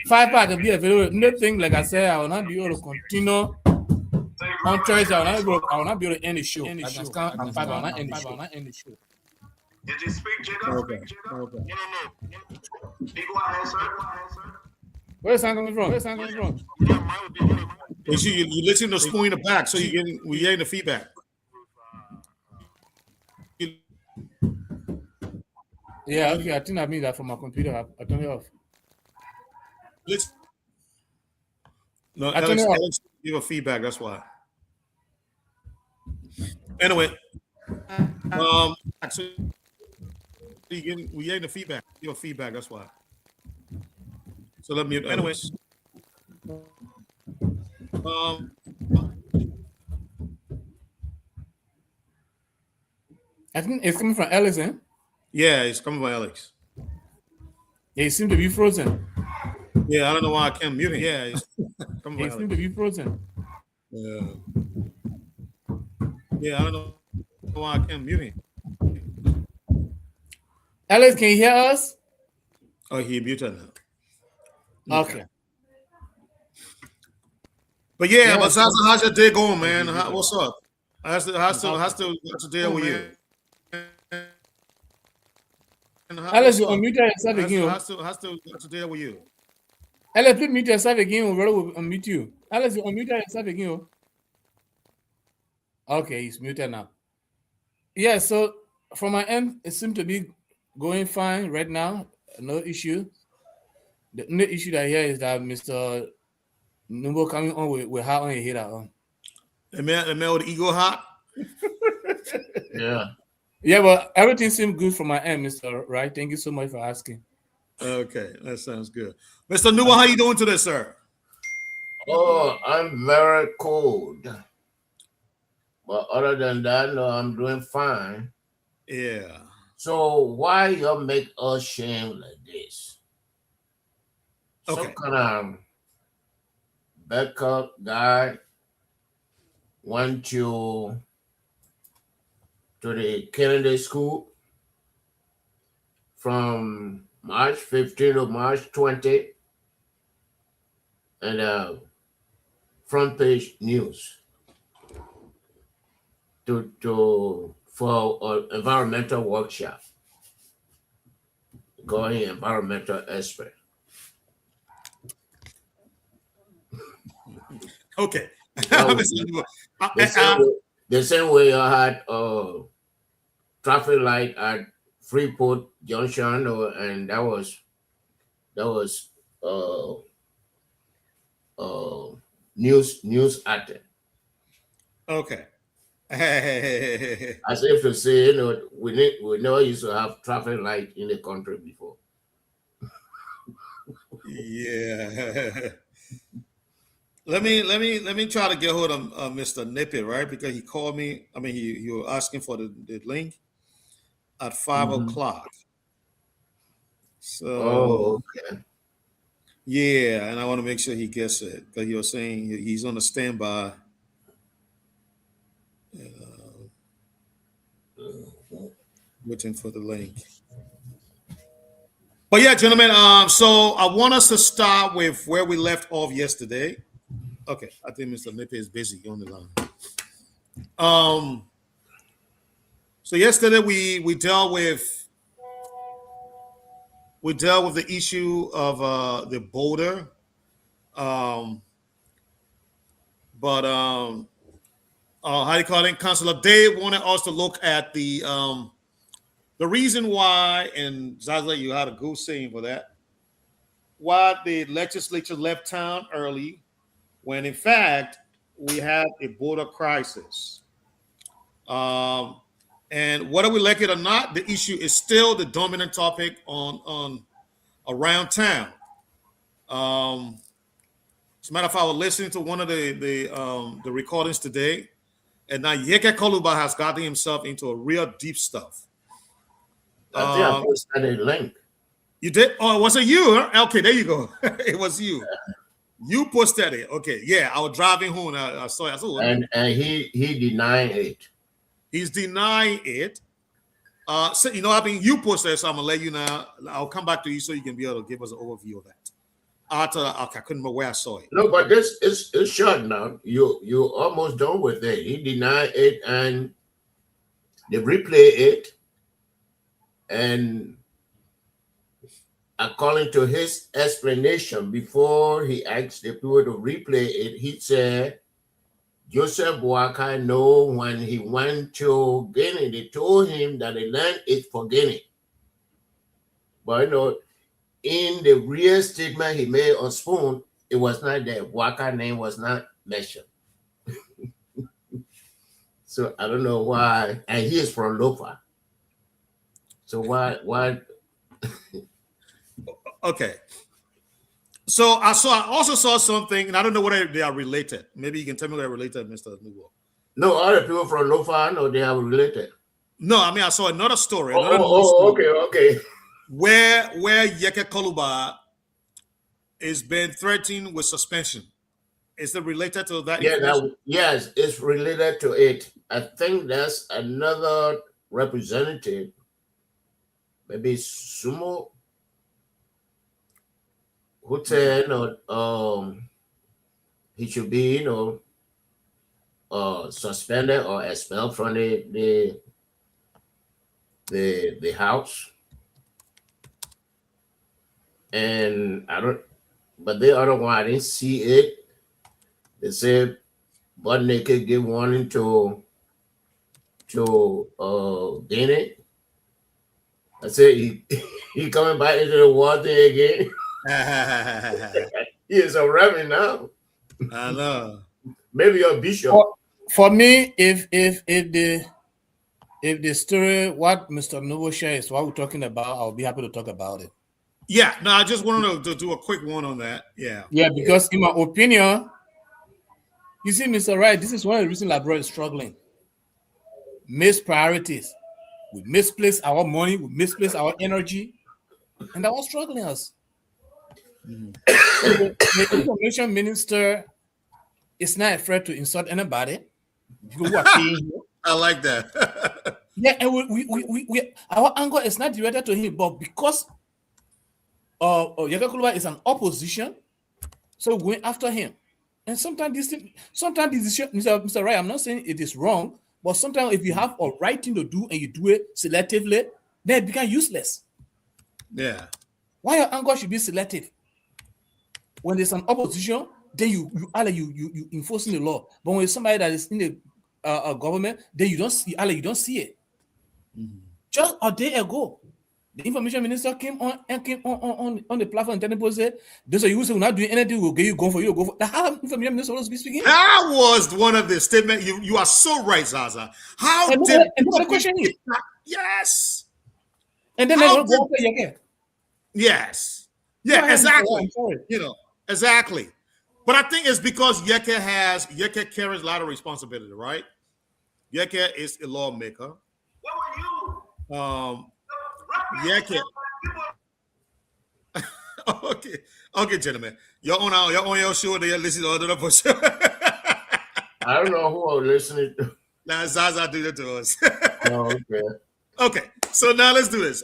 5 parts will be available. Nothing, like I said, I will not be able to continue on Thursday. I will not be able to end the show. I can start at 5. I will not end the show. Did you speak, Jigga? Okay. No. You go ahead, sir. Where's that coming from? You listen to spoon in the back, so we getting the feedback. Yeah, okay. I think I mean that from my computer. I turn it off. No, Alex give a feedback. That's why. Anyway, so we getting the feedback. Give a feedback. That's why. So let me. Anyways, I think it's coming from Alex, eh? Yeah, it's coming from Alex. Yeah, he seemed to be frozen. Yeah, I don't know why I can't mute him. Yeah, it's coming from He seemed to be frozen. Yeah, I don't know why I can't mute him. Alex, can you hear us? Oh, he muted now. Okay. But yeah, but how's your day going, man? What's up? How's the deal with you? Alex, you unmute yourself again. How's the deal with you? Alex, please mute yourself again. We'll unmute you. Alex, you unmute yourself again. Okay, he's muted now. Yeah, so from my end, it seems to be going fine right now. No issue. The only issue that here is that Mr. Numbo coming on with how on your head. The man with the ego hot. Yeah. Yeah, but everything seems good from my end, Mr. Right. Thank you so much for asking. Okay, that sounds good. Mr. Numbo, how you doing today, sir? Oh, I'm very cold. But other than that, no, I'm doing fine. Yeah. So why you make us shame like this? Okay. Some kind of backup guy went to the Kennedy School from March 15 to March 20, and front page news for an environmental workshop. Going environmental expert. Okay. The same way I had traffic light at Freeport Junction, and that was news item. Okay. As if to say, we never used to have traffic light in the country before. Yeah. Let me try to get hold of Mr. Nippet, right? Because he called me. I mean, he was asking for the link at 5 o'clock. So, okay. Yeah, and I want to make sure he gets it because he was saying he's on a standby. Waiting for the link. But yeah, gentlemen, so I want us to start with where we left off yesterday. Okay, I think Mr. Nippet is busy on the line. So yesterday we dealt with the issue of the boulder, but how do you call it? Councilor Dave wanted us to look at the reason why, and Zazla, you had a good saying for that, why the legislature left town early, when in fact we had a border crisis. And whether we like it or not, the issue is still the dominant topic on around town. As a matter of fact, I was listening to one of the recordings today, and now Yeke Koluba has gotten himself into a real deep stuff. I think I posted a link. You did? Oh, was it you? Huh? Okay, there you go. It was you. You posted it. Okay, yeah. I was driving home. I saw it. And he denied it. He's denying it. So I mean, you posted it, so I'm gonna let you now. I'll come back to you so you can be able to give us an overview of that. I couldn't remember where I saw it. No, but this is it's short now. You almost done with it. He denied it and they replay it, and according to his explanation, before he asked the people to replay it, he said Joseph Boakai know when he went to Guinea, they told him that the land is for Guinea. But in the real statement he made on Spoon, it was not there. Boakai name was not mentioned. So I don't know why, and he is from Lofa. So why? Okay. So I also saw something, and I don't know whether they are related. Maybe you can tell me whether they're related, Mr. Nugo. No, other people from Lofa, I know they are related. No, I mean I saw another story. Okay. Where Yeke Koluba is being threatened with suspension. Is it related to that? Yeah, yes, it's related to it. I think that's another representative, maybe Sumo, who said, he should be, suspended or expelled from the house. And but the other one, I didn't see it. They said butt naked give warning to Guinea. I said he coming back into the water again. He is a reverend now. I know. Maybe a bishop. For me, if the story what Mr. Novo shares is what we're talking about, I'll be happy to talk about it. Yeah, no, I just wanted to do a quick one on that. Yeah. Yeah, because in my opinion, you see, Mr. Wright, this is one of the reasons Labrador is struggling. Missed priorities. We misplace our money, we misplace our energy, and that was struggling us. The information minister is not afraid to insult anybody. People who are paying him. I like that. Yeah, and we our anger is not directed to him, but because Yakakulwa is an opposition, so we're going after him. And sometimes this decision, Mr. Wright, I'm not saying it is wrong, but sometimes if you have a right thing to do and you do it selectively, then it becomes useless. Yeah. Why your anger should be selective? When there's an opposition, then you enforcing the law. But when it's somebody that is in the government, then you don't see it. Mm-hmm. Just a day ago, the information minister came on the platform and telling people said, "Those of you who are not doing anything, will get you going for you to go for." How information minister supposed to be speaking? That was one of the statements. You are so right, Zaza. How did the question is? Yes. And then they go again. Yes. Yeah, exactly. Exactly. But I think it's because Yeke carries a lot of responsibility, right? Yeke is a lawmaker. What were you? Yeke. Okay, gentlemen. You're on your show. They listen to other people. I don't know who I'm listening to. Now Zaza do that to us. Okay. Okay. So now let's do this.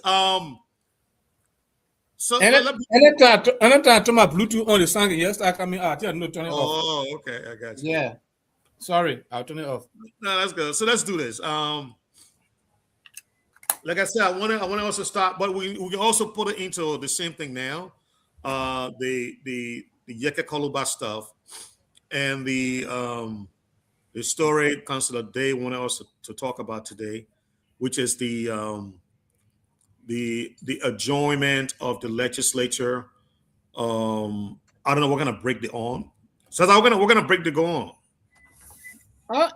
So anytime I turn my Bluetooth on, the sound yes, start coming out. I turn it off. Oh, okay, I got you. Yeah, sorry, I'll turn it off. No, that's good. So let's do this. Like I said, I want to also start, but we can also put it into the same thing now. The Yeke Koluba stuff and the story Councilor Day wanted us to talk about today, which is the adjournment of the legislature. I don't know. We're gonna break the on. So we're gonna break the go on.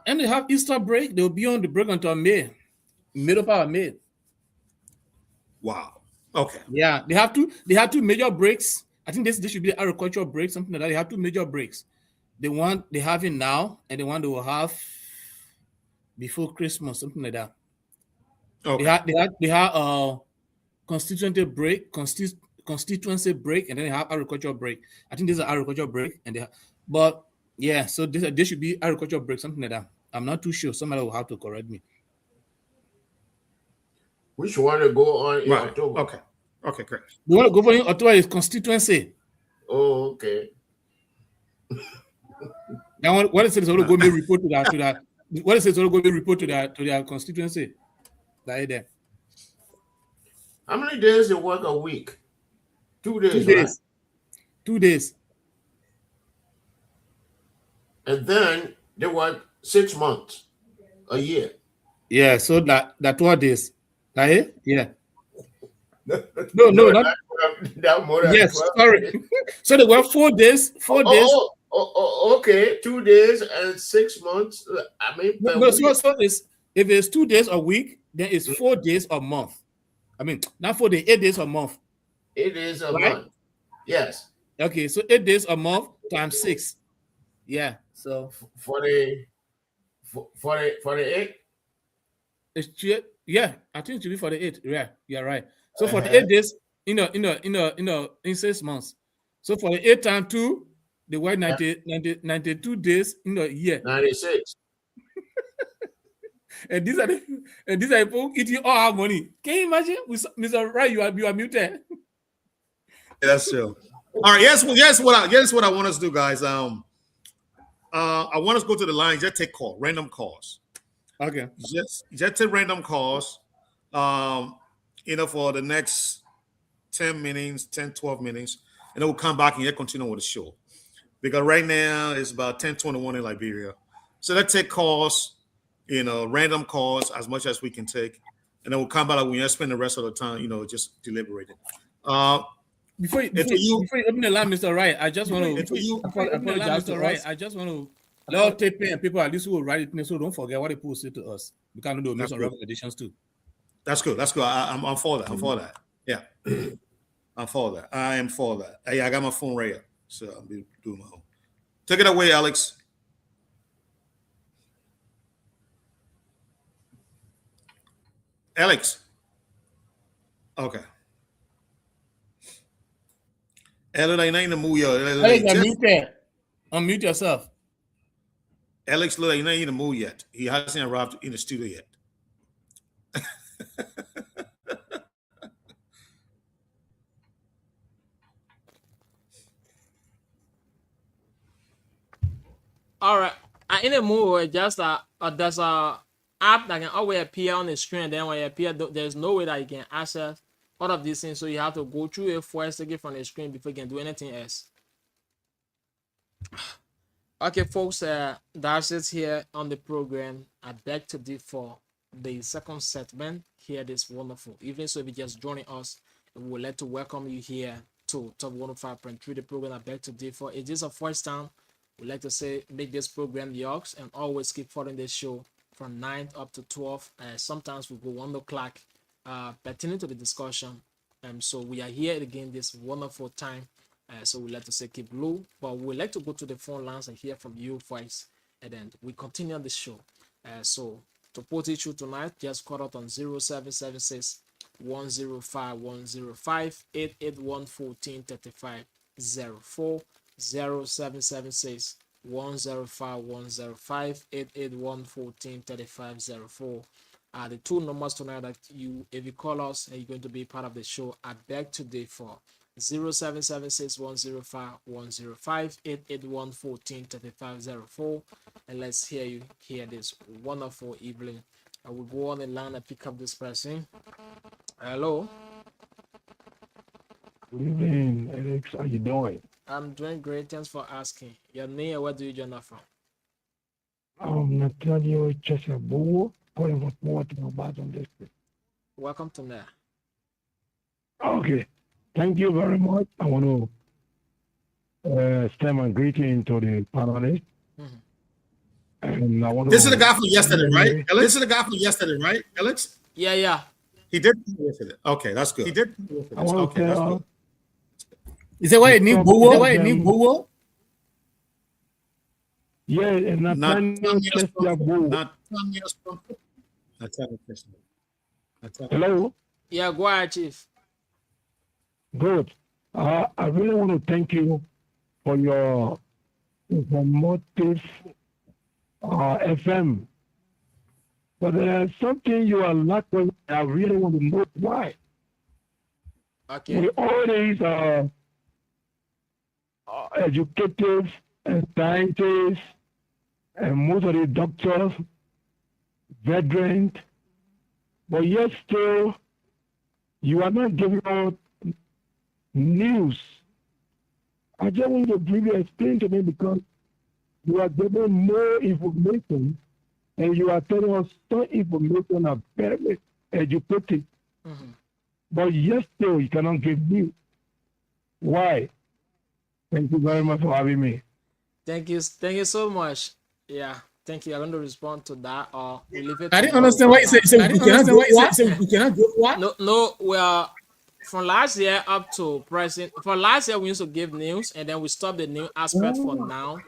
And they have Easter break. They'll be on the break until May, middle part of May. Wow. Okay. Yeah, they have two major breaks. I think this should be the agricultural break, something like that. They have two major breaks. The one they have it now, and the one they will have before Christmas, something like that. Okay. They have constituency break, and then they have agricultural break. I think this is an agricultural break, and but yeah, so this should be agricultural break, something like that. I'm not too sure. Somebody will have to correct me. Which one to go on in October? Okay, great. The one to go for in October is constituency. Oh, okay. Now, what is it? Going to report to that. What is it? Going to report to their constituency? Like there. How many days they work a week? 2 days, 2 days. right? 2 days. And then they work 6 months, a year. Yeah, so that 12 days. Like, yeah. No, that more than yes, 12 sorry. days. So they work 4 days. 4 days. Okay. 2 days and 6 months. I mean, No, so if it's 2 days a week, then it's 4 days a month. I mean, not 4 days, 8 days a month. 8 days a right? month. Yes. Okay, so 8 days a month times 6. Yeah. So for the 8. It's yeah, I think it should be for the 8. Yeah, you're right. So for the 8 days, in 6 months. So for the 8 times 2, they work 92 days in a year. 96. And these are people eating all our money. Can you imagine? Mr. Right, you are muted. Yeah, that's true. All right, yes, what I want us to do, guys. I want us to go to the line. Just take random calls. Okay. Just take random calls. For the next 10 minutes, 10, 12 minutes, and then we'll come back and continue with the show. Because right now it's about 10:21 in Liberia. So let's take calls, random calls as much as we can take. And then we'll come back when you spend the rest of the time, just deliberating. Before you open the line, Mr. Wright, I just want to apologize to us. I just want to let taping and people at least who will write it, so don't forget what the people say to us. We can do make some recommendations too. That's good. That's good. I'm for that. I'm for that. Yeah. I'm for that. I am for that. Hey, I got my phone right here, so I'll be doing my own. Take it away, Alex. Alex. Okay. Alex, unmute yourself. Alex, look, he's not in the mood yet. He hasn't arrived in the studio yet. All right, in a mood, just there's a app that can always appear on the screen. Then when it appears, there's no way that you can access all of these things. So you have to go through it first to get from the screen before you can do anything else. Okay, folks, that's it here on the program. I beg to differ the second segment here this wonderful evening. So if you're just joining us, we would like to welcome you here to Top 105.3, the program. I beg to differ. It is a first time. We'd like to say make this program yours and always keep following this show from 9 up to 12. Sometimes we go 1 o'clock pertaining to the discussion. So we are here again this wonderful time. So we like to say keep low, but we like to go to the phone lines and hear from you first, and then we continue the show. So to put it through tonight, just call out on 0776 105 105 881 1435 04 0776 105 105 881 1435 04. The two numbers tonight that if you call us and you're going to be part of the show, I beg today for 0776 105 105 881 1435 04. And let's hear you here this wonderful evening. I will go on the line and pick up this person. Hello. Good evening, Alex. How you doing? I'm doing great. Thanks for asking. Your name, where do you join us from? Nathaniel Chesabu, calling from Portland, Baton District. Welcome to there. Okay. Thank you very much. I want to extend my greeting to the panelists. And I want this is the guy from yesterday, right? Alex? This is the guy from yesterday, right, Alex? Yeah. He did yesterday. Okay, that's good. He did yesterday. I want to tell. Is that why you need Buwo? Yeah, and Nathaniel Chesabu. Hello? Yeah, go ahead, Chief. Good. I really want to thank you for your informative FM. But there's something you are lacking. I really want to know why. Okay. With all these educative and scientists and most of the doctors, veterans, but yet still you are not giving out news. I just want you to briefly explain to me because you are giving more information and you are telling us some information are very educated, but yet still you cannot give news. Why? Thank you very much for having me. Thank you so much. Yeah, thank you. I'm going to respond to that, or we leave it. I didn't understand why you said we cannot do what? We cannot do what? No. Well, from last year up to present, for last year we used to give news, and then we stopped the new aspect for now,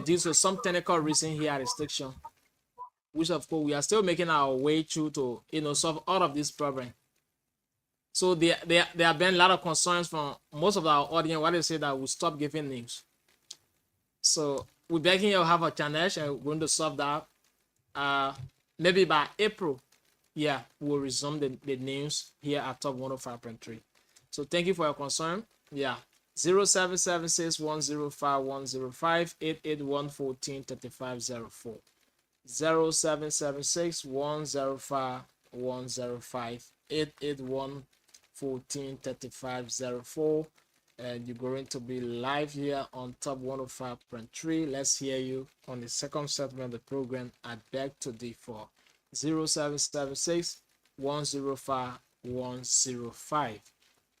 due to some technical reason here at the station, which of course we are still making our way through to solve all of these problems. So there have been a lot of concerns from most of our audience why they say that we stop giving news. So we're begging you to have a challenge, and we're going to solve that. Maybe by April, yeah, we'll resume the news here at Top 105.3. So thank you for your concern. Yeah, 0776 105 105 881 14 3504. 0776 105 105 881 14 3504. And you're going to be live here on Top 105.3. Let's hear you on the second segment of the program. I beg to differ. 0776 105 105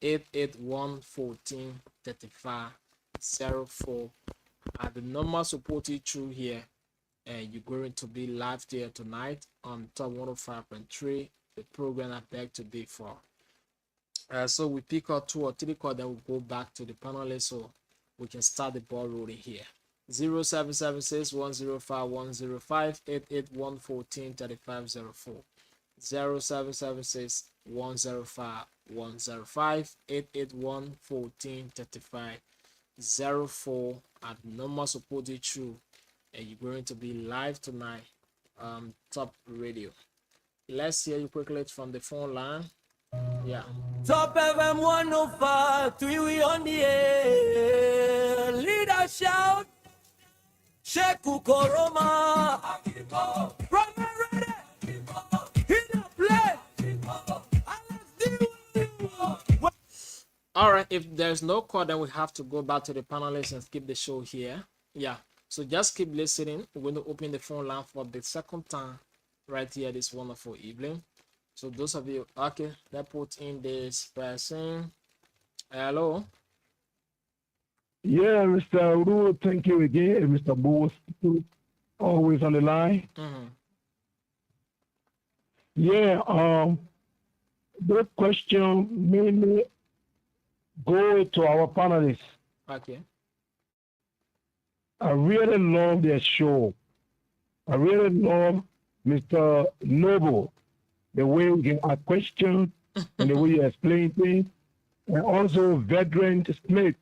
881 14 3504. The number supported through here. And you're going to be live there tonight on Top 105.3. The program I beg to differ. So we pick up 2 or 3 calls, then we'll go back to the panelists so we can start the ball rolling here. 0776 105 105 881 14 3504. 0776 105 105 881 14 3504. At number supported through, and you're going to be live tonight on Top Radio. Let's hear you quickly from the phone line. Yeah. Top FM 105, 3 we on the air. Leader shout, Sheku Koroma. From ready, hit the play. All right, if there's no call, then we have to go back to the panelists and skip the show here. Yeah, so just keep listening. We're going to open the phone line for the second time right here this wonderful evening. So those of you, okay, that put in this person. Hello. Yeah, Mr. Uru, thank you again. Mr. Bowes, always on the line. Yeah, the question mainly go to our panelists. Okay. I really love their show. I really love Mr. Noble, the way you can ask questions and the way you explain things, and also Veteran Smith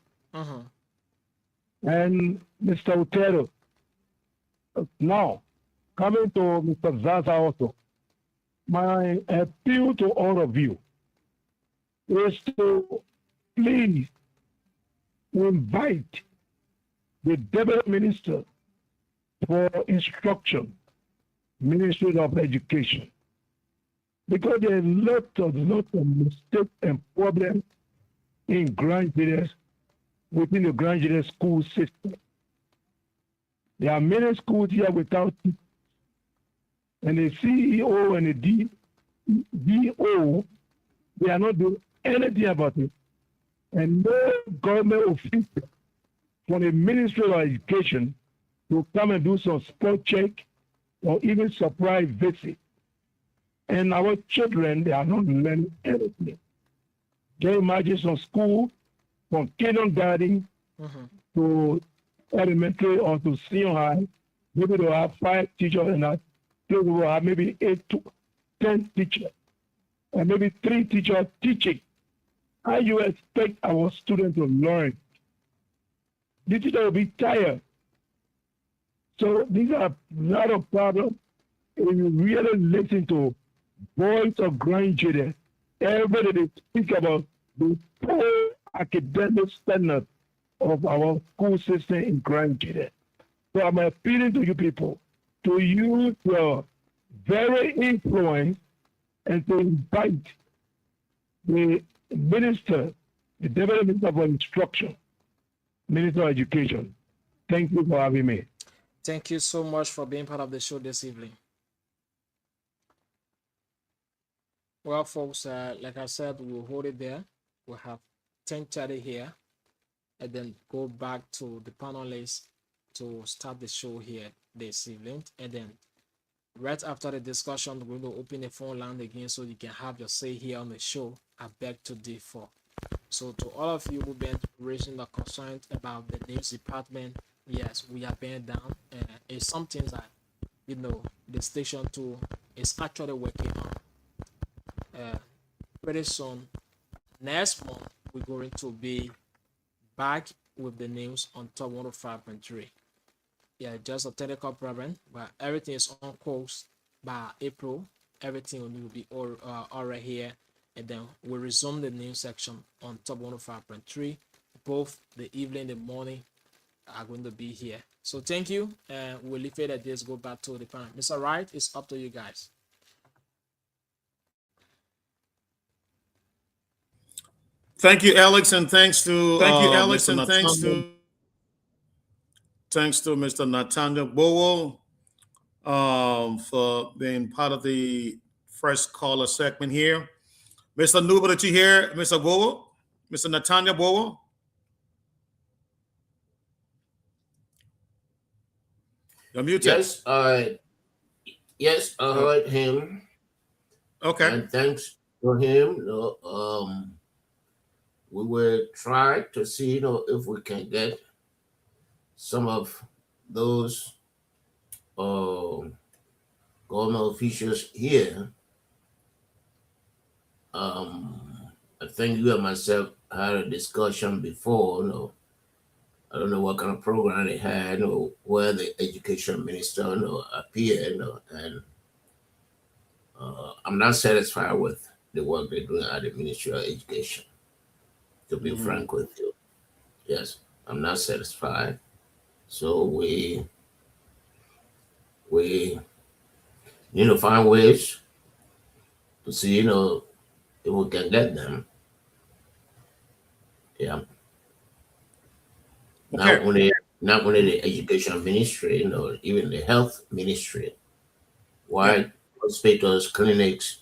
and Mr. Otero. Now, coming to Mr. Zaza also, my appeal to all of you is to please invite the Deputy Minister for Instruction, Ministry of Education, because there are lots of mistakes and problems in Grand GEDEH, within the Grand GEDEH school system. There are many schools here without teachers, and the CEO and the DO, they are not doing anything about it. And no government official from the Ministry of Education to come and do some spot check or even surprise visit. And our children, they are not learning anything. Can you imagine some school from kindergarten to elementary or to senior high, maybe they'll have 5 teachers and that they will have maybe 8 to 10 teachers, and maybe 3 teachers teaching. How you expect our students to learn? The teacher will be tired. So these are a lot of problems. When you really listen to Voice of Grand GEDEH, everybody they speak about the poor academic standard of our school system in Grand GEDEH. So I'm appealing to you people to use your very influence and to invite the minister, the Deputy Minister for Instruction, Minister of Education. Thank you for having me. Thank you so much for being part of the show this evening. Well, folks, like I said, we'll hold it there. We'll have 10:30 here, and then go back to the panelists to start the show here this evening. And then right after the discussion, we're going to open the phone line again so you can have your say here on the show. I beg to differ. So to all of you who've been raising the concern about the news department, yes, we are being down. It's something that, the station too is actually working on. Pretty soon, next month, we're going to be back with the news on top 105.3. Yeah, just a technical problem, but everything is on course. By April, everything will be all right here, and then we'll resume the news section on top 105.3. Both the evening and the morning are going to be here. So thank you, and we'll leave it at this. Go back to the panel. Mr. Wright, it's up to you guys. Thank you, Alex, and thanks to Mr. Nathaniel Bowo for being part of the first caller segment here. Mr. Nuba, did you hear Mr. Bowo? Mr. Nathaniel Bowo? You're muted. Yes, I heard him. Okay. And thanks to him, we will try to see, if we can get some of those government officials here. I think you and myself had a discussion before. I don't know what kind of program they had, or where the education minister appeared, and I'm not satisfied with the work they're doing at the Ministry of Education. To be frank with you, yes, I'm not satisfied. So we need to find ways to see, if we can get them. Yeah. Okay. Not only the education ministry, even the health ministry. Why hospitals, clinics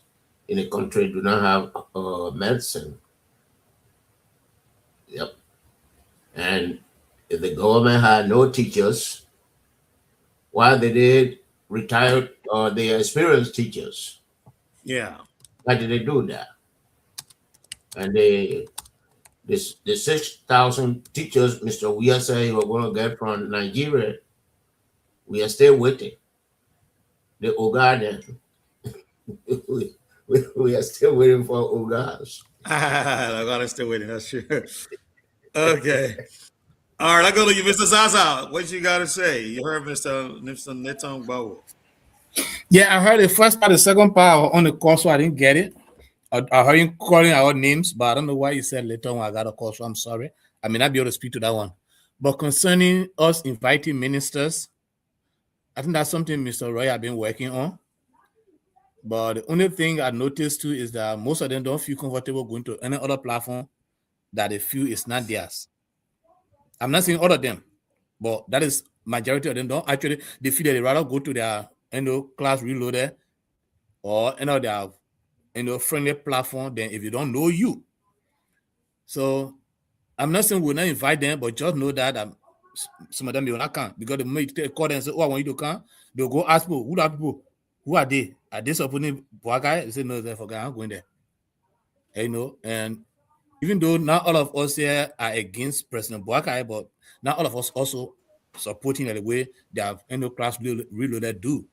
in the country do not have medicine? Yep. And if the government had no teachers, why they did retired or the experienced teachers? Yeah. Why did they do that? And the 6,000 teachers Mr. Weah said he was going to get from Nigeria, we are still waiting. The Ogaden. we are still waiting for Ogas. I'm still waiting. That's true. Okay. All right, I go to you, Mr. Zaza. What you got to say? You heard Mr. Neton Bowo. Yeah, I heard the first part, the second part on the call, so I didn't get it. I heard you calling our names, but I don't know why you said later on I got a call, so I'm sorry. I may not be able to speak to that one. But concerning us inviting ministers, I think that's something Mr. Roy have been working on. But the only thing I noticed too is that most of them don't feel comfortable going to any other platform that they feel is not theirs. I'm not saying all of them, but that is majority of them don't actually, they feel that they rather go to their class reloaded or their friendly platform than if you don't know you. So I'm not saying we'll not invite them, but just know that some of them will not come because the moment you call them and say, "Oh, I want you to come," they'll go ask people, "Who are people? Who are they? Are they supporting Boakai?" They say, "No, they're forget. I'm going there." And even though not all of us here are against President Boakai, but not all of us also supporting the way their class reloaded do.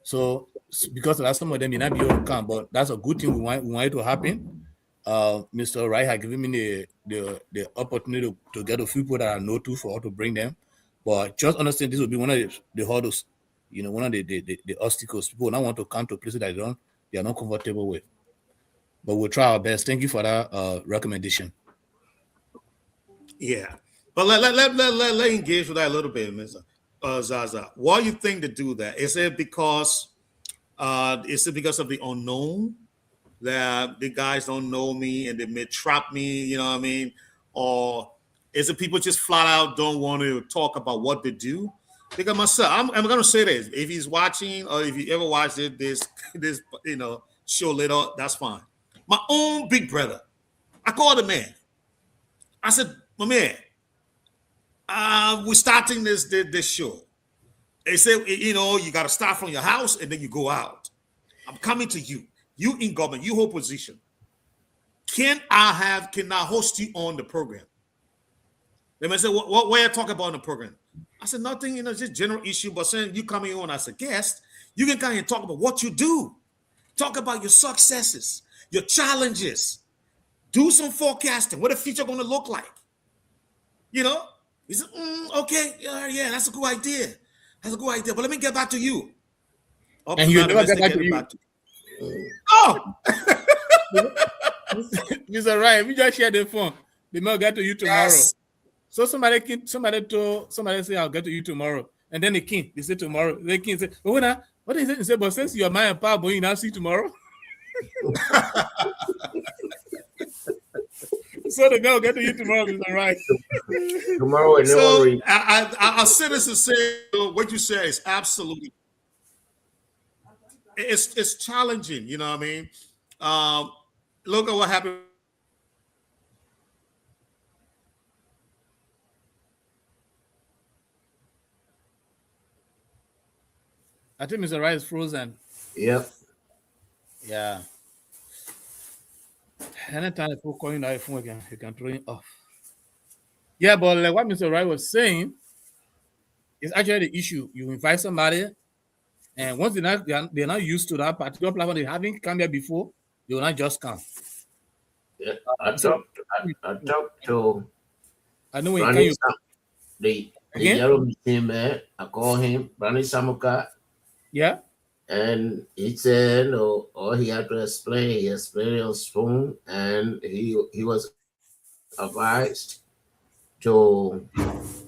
So because of that, some of them may not be able to come, but that's a good thing. We want it to happen. Mr. Wright had given me the opportunity to get a few people that I know to for to bring them. But just understand this will be one of the hurdles, one of the obstacles. People not want to come to places that they are not comfortable with. But we'll try our best. Thank you for that recommendation. Yeah. But let engage with that a little bit, Mr. Zaza. Why do you think to do that? Is it because of the unknown, that the guys don't know me and they may trap me, you know what I mean? Or is it people just flat out don't want to talk about what they do? Because myself, I'm gonna say this: if he's watching or if you ever watched this show later, that's fine. My own big brother, I called the man. I said, my man, we're starting this show. They said, you got to start from your house and then you go out. I'm coming to you. You in government, you hold position. Can I host you on the program? They may say, what are you talking about on the program? I said, nothing, just general issue, but saying you coming on as a guest, you can come and talk about what you do. Talk about your successes, your challenges. Do some forecasting. What the future going to look like? He said, okay, yeah, that's a good idea. That's a good idea. But let me get back to you. And you never get back to you. Oh! Mr. Ryan, we just share the phone. They may get to you tomorrow. Yes. So somebody say, I'll get to you tomorrow. And then they say tomorrow. The king say, what is it? He said, but since you're my power, but you now see tomorrow. So the girl get to you tomorrow, Mr. Right? Tomorrow and So never I'll say this and say what you say is absolutely. It's challenging, you know what I mean? Look at what happened. I think Mr. Right is frozen. Yep. Yeah. Anytime people call you on iPhone again, you can turn it off. Yeah, but like what Mr. Wright was saying is actually the issue. You invite somebody, and once they're not used to that particular platform, they haven't come here before, they will not just come. Yeah. I talked to I know when Brandon you the Again? yellow machine man. I called him, Brandon Samuka, yeah. and he said, all he had to explain, he explained it on phone, and he was advised to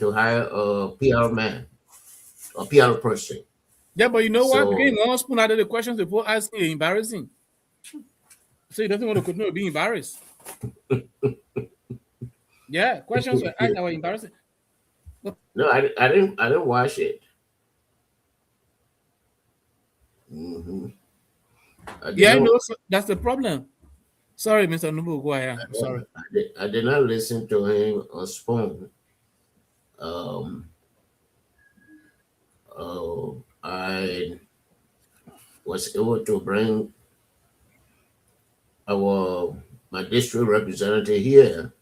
hire a PR man, a PR person. Yeah, but you know what? So- Again, no spoon out of the questions people asking is embarrassing. So he doesn't want to continue to be embarrassed. Yeah, questions were asked that were embarrassing. No, I didn't watch it. Mm-hmm. Yeah, I know. So that's the problem. Sorry, Mr. Nubu, go ahead. I'm sorry. I did not listen to him on phone. I was able to bring my district representative here,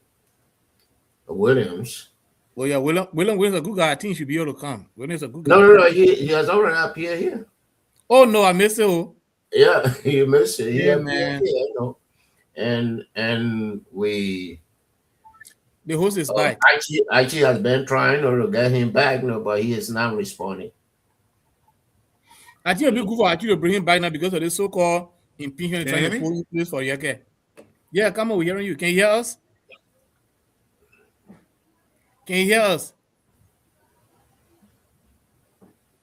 Williams. Well, yeah, William is a good guy. I think he should be able to come. William's a good guy. No. He has already appeared here. Oh no, I missed it. Oh. Yeah, you missed it. Yeah, He man. here, and we. The host is back. Archie has been trying to get him back, but he is not responding. I think it'll be good for Archie to bring him back now because of the so-called impeachment Can you trying to hear me? pull this for Yeke. Yeah, come on, we're hearing you. Can you hear us? Can you hear us?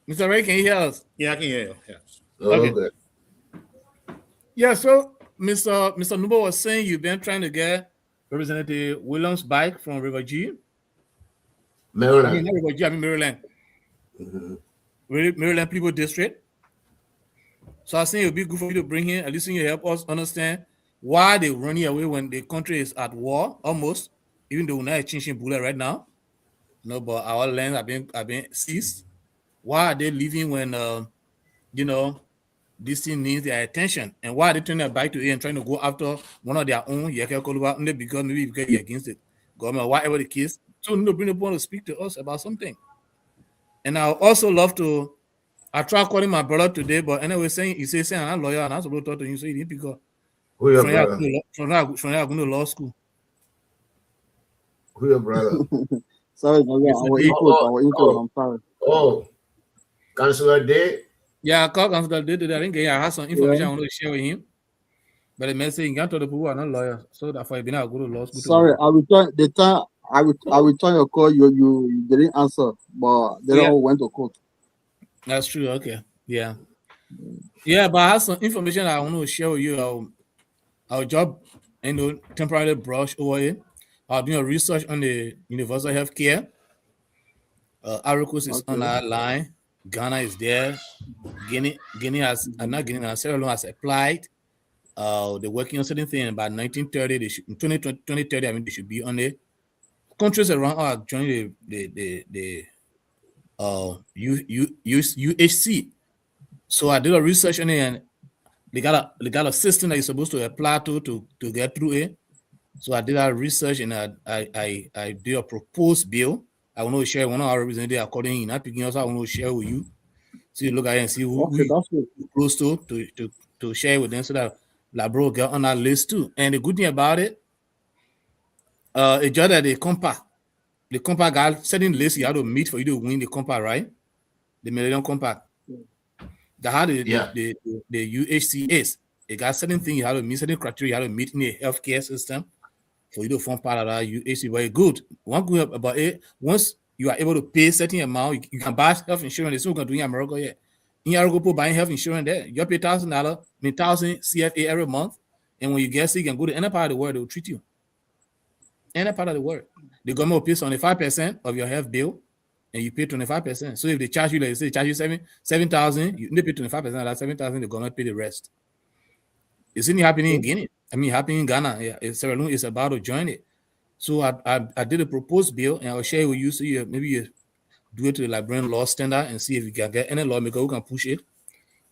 Mr. Ray, can you hear us? Yeah, I can hear you. Yeah. Okay. Okay. Yeah, so Mr. Nubo was saying you've been trying to get Representative Williams back from River G. Maryland. I mean, not River G, I mean Maryland. Mm-hmm. Maryland People District. So I think it would be good for you to bring him, at least you help us understand why they're running away when the country is at war, almost, even though we're not exchanging bullet right now. No, but our lands have been seized. Why are they leaving when this thing needs their attention? And why are they turning their back to it and trying to go after one of their own because maybe you're against it? Government, whatever the case. So no, bring up to speak to us about something. And I also love to. I tried calling my brother today, but anyway, he says I'm a lawyer and I'm supposed to talk to you, so he didn't pick up. Who your brother? From here, I'm going to law school. Who your brother? Sorry, our input, I'm sorry. Oh, Councillor Day. Yeah, I called Councillor Day today. I think I have some information I want to share with him. But the message he got to the people who are not lawyers, so that's why I've been out go to law school. Sorry, I returned the time. I return your call. You didn't answer, but they Yeah, all went to court. that's true. Okay. Yeah. Yeah, but I have some information I want to share with you. Our job, temporarily brush over it. I'm doing research on the universal healthcare. ARCHE is on Okay. our line. Ghana is there. Guinea has, not Guinea, Sierra Leone has applied. They're working on certain things. By 1930, they should, in 2030, I mean, they should be on it. Countries around are joining the UHC. So I did a research on it, and they got a system that you're supposed to apply to get through it. So I did a research, and I did a proposed bill. I want to share one of our representatives according in not picking us. I want to share with you. So you look at it and see who Okay, that's good. close to share with them, so that Labro get on that list too. And the good thing about it, it's just that the compact got certain list you have to meet for you to win the compact, right? The Millennium Compact. That how the UHC is. It got certain things you have to meet, certain criteria you have to meet in the healthcare system for you to form part of that UHC. Very good. One good about it, once you are able to pay certain amount, you can buy health insurance. It's not going to do in America yet. In America, buying health insurance there, you pay $1,000, $1,000 CFA every month, and when you get sick, you can go to any part of the world, they will treat you. Any part of the world, the government will pay 25% of your health bill, and you pay 25%. So if they charge you, like say, charge you 7,000, you need to pay 25% of that 7,000. The government pay the rest. It's only happening in Guinea. I mean, happening in Ghana. Yeah, Sierra Leone is about to join it. So I did a proposed bill, and I'll share it with you. So maybe you do it to the Liberian law standard and see if you can get any lawmaker who can push it.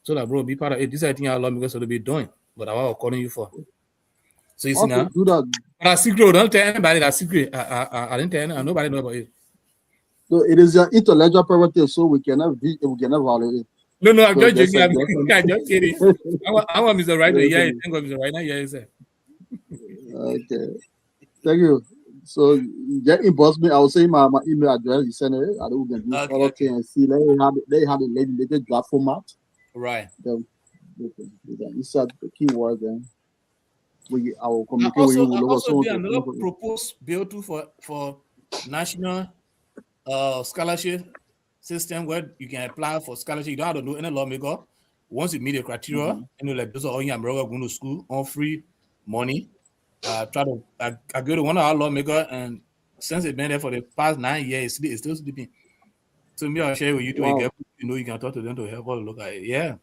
So that bro be part of it. This is I think our lawmakers will be doing, but I was calling you for. So you see Okay, now. do that. But that's secret. Don't tell anybody that's secret. I didn't tell anyone. Nobody know about it. So it is your intellectual property, so we cannot violate it. No, I'm So just there's joking. a I'm just kidding. I want Mr. Right to hear it. Thank God, Mr. Right now. Yeah, he said. Okay, thank you. So get inbox me. I will say my email address. You send it. I don't get this Okay. and see. They have the latest draft format. Right. Then insert the keyword. Then I will communicate with you. I We'll also did another proposed bill too for national scholarship system where you can apply for scholarship. You don't have to do any lawmaker. Once you meet the criteria, like those are all in America going to school on free money. I go to one of our lawmakers, and since it's been there for the past 9 years, it's still sleeping. So me, I'll share with you too. Wow. You can talk to them to help us look at it. Yeah.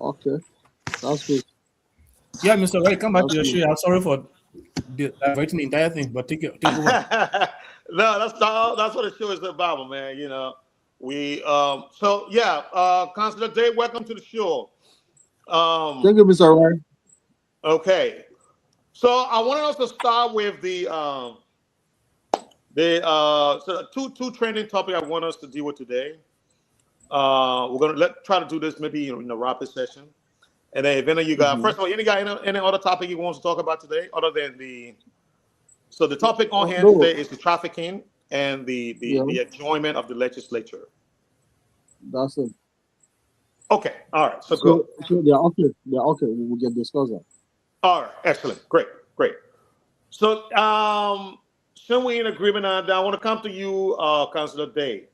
Okay, that's good. Yeah, Mr. Right, come back to your show. I'm sorry for diverting the entire thing, but take over. No, that's what the show is about, man. We so yeah, Councilor Dave, welcome to the show. Thank you, Mr. Ryan. Okay, so I wanted us to start with the so two trending topic I want us to deal with today. We're gonna try to do this maybe in a rapid session, and then if any of you got first of all, any other topic you want to talk about today other than the topic on hand today is the trafficking and the adjournment of the legislature. That's it. Okay, all right, so good. So they're okay. They're okay. We can discuss that. All right, excellent, great. So, since we're in agreement on that, I want to come to you, Councilor Day.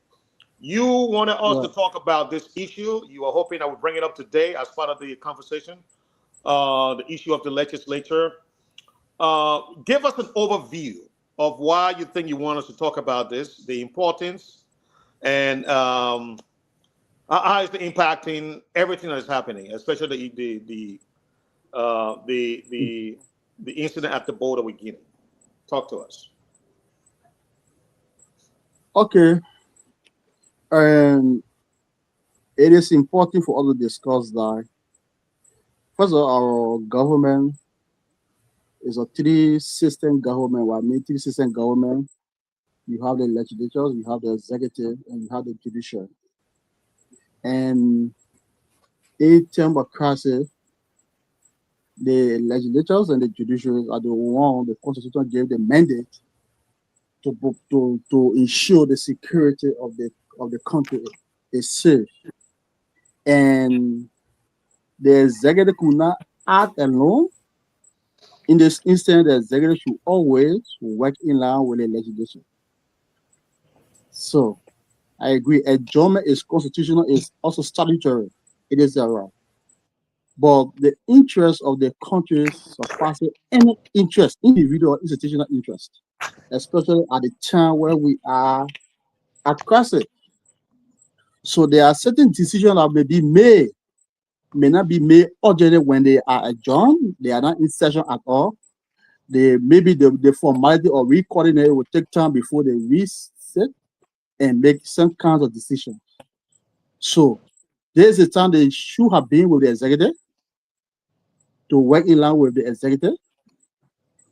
You wanted us to talk about this issue. You were hoping I would bring it up today as part of the conversation, the issue of the legislature. Give us an overview of why you think you want us to talk about this, the importance, and how is it impacting everything that is happening, especially the incident at the border with Guinea. Talk to us. Okay. And it is important for us to discuss that. First of all, our government is a three-system government. What I mean three-system government, you have the legislatures, you have the executive, and you have the judiciary. And in democracy, the legislatures and the judiciary are the one the Constitution gave the mandate to ensure the security of the country is safe. And the executive could not act alone in this instance, the executive should always work in line with the legislation. So I agree. Adjournment is constitutional, is also statutory. It is a right. But the interest of the country surpasses any interest, individual institutional interest, especially at the time where we are at crisis. So there are certain decisions that may not be made urgently when they are adjourned, they are not in session at all. Maybe the formality of recording it will take time before they reset and make some kinds of decisions. So there's a time they should have been with the executive to work in line with the executive,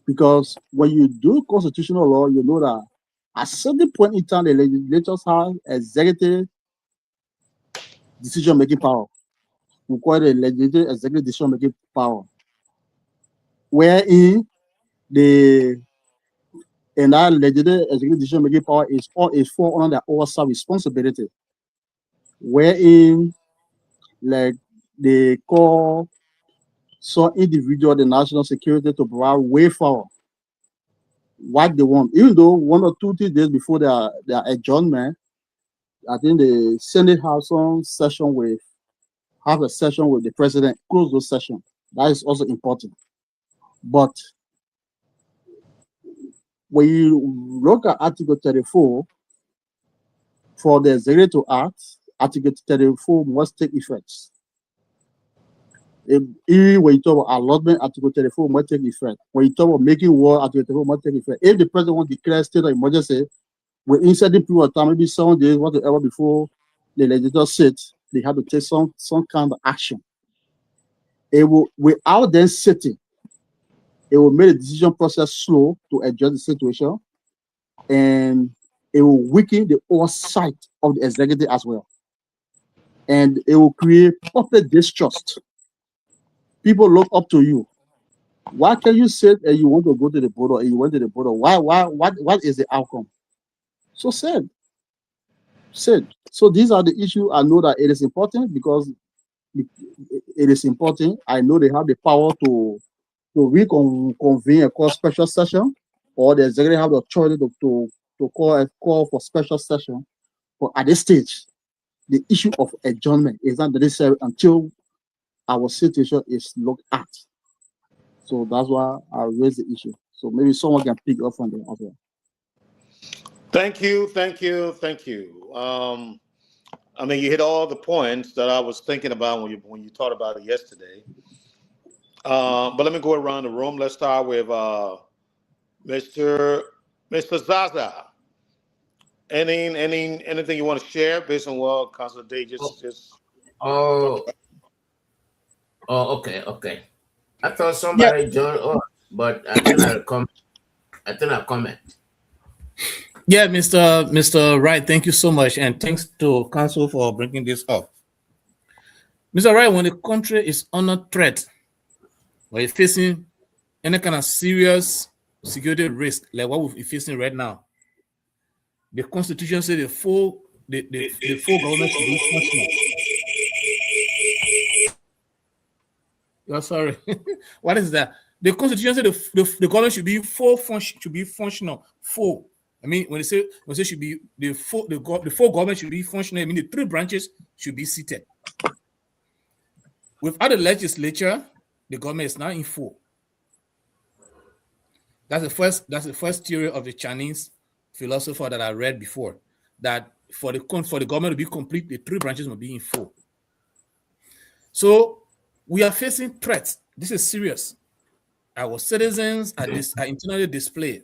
because when you do constitutional law, you know that at certain point in time the legislatures have executive decision-making power. We call it the legislative executive decision-making power, wherein that legislative executive decision-making power is fall under their oversight responsibility, wherein like they call some individual the national security to provide way forward what they want. Even though 1 or 2 days before their adjournment, I think the Senate have a session with the president, close those sessions. That is also important. But when you look at Article 34, for the executive to act, Article 34 must take effect. Even when you talk about allotment, Article 34 must take effect. When you talk about making war, Article 34 must take effect. If the president wants to declare state of emergency, within certain period of time, maybe 7 days, whatever, before the legislature sits, they have to take some kind of action. It will, without them sitting, it will make the decision process slow to adjust the situation, and it will weaken the oversight of the executive as well. And it will create public distrust. People look up to you. Why can you sit and you want to go to the border and you went to the border? What is the outcome? So said. So these are the issues. I know that it is important because it is important. I know they have the power to reconvene a call special session, or the executive have the authority to call for special session. But at this stage, the issue of adjournment is not necessary until our situation is looked at. So that's why I raised the issue. So maybe someone can pick up from there as well. Thank you. I mean, you hit all the points that I was thinking about when you talked about it yesterday. But let me go around the room. Let's start with Mr. Zaza. Anything you want to share based on what Councilor Day just Okay. I thought somebody joined us, but I think I'll comment. Yeah, Mr. Wright, thank you so much, and thanks to Council for bringing this up. Mr. Wright, when the country is under threat, when you're facing any kind of serious security risk like what we're facing right now, the Constitution says the full government should be functional. Oh, sorry. What is that? The Constitution says the government should be functional. Full. I mean, when they say should be the full government should be functional, I mean the 3 branches should be seated. Without the legislature, the government is now in full. That's the first theory of the Chinese philosopher that I read before. That for the government to be complete, the 3 branches must be in full. So we are facing threats. This is serious. Our citizens are internally displayed.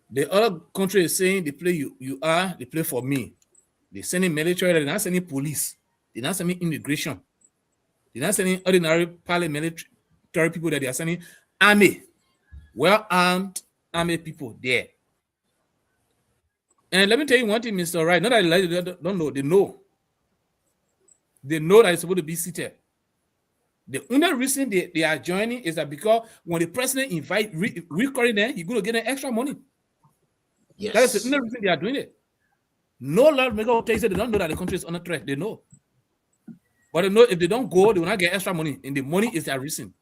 The other country is saying they play they play for me. They're sending military, they're not sending police, they're not sending immigration, they're not sending ordinary paramilitary people, that they are sending army, well-armed army people there. And let me tell you one thing, Mr. Wright, not that they don't know, they know. They know that it's supposed to be seated. The only reason they are joining is that because when the president invite recurring them, he's going to get an extra money. Yes. That is the only reason they are doing it. No lawmaker will tell you they don't know that the country is under threat. They know. But they know if they don't go, they will not get extra money. And the money is their reason.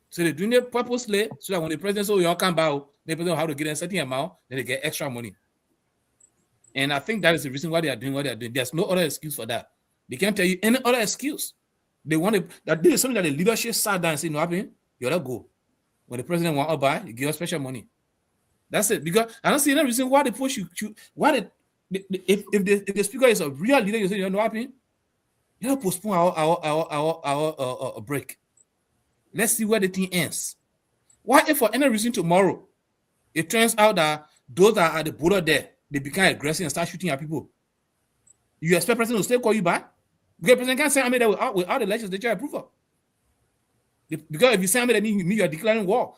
So they're doing it purposely so that when the president says, you all come out, they don't have to get a certain amount, then they get extra money. And I think that is the reason why they are doing what they are doing. There's no other excuse for that. They can't tell you any other excuse. They want to, that this is something that the leadership sat down and said, no, happen, you ought to go. When the president want to buy, you give us special money. That's it. Because I don't see any reason why they push you. Why if the speaker is a real leader, you say, you know what happened? You know, postpone our break. Let's see where the thing ends. Why, if for any reason tomorrow, it turns out that those that are at the border there, they become aggressive and start shooting at people, you expect president to still call you back? Because the president can't send army there without the legislature approval. Because if you send army, that means you are declaring war.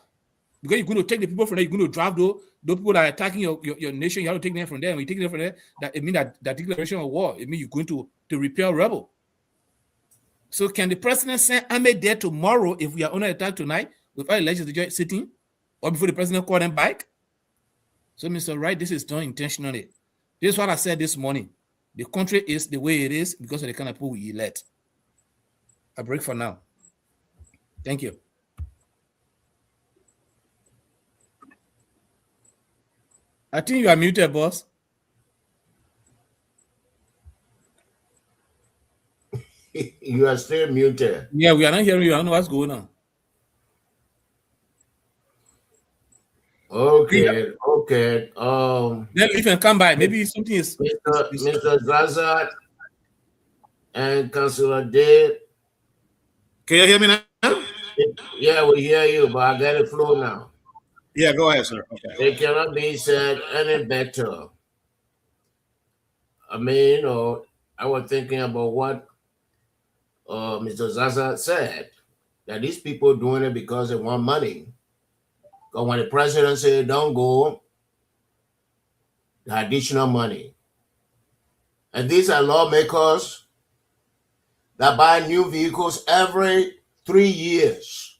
Because you're going to take the people from there, you're going to drive those people that are attacking your nation, you have to take them from there. When you take them from there, that it means that declaration of war, it means you're going to repel rebel. So can the president send army there tomorrow if we are under attack tonight without the legislature sitting, or before the president call them back? So, Mr. Wright, this is done intentionally. This is what I said this morning. The country is the way it is because of the kind of people we elect. I break for now. Thank you. I think you are muted, boss. You are still muted. Yeah, we are not hearing you. I don't know what's going on. Okay. Then if you can come by, maybe something is. Mr. Zaza and Councilor Dave. Can you hear me now? Yeah, we hear you, but I got it flow now. Yeah, go ahead, sir. Okay. It cannot be said any better. I mean, I was thinking about what Mr. Zaza said, that these people doing it because they want money. Because when the president said don't go, the additional money. And these are lawmakers that buy new vehicles every 3 years.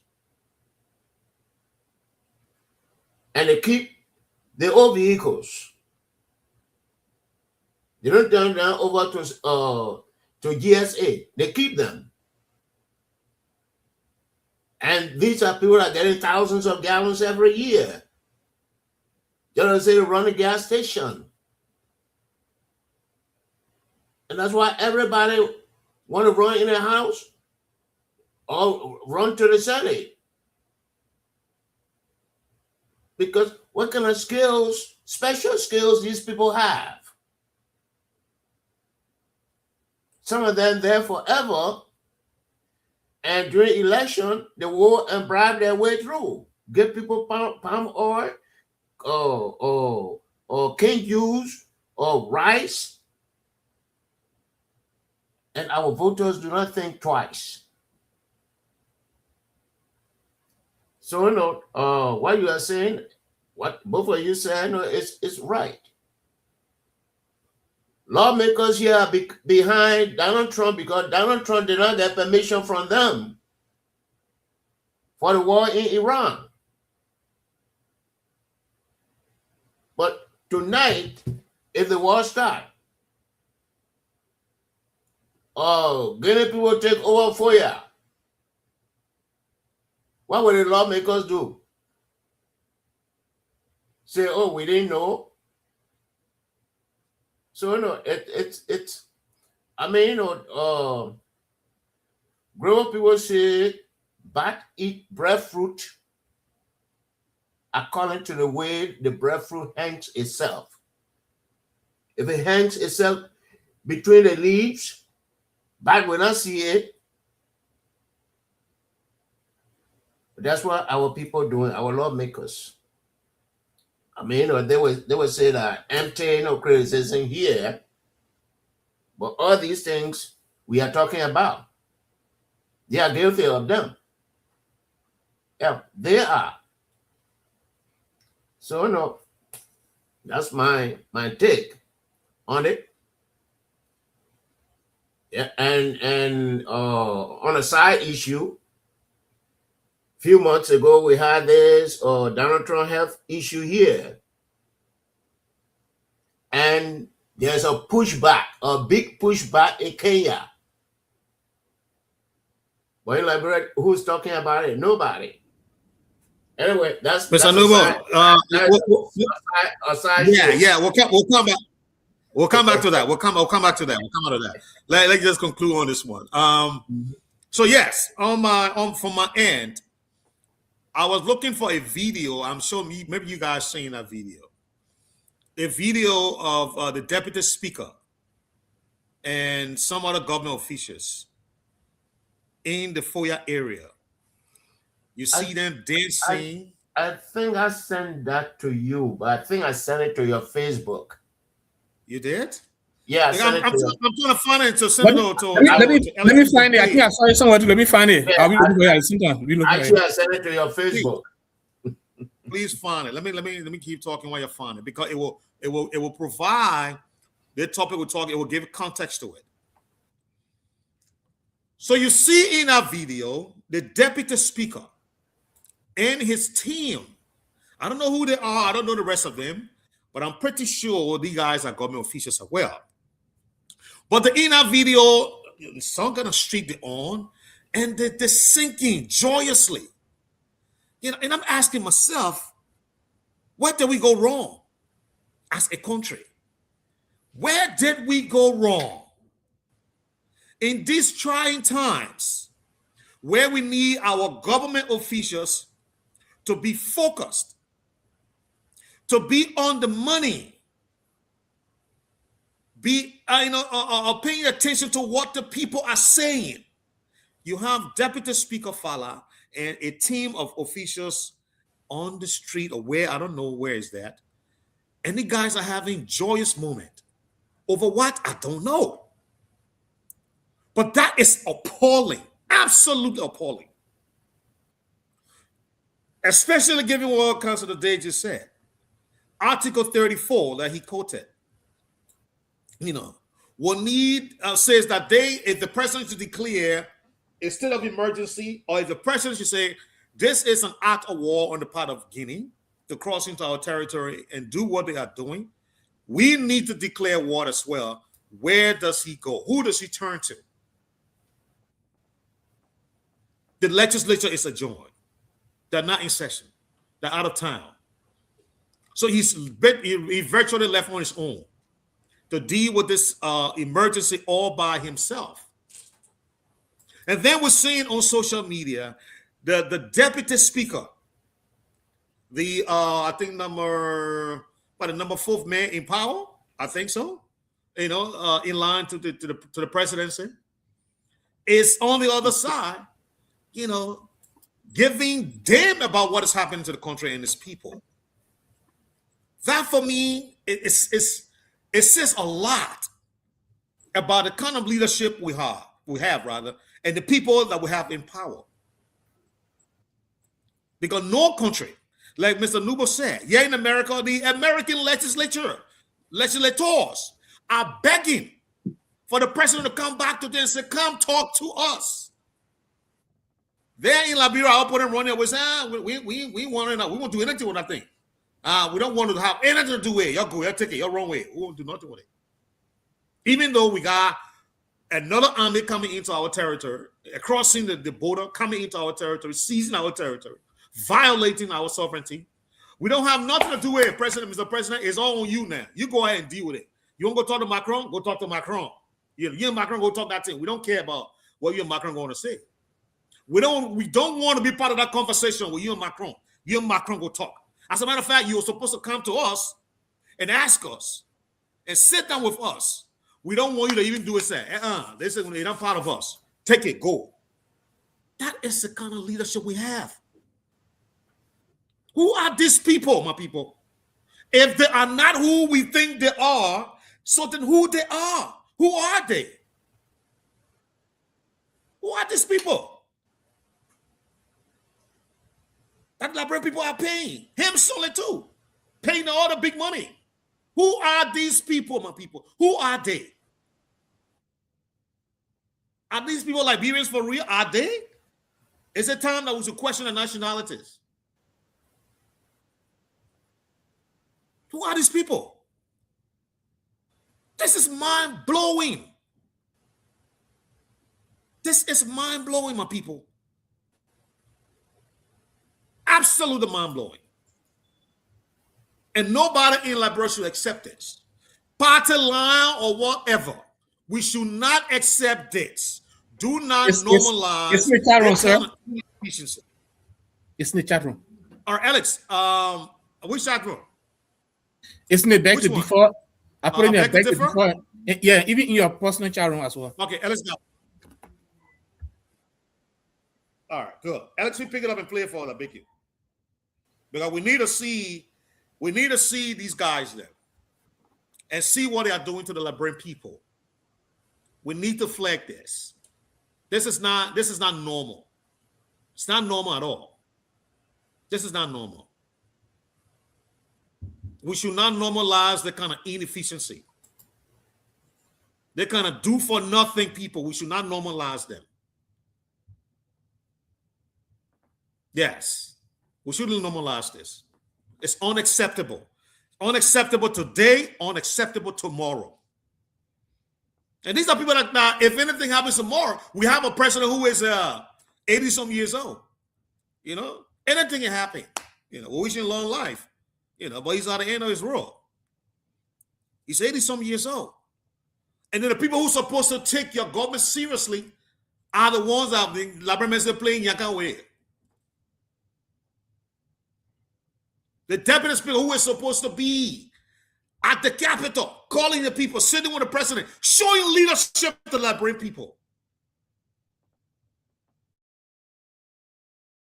And they keep the old vehicles. They don't turn them over to GSA. They keep them. And these are people that are getting thousands of gallons every year. They don't say to run a gas station. And that's why everybody want to run in a house or run to the Senate. Because what kind of skills, special skills these people have? Some of them there forever, and during election, they will and bribe their way through. Give people palm oil, or cane juice, or rice. And our voters do not think twice. So, what you are saying, what both of you said, it's right. Lawmakers here are behind Donald Trump because Donald Trump did not get permission from them for the war in Iran. But tonight, if the war starts, Guinea people take over for you. What will the lawmakers do? Say, oh, we didn't know. So, it's I mean, grown people say, bat eat breadfruit according to the way the breadfruit hangs itself. If it hangs itself between the leaves, bat will not see it. That's what our people doing, our lawmakers. I mean, they would say that empty criticism here, but all these things we are talking about, they are guilty of them. Yeah, they are. So that's my take on it. Yeah, and on a side issue, few months ago, we had this Donald Trump health issue here. And there's a pushback, a big pushback in Kenya. But in Liberia, who's talking about it? Nobody. Anyway, that's Mr. a Nubo, aside yeah, show. yeah, we'll come back. We'll come back to that. We'll come back to that. We'll come out of that. Let's just conclude on this one. So yes, from my end, I was looking for a video. I'm sure maybe you guys seen that video. A video of the deputy speaker and some other government officials in the foyer area. You see them dancing. I think I sent that to you, but I think I sent it to your Facebook. You did? Yeah, I'm trying to find it to Let send me find it. I think I saw it somewhere. Let me find it. Yeah, I'll be looking for it at the same time. Actually, I sent it to your Facebook. Please find it. Let me keep talking while you find it, because it will provide the topic we're talking. It will give context to it. So you see in that video the deputy speaker and his team. I don't know who they are. I don't know the rest of them, but I'm pretty sure these guys are government officials as well. But in that video, some kind of street they're on, and they're singing joyously. You know, and I'm asking myself, where did we go wrong as a country? Where did we go wrong? In these trying times, where we need our government officials to be focused, to be on the money, be paying attention to what the people are saying. You have Deputy Speaker Fala and a team of officials on the street, or where, I don't know where is that, and the guys are having joyous moment over what? I don't know. But that is appalling, absolutely appalling. Especially given what Councilor Day just said. Article 34 that he quoted, will need, says that if the president should declare a state of emergency, or if the president should say, this is an act of war on the part of Guinea to cross into our territory and do what they are doing, we need to declare war as well. Where does he go? Who does he turn to? The legislature is adjourned. They're not in session. They're out of town. So he virtually left on his own to deal with this emergency all by himself. And then we're seeing on social media the deputy speaker, I think number 4th man in power, I think so, in line to the presidency, is on the other side, giving damn about what is happening to the country and its people. That for me, it says a lot about the kind of leadership we have, and the people that we have in power. Because no country, like Mr. Nubo said, in America, the American legislators are begging for the president to come back to them and say, come talk to us. There in Liberia, I'll put them running away, say, we won't do anything with that thing. We don't want to have anything to do with it. Y'all go, y'all take it, y'all wrong way. We won't do nothing with it. Even though we got another army coming into our territory, crossing the border, coming into our territory, seizing our territory, violating our sovereignty. We don't have nothing to do with it, President. Mr. President, it's all on you now. You go ahead and deal with it. You want to go talk to Macron? Go talk to Macron. You and Macron go talk that thing. We don't care about what you and Macron going to say. We don't want to be part of that conversation with you and Macron. You and Macron go talk. As a matter of fact, you were supposed to come to us and ask us and sit down with us. We don't want you to even do it. Say, this is not part of us. Take it, go. That is the kind of leadership we have. Who are these people, my people? If they are not who we think they are, so then who they are? Who are they? Who are these people? That Liberian people are paying. Him solely too. Paying all the big money. Who are these people, my people? Who are they? Are these people Liberians for real? Are they? It's a time that we should question the nationalities. Who are these people? This is mind-blowing. This is mind-blowing, my people. Absolutely mind-blowing. And nobody in Liberia should accept this. Party line or whatever. We should not accept this. Do not normalize it's in the chat room, this sir. kind of inefficiency. It's in the chat room. All right, Alex, which chat room? It's in the back Which to one? default. I put in the Back to back to differ? default. Yeah, even in your personal chat room as well. Okay, Alex, go. All right, good. Alex, we pick it up and play it for the big, because we need to see these guys there and see what they are doing to the Liberian people. We need to flag this. This is not normal. It's not normal at all. This is not normal. We should not normalize the kind of inefficiency. They kind of do for nothing people. We should not normalize them. Yes, we shouldn't normalize this. It's unacceptable. Unacceptable today, unacceptable tomorrow. And these are people that now, if anything happens tomorrow, we have a president who is 80-some years old. You know, anything can happen. You know, we wish him long life. You know, but he's at the end of his rule. He's 80-some years old. And then the people who are supposed to take your government seriously are the ones that the Liberians are playing Yakawe. The deputy speaker who is supposed to be at the Capitol, calling the people, sitting with the president, showing leadership to the Liberian people.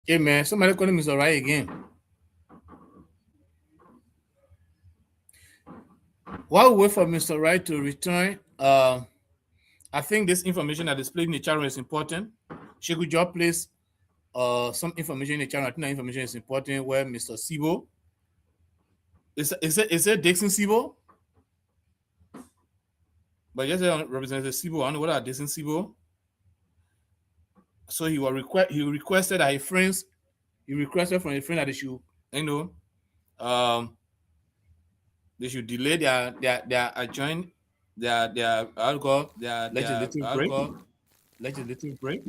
Hey man, somebody calling Mr. Wright again. While we wait for Mr. Wright to return, I think this information that is displayed in the channel is important. She could just place some information in the channel. I think that information is important where Mr. Sibo. Is it Dixon Sibo? But just Representative Sibo, I don't know what are Dixon Sibo. So he requested that his friends, he requested from his friend that they should, they should delay their adjourn their legislative break.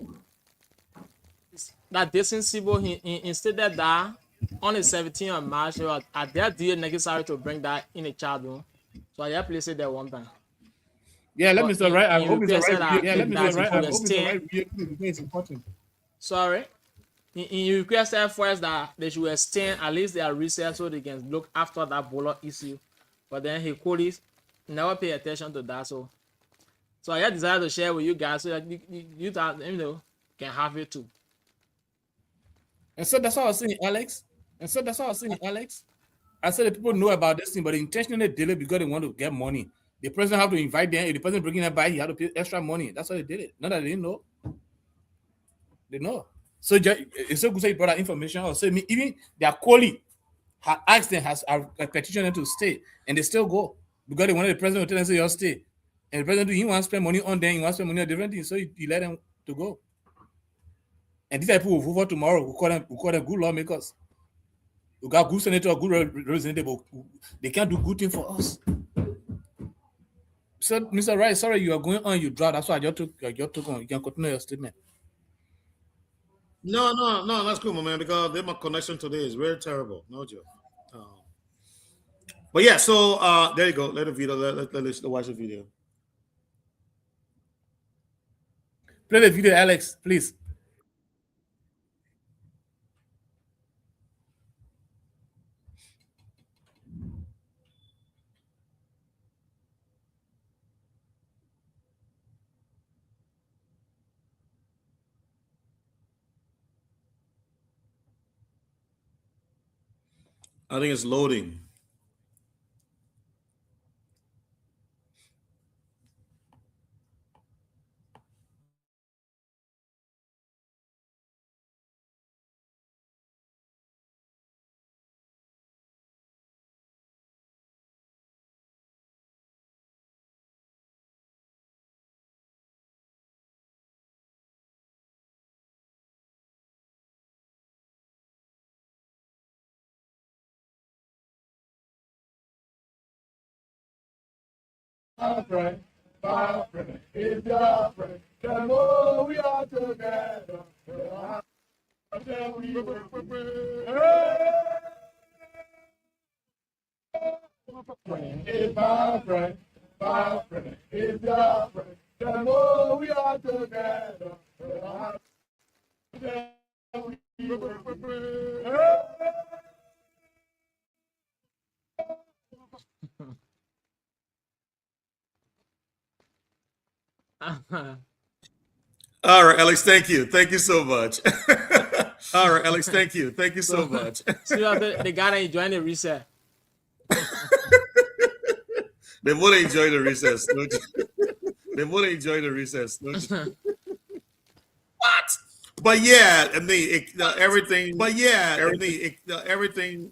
That Dixon Sibo, he stated that on the 17th of March, at their deal necessary to bring that in a chat room. So I have placed it there one time. Yeah, let me say right. I hope Mr. Right. Yeah, let me say right. I hope Mr. Right. It's important. Sorry. He requested first that they should extend at least their research so they can look after that Bola issue. But then he could never pay attention to that. So I had decided to share with you guys so that you can have it too. And so that's what I was saying, Alex. I said the people know about this thing, but they intentionally delay because they want to get money. The president have to invite them. If the president bringing them by, he had to pay extra money. That's why they did it. Not that they didn't know. They know. So it's so good to say you brought that information. Or say even their colleague had asked them, has petitioned them to stay, and they still go because they wanted the president to tell them say, "You stay." And the president, he wants to spend money on them. He wants to spend money on different things, so he let them to go. And these people will vote for tomorrow. We call them good lawmakers. We got good senator, good representative, but they can't do good thing for us. So, Mr. Wright, sorry, you are going on. You draw. That's why I just took on. You can continue your statement. No, that's cool, my man, because my connection today is very terrible. No joke. But yeah, so there you go. Let the video. Let's watch the video. Play the video, Alex, please. I think it's loading. My friend, if you're friend, then oh, we are together. It's my friend, it's your friend. The more we are together, All right, Alex, thank you. Thank you so much. All right, Alex, thank you. Thank you so much. See, the guy that enjoying the reset. They want to enjoy the recess, don't you? They want to enjoy the recess, don't you? What? But yeah, I mean, everything. But yeah, I mean, everything.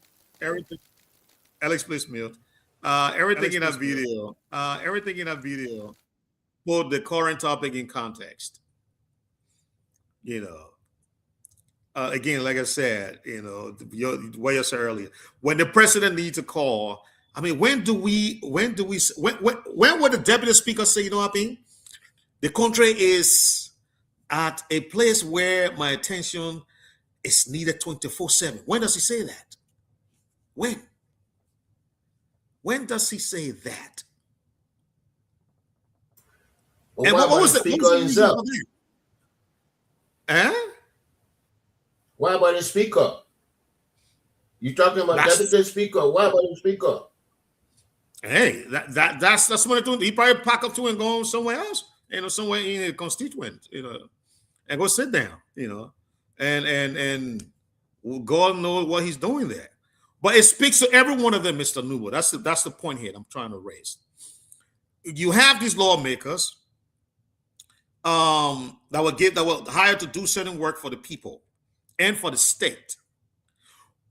Alex, please mute. Everything in that video. Everything in that video. Put the current topic in context. You know. Again, like I said, you know, what you said earlier, when the president needs a call, I mean, when would the deputy speaker say, you know what I mean? The country is at a place where my attention is needed 24/7. When does he say that? When? When does he say that? Well, And what what about was the the speaker himself? Huh? What about the speaker? You talking about deputy speaker? What about the speaker? Hey, that's what it. He probably pack up to and go somewhere else, you know, somewhere in a constituent, you know, and go sit down, you know, and God knows what he's doing there. But it speaks to every one of them, Mr. Nubo. That's the point here I'm trying to raise. You have these lawmakers that were hired to do certain work for the people and for the state.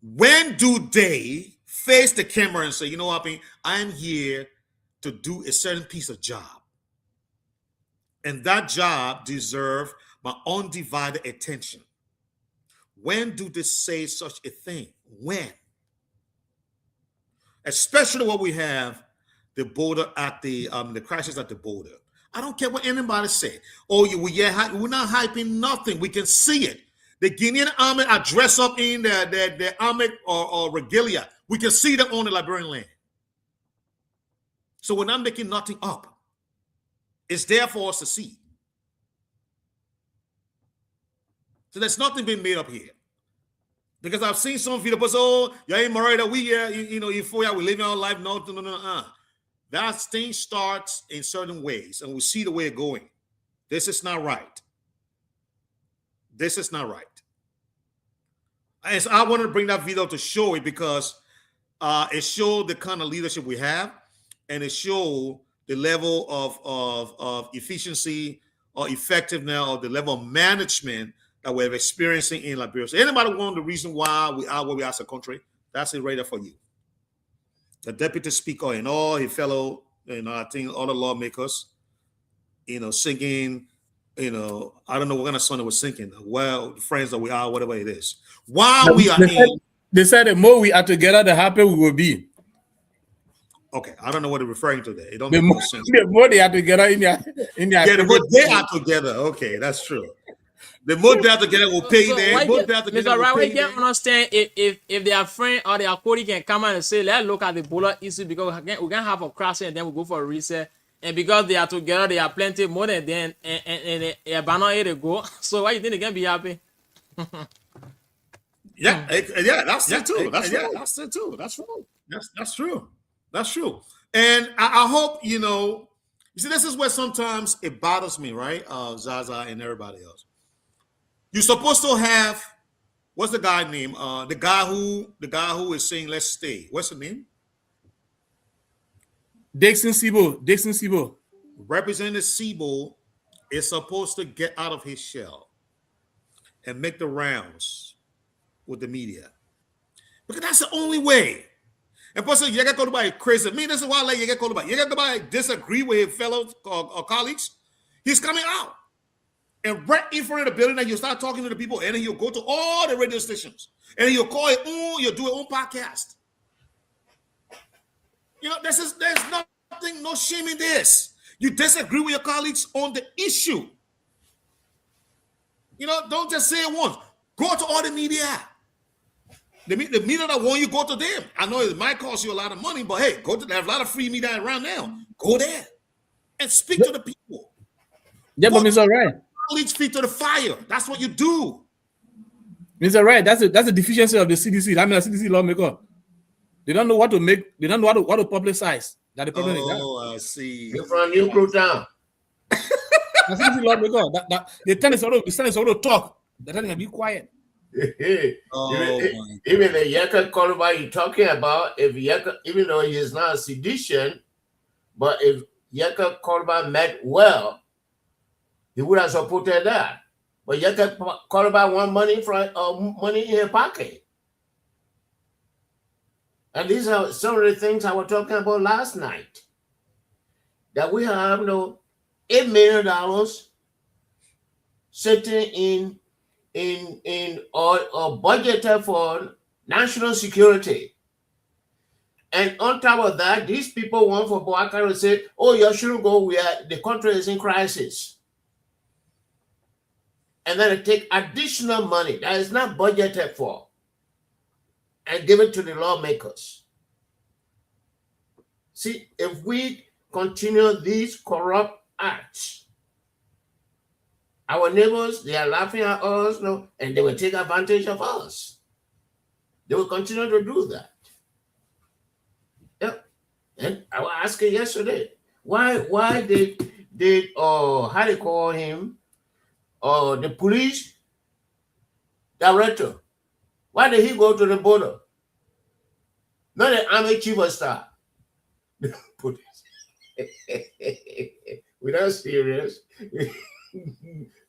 When do they face the camera and say, you know what I mean? I'm here to do a certain piece of job. And that job deserves my undivided attention. When do they say such a thing? When? Especially what we have, the border at the crisis at the border. I don't care what anybody say. Oh, we're not hyping nothing. We can see it. The Guinean army are dressed up in their army or regalia. We can see them on the Liberian land. So we're not making nothing up. It's there for us to see. So there's nothing being made up here. Because I've seen some people say, oh, you ain't married, you we living our life. No. That thing starts in certain ways, and we see the way it's going. This is not right. This is not right. And so I wanted to bring that video to show it because it showed the kind of leadership we have, and it showed the level of efficiency or effectiveness or the level of management that we're experiencing in Liberia. So anybody want the reason why we are where we are as a country? That's it right there for you. The deputy speaker and all his fellow, I think all the lawmakers, singing, I don't know what kind of song they were singing. Well, the friends that we are, whatever it is. While we are they said the more we are together, the happier we will be. Okay, I don't know what they're referring to there. It don't The make more, no sense. the more they are together in their Yeah, the more they are together. Okay, that's true. The more they are together will pay them. Mr. Right, we can understand if their friend or their colleague can come out and say, let's look at the border issue because we can have a crossing and then we go for a reset. And because they are together, they are plenty more than them and they banner here to go. So why you think they can be happy? Yeah, that's it too. That's it too. That's true. That's true. That's true. And I hope you see this is where sometimes it bothers me, right? Zaza and everybody else. You're supposed to have what's the guy name? The guy who is saying let's stay. What's the name? Dixon Sibo. Representative Sibo is supposed to get out of his shell and make the rounds with the media. Because that's the only way. And plus, you got to go by crazy. I mean, this is why you got to go by. You got to go by disagree with his fellow colleagues. He's coming out. And right in front of the building, and you start talking to the people, and then you'll go to all the radio stations, and then you'll call it you'll do your own podcast. There's nothing, no shame in this. You disagree with your colleagues on the issue. Don't just say it once. Go to all the media. The media that want you, go to them. I know it might cost you a lot of money, but hey, go to. There's a lot of free media around now. Go there and speak to the people. Yeah, but Mr. Right. Lead feet to the fire. That's what you do. Mr. Right, that's a deficiency of the CDC. I mean, the CDC lawmaker. They don't know what to make. They don't know what to publicize. That the problem is that. Oh, I see. You're from New Crew Town. The CDC lawmaker. That they tell us all to talk. They tell them to be quiet. Even the Yaka Koluba you're talking about, even though he is not a sedition, but if Yaka Koluba meant well, he would have supported that. But Yaka Koluba want money money in his pocket. And these are some of the things I was talking about last night. That we have $8 million sitting in or budgeted for national security. And on top of that, these people want for Boakari to say, oh, you shouldn't go where the country is in crisis. And then they take additional money that is not budgeted for and give it to the lawmakers. See, if we continue these corrupt acts, our neighbors, they are laughing at us, and they will take advantage of us. They will continue to do that. Yep. And I was asking yesterday, why did how they call him, the police director, why did he go to the border? Not the army chief of staff. We're not serious.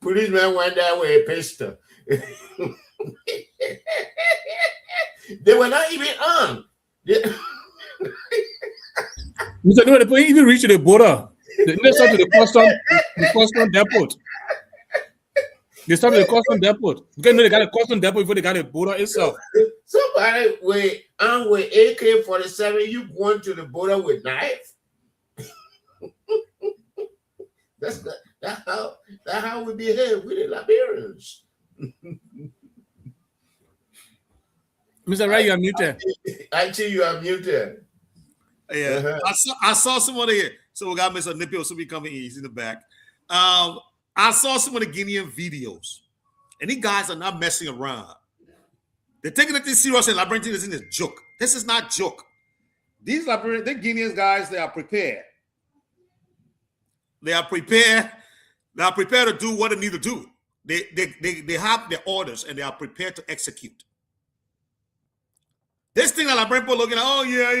Policeman went there with a pistol. They were not even armed. Mr. No, they even reach the border. They start to the custom depot. They start with the custom depot. Because they got a custom depot before they got a border itself. Somebody armed with AK-47, you going to the border with knife? That's how we behave with the Liberians. Mr. Ray, you are muted. Actually, you are muted. Yeah, I saw somebody here. So we got Mr. Nipio, so we coming in. He's in the back. I saw some of the Guinean videos, and these guys are not messing around. They're taking it serious, and Liberian this is a joke. This is not joke. These Liberian, the Guinean guys, they are prepared. They are prepared. They are prepared to do what they need to do. They have their orders, and they are prepared to execute. This thing that Liberian people looking at, oh yeah,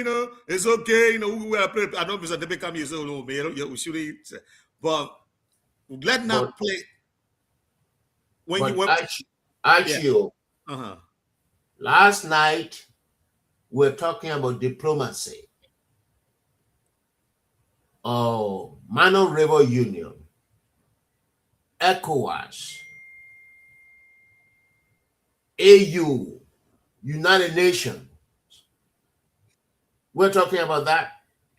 it's okay, I know Mr. Debe come here, so no, man, we should eat, but let not play. When you went, Archie, last night we're talking about diplomacy. Oh, Mano River Union, ECOWAS, AU, United Nations. We're talking about that.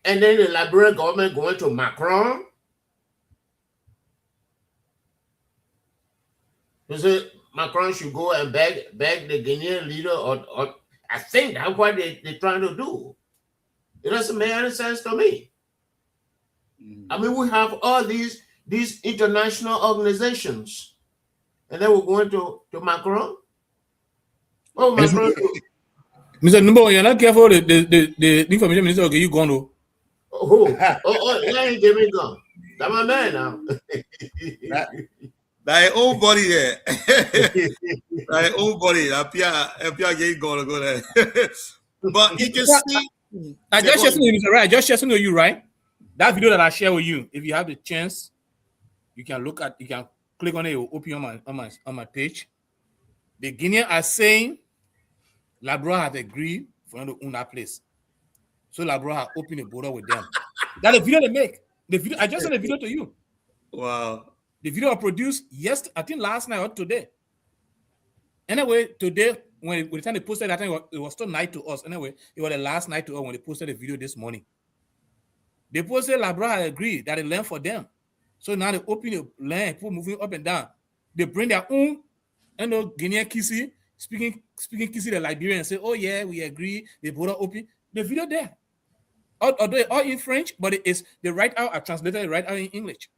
And then the Liberian government going to Macron. You say Macron should go and beg the Guinean leader, or I think that's what they're trying to do. It doesn't make any sense to me. I mean, we have all these international organizations, and then we're going to Macron. Oh, Macron. Mr. Number, you're not careful. The information minister will get you gone. Oh, yeah, he gave me gone. That's my man now. That old body there. That old body. That get gonna go there. But you can see. I just shared something, Mr. Right. I just shared something with you, right? That video that I share with you. If you have the chance, you can click on it. It will open on my page. The Guineans are saying Labrador has agreed for them to own that place. So Labrador has opened the border with them. That's the video they make. The video I just sent a video to you. Wow. The video I produced I think last night or today. Anyway, today, when the time they posted, I think it was still night to us. Anyway, it was the last night to us when they posted the video this morning. They posted Labrador had agreed that the land for them. So now they open the land, people moving up and down. They bring their own I know Guinea Kisi speaking Kisi the Liberian say, oh yeah, we agree, the border open. The video there. Although all in French, but it is the right out are translated right out in English.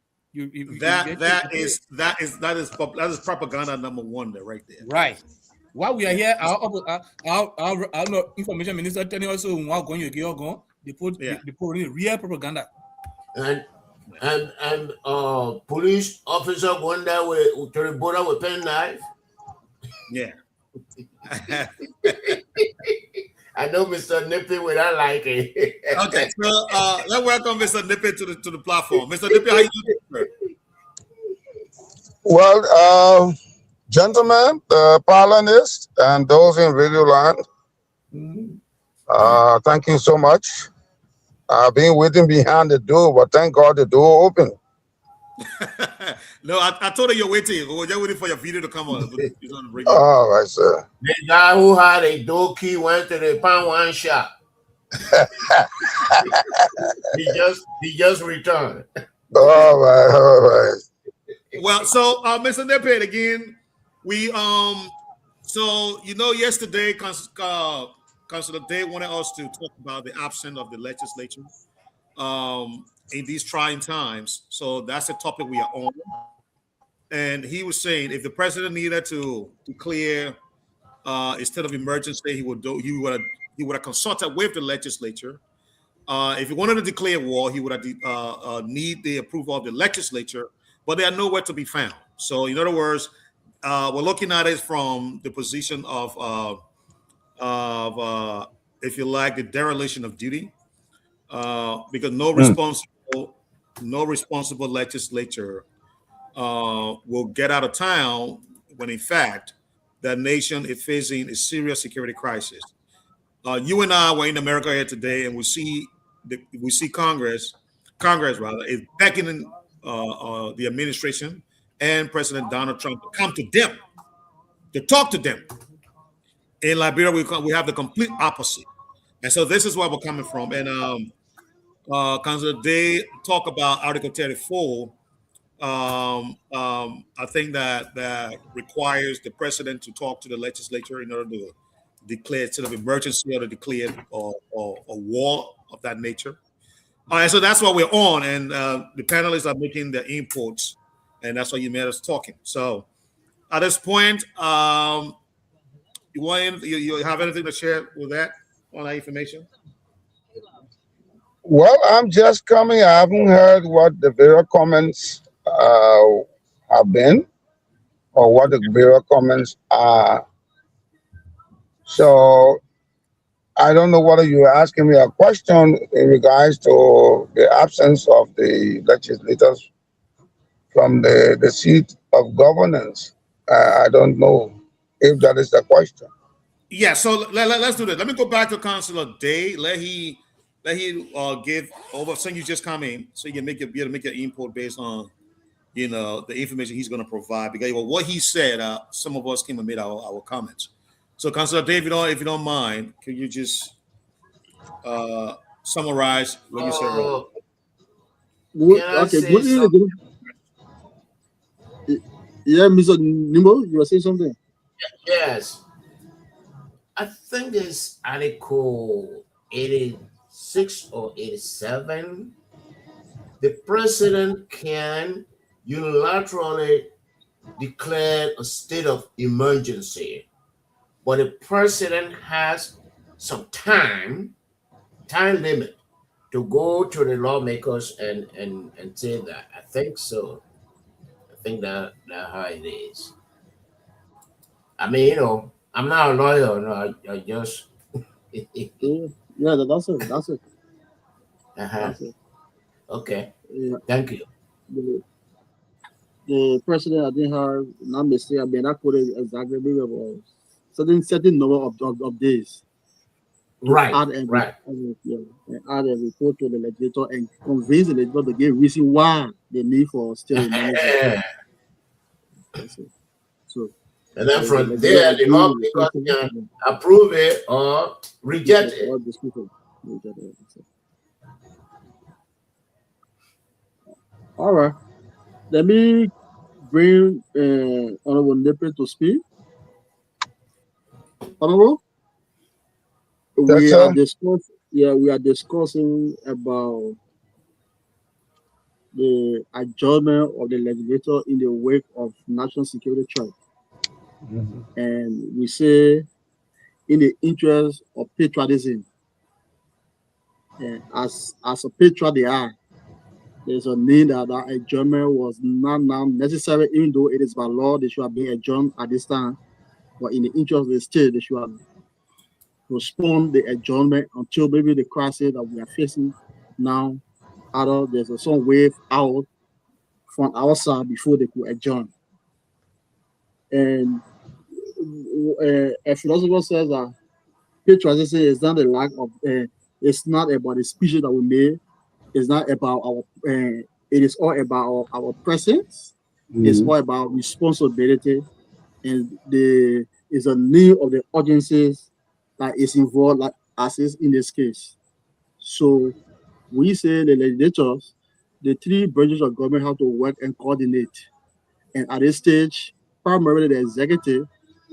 That is propaganda number one there, right there. Right. While we are here, our information minister telling us while going they put real propaganda. And police officer going there with to the border with pen knife. Yeah. I know Mr. Nippy would not like it. Okay, so let's welcome Mr. Nippy to the platform. Mr. Nippy, how you doing, sir? Well, gentlemen, the panelists and those in Radio Land, thank you so much. I've been waiting behind the door, but thank God the door opened. No, I told her you're waiting. We're just waiting for your video to come on. All right, sir. The guy who had a door key went to the pan one shop. he just returned. All right. Well, so Mr. Nippy, again, we so yesterday Councilor Day wanted us to talk about the absence of the legislature in these trying times. So that's the topic we are on. And he was saying if the president needed to declare a state of emergency, he would have consulted with the legislature. If he wanted to declare war, he would have need the approval of the legislature, but they are nowhere to be found. So in other words, we're looking at it from the position of if you like, the dereliction of duty, because no responsible legislature will get out of town when, in fact, the nation is facing a serious security crisis. You and I were in America here today, and we see Congress is beckoning the administration and President Donald Trump to come to them, to talk to them. In Liberia, we have the complete opposite, and so this is where we're coming from. And Councilor Day talk about Article 34. I think that requires the president to talk to the legislature in order to declare a state of emergency or to declare a war of that nature. And so that's what we're on, and the panelists are making their inputs, and that's why you made us talking. So at this point, you have anything to share with that on that information? Well, I'm just coming. I haven't heard what the various comments have been or what the various comments are. So I don't know whether you're asking me a question in regards to the absence of the legislators from the seat of governance. I don't know if that is the question. Yeah, so let's do that. Let me go back to Councilor Day. Let he give over. Since you just come in, so you can be able to make your input based on the information he's going to provide. Because what he said, some of us came and made our comments. So, Councilor Day, if you don't mind, can you just summarize what you said? Okay, good evening. Yeah, Mr. Nimbo, you were saying something? Yes. I think it's Article 86 or 87. The president can unilaterally declare a state of emergency, but the president has some time limit to go to the lawmakers and say that. I think so. I think that's how it is. I mean, I'm not a lawyer. No, I just. Yeah, that's it. That's it. That's it. Okay. Thank you. The president, I think, have not mistake. I mean, that could exactly be about certain number of days. Right. Add a report to the legislator and convince the legislator to give reason why they need for still emergency. So. And then from there, the lawmakers can approve it or reject it. All right. Let me bring Honorable Nepe to speak. Honorable, Yes, we are sir. discussing about the adjournment of the legislature in the wake of national security threat. And we say, in the interest of patriotism, as a patriot they are, there's a need that adjournment was not now necessary, even though it is by law they should have been adjourned at this time. But in the interest of the state, they should have postponed the adjournment until maybe the crisis that we are facing now, either there's some wave out from our side before they could adjourn. And a philosopher says that patriotism is not the lack of, it's not about the speeches that we made, it's not about our, it is all about our presence, it's all about responsibility, and the is a need of the audiences that is involved, like as is in this case. So we say the legislators, the three branches of government have to work and coordinate. And at this stage, primarily the executive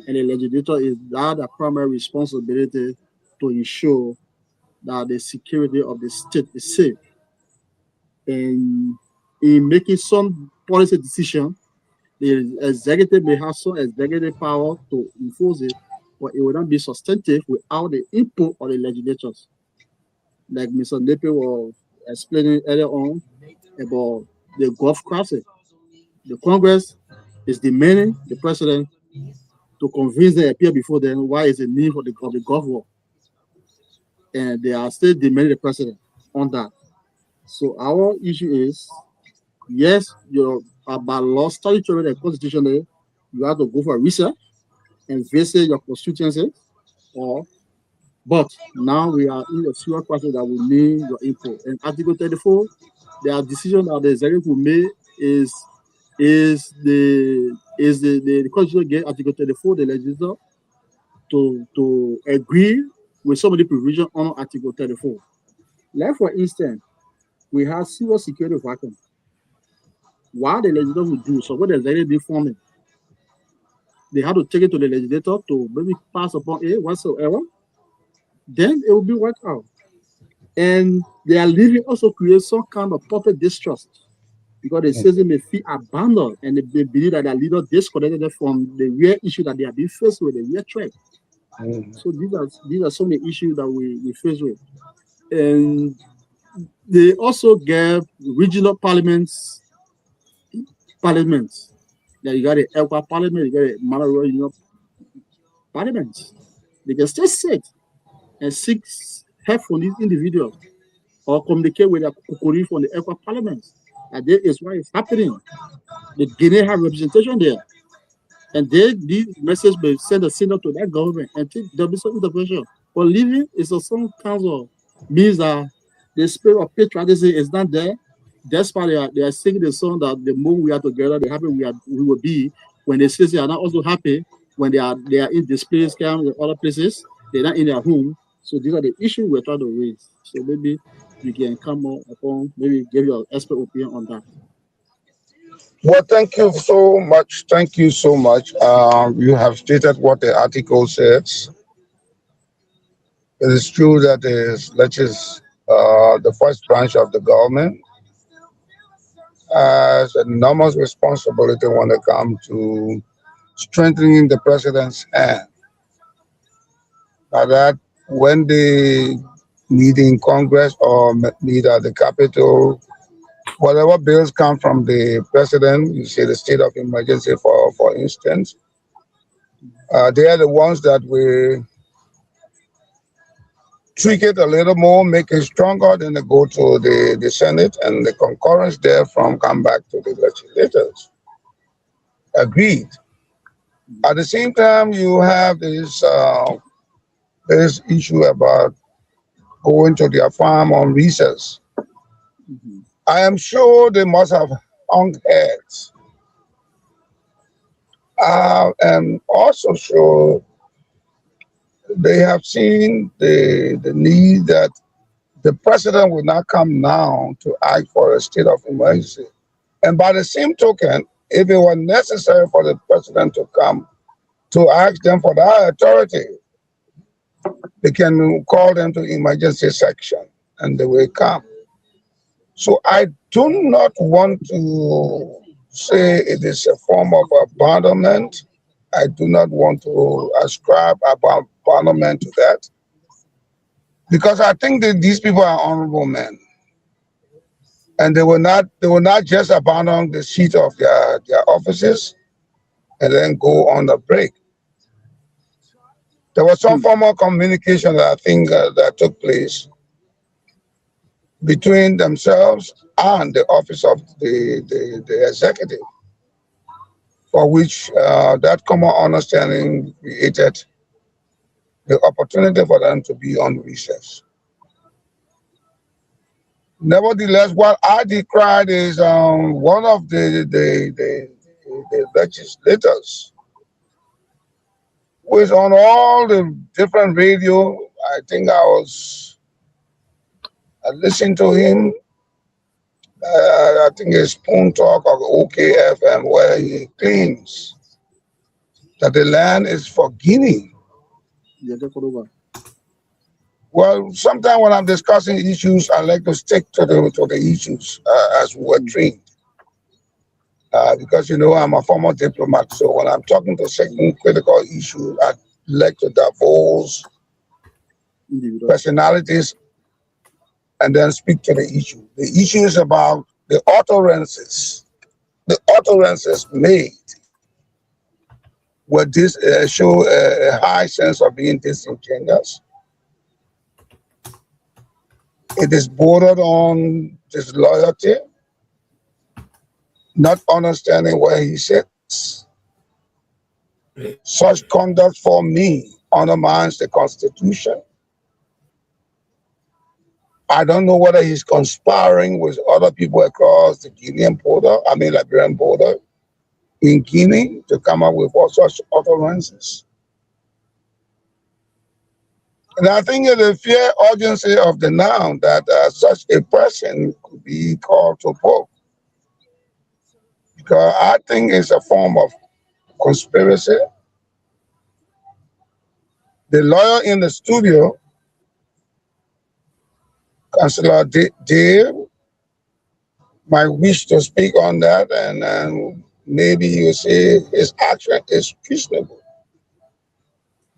and the legislature is that the primary responsibility to ensure that the security of the state is safe. And in making some policy decision, the executive may have some executive power to enforce it, but it will not be substantive without the input of the legislators. Like Mr. Nepe was explaining earlier on about the Gulf crisis. The Congress is demanding the president to convince them, appear before them, why is the need for the Gulf War. And they are still demanding the president on that. So our issue is, yes, you're about law, statutory and constitutionally, you have to go for research and visit your constituency, but now we are in a serious crisis that we need your input. And Article 34, there are decisions that the executive will make is the constitution get Article 34, the legislature to agree with some of the provisions on Article 34. Like for instance, we have civil security vacuum. What the legislature will do, so what the executive did for me, they have to take it to the legislator to maybe pass upon it whatsoever, then it will be worked out. And they are leaving also create some kind of public distrust because they say they may feel abandoned and they believe that their leader disconnected from the real issue that they are being faced with, the real threat. So these are some of the issues that we face with. And they also get regional parliaments. Like you got the Elka Parliament, you got the Malawi, parliaments. They can still sit and seek help from these individuals or communicate with their Kokori from the Elka Parliament. And that is why it's happening. The GEDEH have representation there. And these message may send a signal to that government and there'll be some intervention. But living is a some kinds of means that the spirit of patriotism is not there. That's why they are singing the song that the more we are together, the happier we will be. When they say they are not also happy when they are in displaced camps in other places, they're not in their home. So these are the issues we're trying to raise. So maybe you can come more upon, maybe give your expert opinion on that. Well, thank you so much. Thank you so much. You have stated what the article says. It is true that the first branch of the government has enormous responsibility when it comes to strengthening the president's hand. Now that when they meet in Congress or meet at the Capitol, whatever bills come from the president, you see the state of emergency, for instance, they are the ones that will tweak it a little more, make it stronger, then they go to the Senate and the concurrence therefrom come back to the legislators. Agreed. At the same time, you have this issue about going to their farm on recess. I am sure they must have hung heads. And also sure they have seen the need that the president will not come now to act for a state of emergency. And by the same token, if it was necessary for the president to come to ask them for that authority, they can call them to emergency section and they will come. So I do not want to say it is a form of abandonment. I do not want to ascribe abandonment to that, because I think that these people are honorable men, and they will not just abandon the seat of their offices and then go on a break. There was some form of communication that I think that took place between themselves and the office of the executive, for which that common understanding created the opportunity for them to be on recess. Nevertheless, what I decried is one of the legislators who is on all the different radio. I think I listened to him. I think it's Spoon Talk or OKFM, where he claims that the land is for Guinea. Well, sometimes when I'm discussing issues, I like to stick to the issues as we were trained. Because, I'm a former diplomat. So when I'm talking to certain critical issues, I like to divulge personalities and then speak to the issue. The issue is about the utterances. The utterances made where this show a high sense of being disingenuous. It is bordered on disloyalty, not understanding where he sits. Such conduct for me undermines the Constitution. I don't know whether he's conspiring with other people across the Liberian border in Guinea to come up with all such utterances. And I think it is fair urgency of the now that such a person could be called to book. Because I think it's a form of conspiracy. The lawyer in the studio, Councillor Dave, might wish to speak on that, and maybe you say his action is reasonable.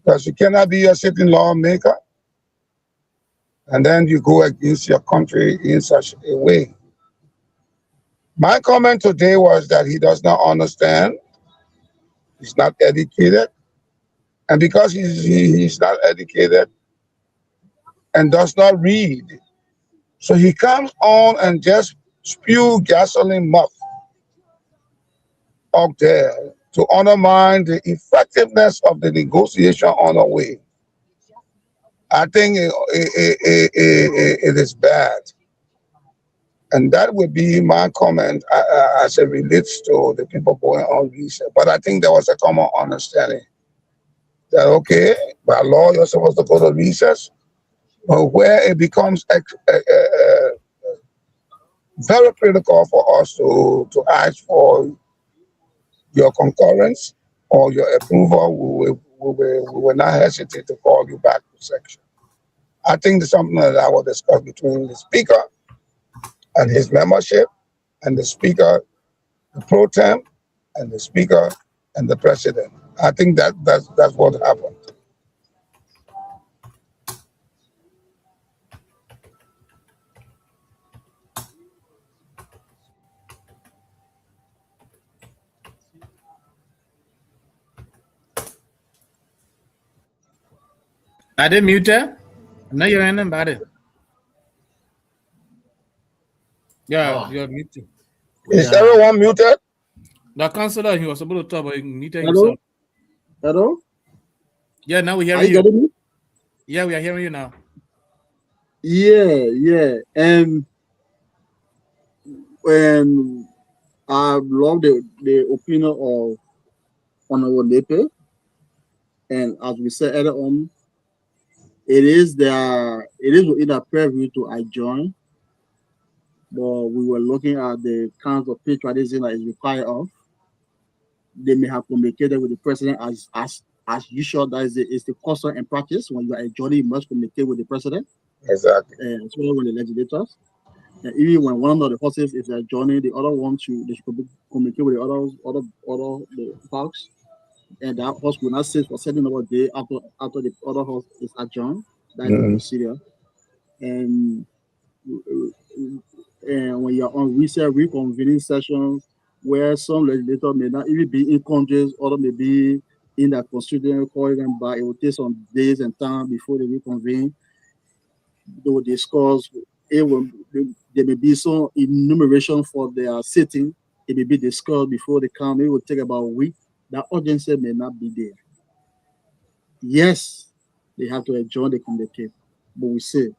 Because you cannot be a sitting lawmaker and then you go against your country in such a way. My comment today was that he does not understand, he's not educated, and because he's not educated and does not read, so he comes on and just spew gasoline muff out there to undermine the effectiveness of the negotiation on our way. I think it is bad. And that would be my comment as it relates to the people going on visa. But I think there was a common understanding that, okay, by law, you're supposed to go to recess, but where it becomes very critical for us to ask for your concurrence or your approval, we will not hesitate to call you back to section. I think it's something that I will discuss between the speaker and his membership, and the speaker, the pro tem, and the speaker and the president. I think that's what happened. Are they muted? No, you're in about it. Yeah, you're muted. Is everyone muted? The councillor, he was supposed to talk, but he muted Hello? himself. Hello? Yeah, now we're Are hearing you getting you. me? Yeah, we are hearing you now. Yeah. I love the opinion of Honorable Lepe. And as we said earlier on, it is within our purview to adjourn, but we were looking at the kinds of patriotism that is required of. they may have communicated with the president as usual. That is the custom and practice. When you are adjourning, you must communicate with the president, Exactly. as well with the legislators. And even when one of the horses is adjourning, the other one they should communicate with the other the folks. And that horse will not sit for 7 hours a day after the other horse is adjourned. That is the procedure. And when you're on recent reconvening sessions where some legislators may not even be in Congress, or may be in that constituent calling them back, it will take some days and time before they reconvene. They will discuss. There may be some enumeration for their sitting. It may be discussed before they come. It will take about a week. That urgency may not be there. Yes, they have to adjourn the communicate, but we say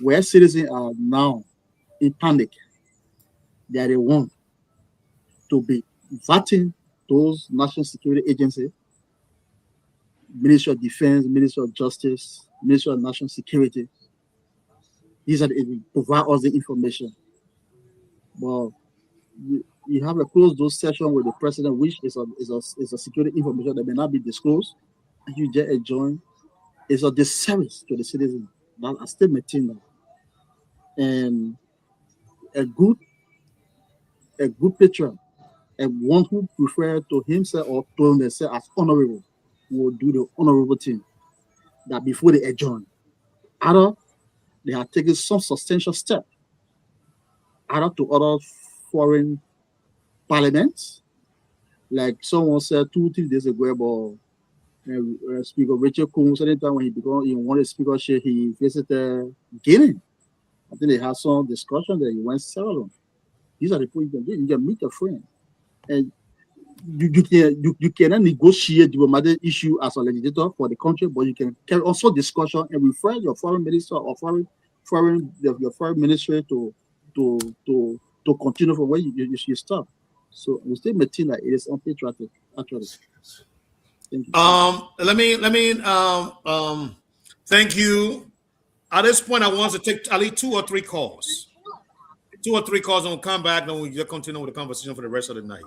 where citizens are now in panic, they are the one to be vetting those national security agencies, Ministry of Defense, Ministry of Justice, Ministry of National Security. These are the provide us the information. Well, you have a closed door session with the president, which is a security information that may not be disclosed, and you just adjourn. It's a disservice to the citizen. That I still maintain that. And a good patron, and one who prefer to himself or to themselves as honorable, will do the honorable thing. That before they adjourn, either they have taken some substantial step, either to other foreign parliaments, like someone said 2-3 days ago about Speaker Richard Coons. Anytime when he wanted speakership, he visited Guinea. I think they had some discussion there. He went several. These are the people you can do. You can meet a friend, and you cannot negotiate diplomatic issue as a legislator for the country, but you can carry also discussion and refer your foreign minister or your foreign ministry to continue from where you stop. So we still maintain that it is unpatriotic, actually. Thank you. Let me thank you. At this point, I want to take at least 2 or 3 calls. 2 or 3 calls, and we'll come back, and we'll continue with the conversation for the rest of the night.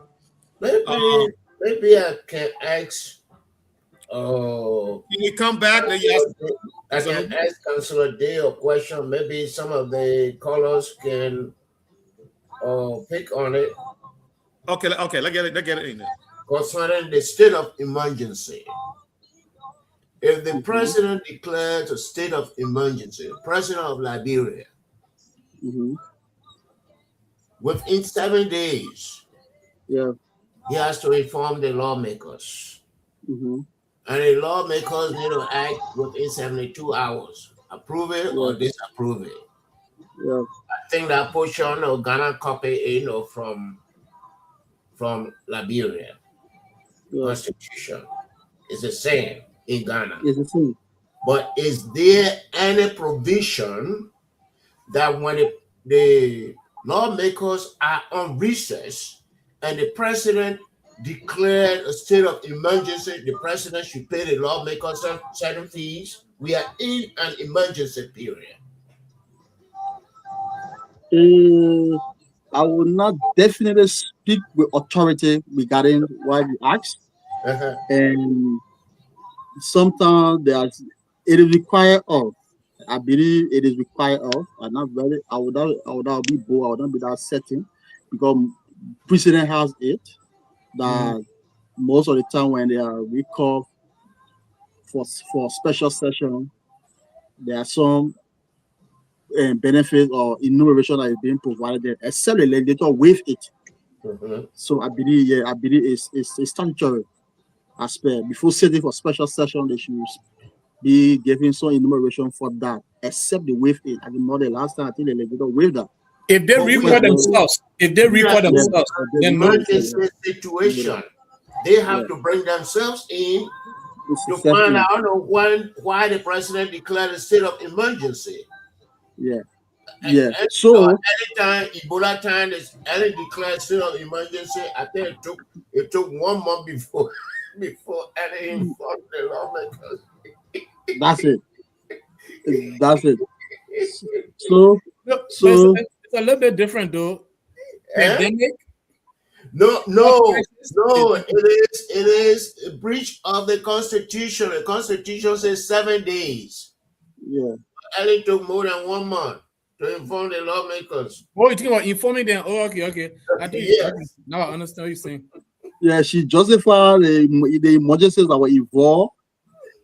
Maybe I can ask. Can you come back? I can ask Councillor Day a question. Maybe some of the callers can pick on it. Okay, let's get it in there. Concerning the state of emergency. If the president declares a state of emergency, the president of Liberia, within 7 days, he has to inform the lawmakers. And the lawmakers need to act within 72 hours, approve it or disapprove it. I think that portion of Ghana copy from Liberia Constitution is the same in Ghana. It's the same. But is there any provision that when the lawmakers are on recess and the president declared a state of emergency, the president should pay the lawmakers certain fees? We are in an emergency period. I will not definitely speak with authority regarding what you asked. And sometimes it is required of. I believe it is required of. I'm not very. I would not be bold. I would not be that setting, because precedent has it that most of the time when they are recalled for special session, there are some benefit or enumeration that is being provided there, except the legislator waive it. So I believe it's statutory aspect. Before sitting for special session, they should be giving some enumeration for that, except the waive it. I remember the last time I think the legislator waived that. If they record themselves, then emergency situation, they have to bring themselves in to find out why the president declared a state of emergency. So anytime Ebola time is any declared state of emergency, I think it took 1 month before any informed the lawmakers. That's it. So it's a little bit different though. No, no, no. It is a breach of the Constitution. The Constitution says 7 days. Yeah. And it took more than 1 month to inform the lawmakers. Oh, you think about informing them? Oh, okay. I think Yes. okay. Now I understand what you're saying. Yeah, she justified the emergencies that were involved,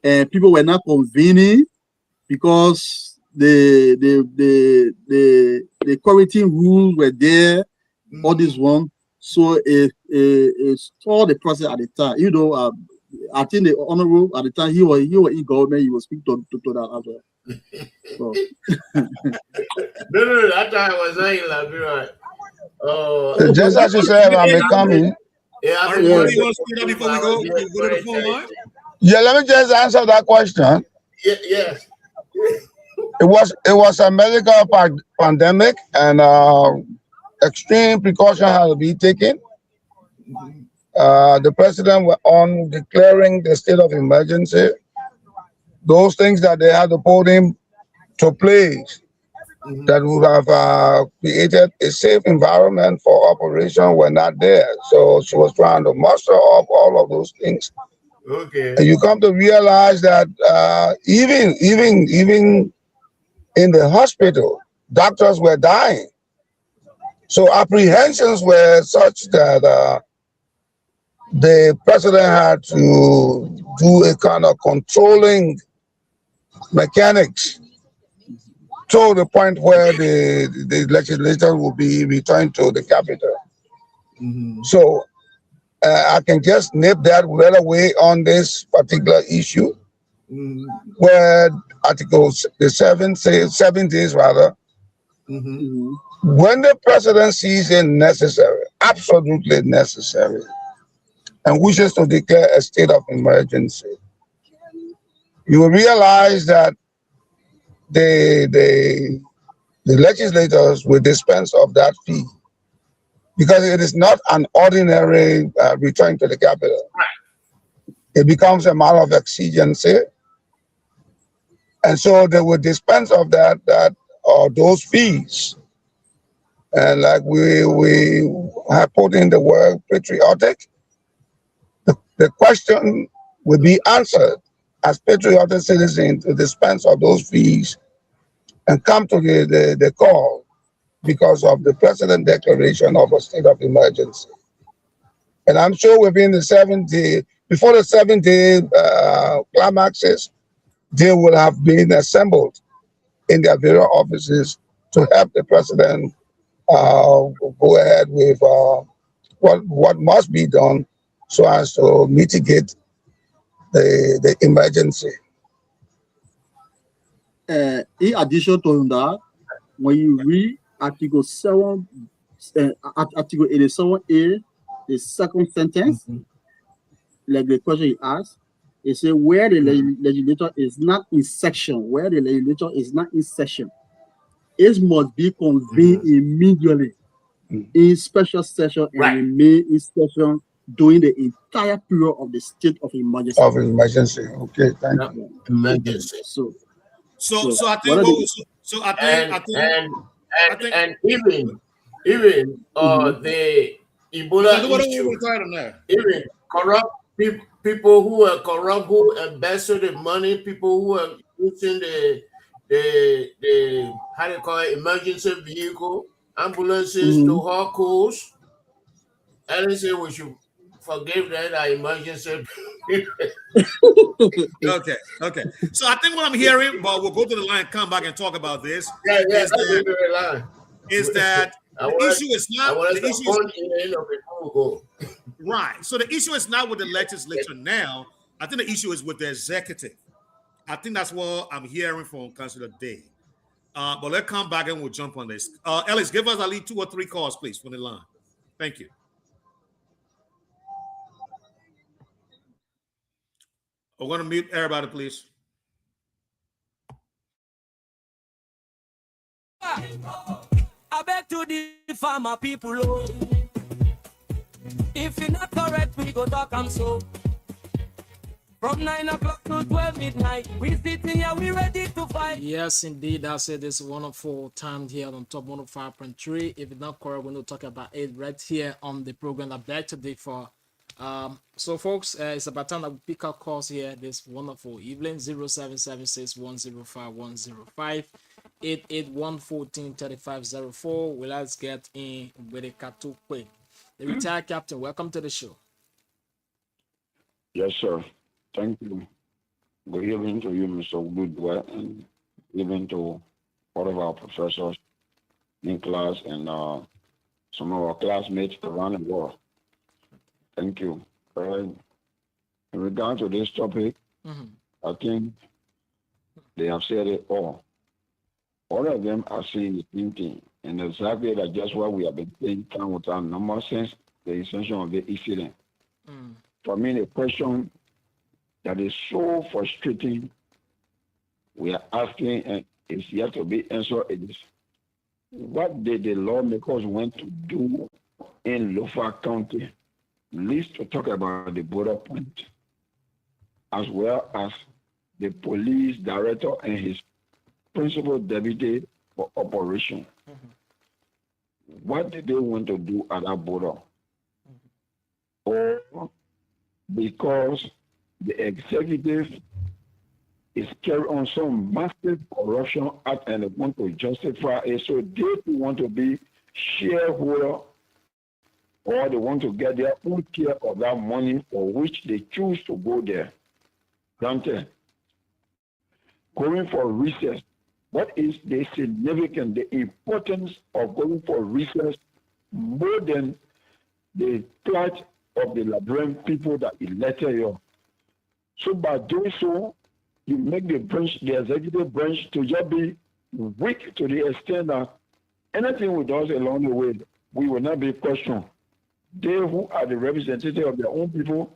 and people were not convening because the quarantine rules were there. All this one, so it stalled the process at the time. You know, I think the honorable at the time he was in government. He was speaking to that as well. So. No, that time I was not in Liberia. Just as you said, I'm coming. Yeah, What do you want to speak up before we go to the phone line? Yeah, let me just answer that question. Yes. It was a medical pandemic, and extreme precaution had to be taken. The president were on declaring the state of emergency. Those things that they had to put into place that would have created a safe environment for operation were not there. So she was trying to muster up all of those things. Okay. And you come to realize that even in the hospital, doctors were dying. So apprehensions were such that the president had to do a kind of controlling mechanics to the point where the legislature will be returned to the capital. So I can just nip that right away on this particular issue, where articles the 7 days rather, when the president sees it necessary, absolutely necessary, and wishes to declare a state of emergency, you will realize that the legislators will dispense of that fee, because it is not an ordinary return to the capital. It becomes a matter of exigency, and so they will dispense of that or those fees. And like we have put in the word patriotic, the question will be answered as patriotic citizens to dispense of those fees and come to the call because of the president declaration of a state of emergency. And I'm sure within the 7 day, before the 7 day climaxes, they will have been assembled in their various offices to help the president go ahead with what must be done so as to mitigate the emergency. In addition to that, when you read Article 7, Article 87A, the second sentence, like the question you asked, it says where the legislature is not in session, it must be convened immediately in special session and remain in session during the entire period of the state of emergency. Okay, thank you. Emergency. So I think and even the Ebola issue, even corrupt people who are corrupt, who embezzle the money, people who are using the how do you call it, emergency vehicle, ambulances to haul coals. I didn't say we should forgive that emergency. Okay. So I think what I'm hearing, but we'll go to the line, come back and talk about this. Is that the issue is not the issue. Right. So the issue is not with the legislature now. I think the issue is with the executive. I think that's what I'm hearing from Councilor Day. But let's come back and we'll jump on this. Ellis, give us at least 2 or 3 calls, please, from the line. Thank you. We're going to mute everybody, please. I beg to the farmer people, oh. If you're not correct, we go talk and so. From 9 o'clock to 12 midnight, we sitting here, we ready to fight. Yes, indeed. That's it. This wonderful time here on top 105.3. If it's not correct, we're going to talk about it right here on the program that back today for. So, folks, it's about time that we pick up calls here this wonderful evening. 0776 105 105 881 14 3504. Well, let's get in with a cattle quick. The retired captain, welcome to the show. Yes, sir. Thank you. Good evening to you, Mr. Woodward, and even to all of our professors in class and some of our classmates around the world. Thank you. In regard to this topic, I think they have said it all. All of them are saying the same thing, and exactly that's just what we have been saying time with our number since the inception of the incident. For me, the question that is so frustrating we are asking and is yet to be answered is, what did the lawmakers want to do in Lofa County, at least to talk about the border point, as well as the police director and his principal deputy for operation? What did they want to do at that border? Or because the executive is carrying on some massive corruption act and they want to justify it, so they want to be shareholder, or they want to get their own share of that money for which they choose to go there. Dante, going for research, what is the significance, the importance of going for research more than the plight of the Liberian people that elected you? So by doing so, you make the branch, the executive branch, to just be weak to the extent that anything we do along the way, we will not be questioned. They who are the representative of their own people,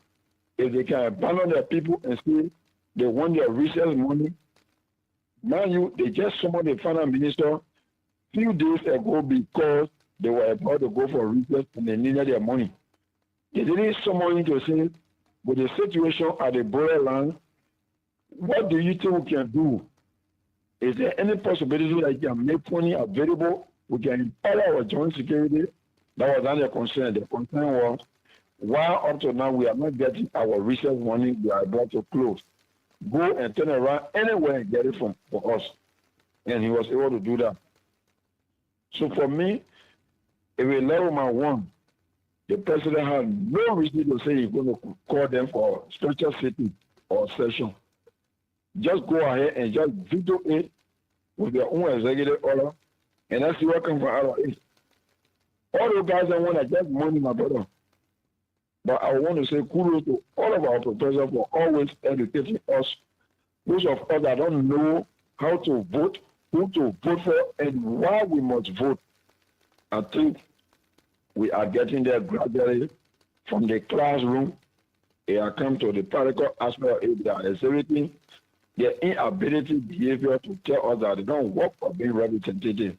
if they can abandon their people and say they want their research money, mind you, they just summoned the finance minister few days ago because they were about to go for research and they needed their money. They didn't summon him to say, with the situation at the borderland, what do you think we can do? Is there any possibility that you can make money available? We can empower our joint security. That was not their concern. The concern was, why up to now we are not getting our research money, we are about to close. Go and turn around anywhere and get it for us. And he was able to do that. So for me, if we level my one, the president had no reason to say he's going to call them for special sitting or session. Just go ahead and just veto it with their own executive order, and that's what comes from out of it. All those guys that want to get money, my brother. But I want to say kudos to all of our professors for always educating us, those of us that don't know how to vote, who to vote for, and why we must vote. I think we are getting there gradually from the classroom. It has come to the practical aspect of it. They are exhibiting their inability behavior to tell us that they don't work for being representative,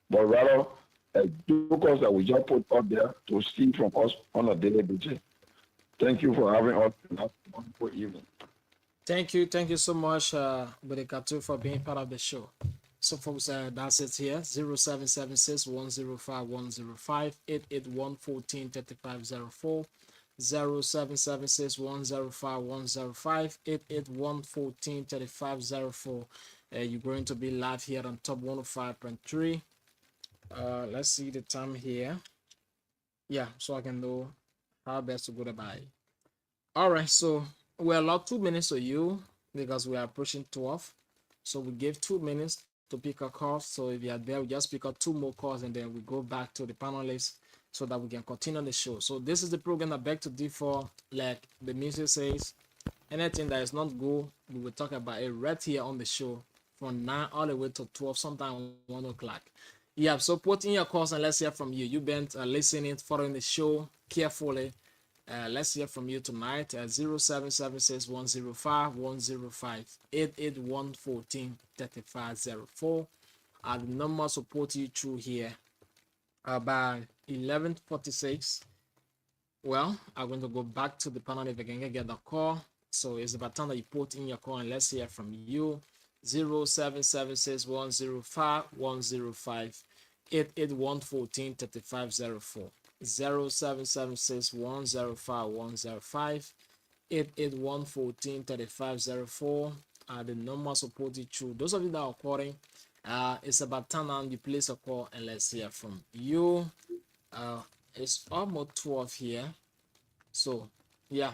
but rather educators that we just put up there to see from us on a daily basis. Thank you for having us. Have a wonderful evening. Thank you so much, Budekatu, for being part of the show. So, folks, that's it here. 0776 105 105 881 14 3504. 0776 105 105 881 14 3504. You're going to be live here on top 105.3. Let's see the time here. Yeah, so I can know how best to go about it. All right, so we allowed 2 minutes to you because we are approaching 12. So we gave 2 minutes to pick a call. So if you are there, we just pick up 2 more calls and then we go back to the panelists so that we can continue the show. So this is the program that back to D4, like the music says. Anything that is not good, we will talk about it right here on the show from 9 all the way to 12, sometime 1 o'clock. Yeah, so put in your calls and let's hear from you. You've been listening, following the show carefully. Let's hear from you tonight at 0776 105 105 881 14 3504. The number support you through here by 11:46. Well, I'm going to go back to the panel if I can get the call. So it's about time that you put in your call and let's hear from you. 0776105105 881143504 0776105105 881143504 the number supported through. Those of you that are calling, it's about time now you place a call and let's hear from you. It's almost 12 here. So yeah,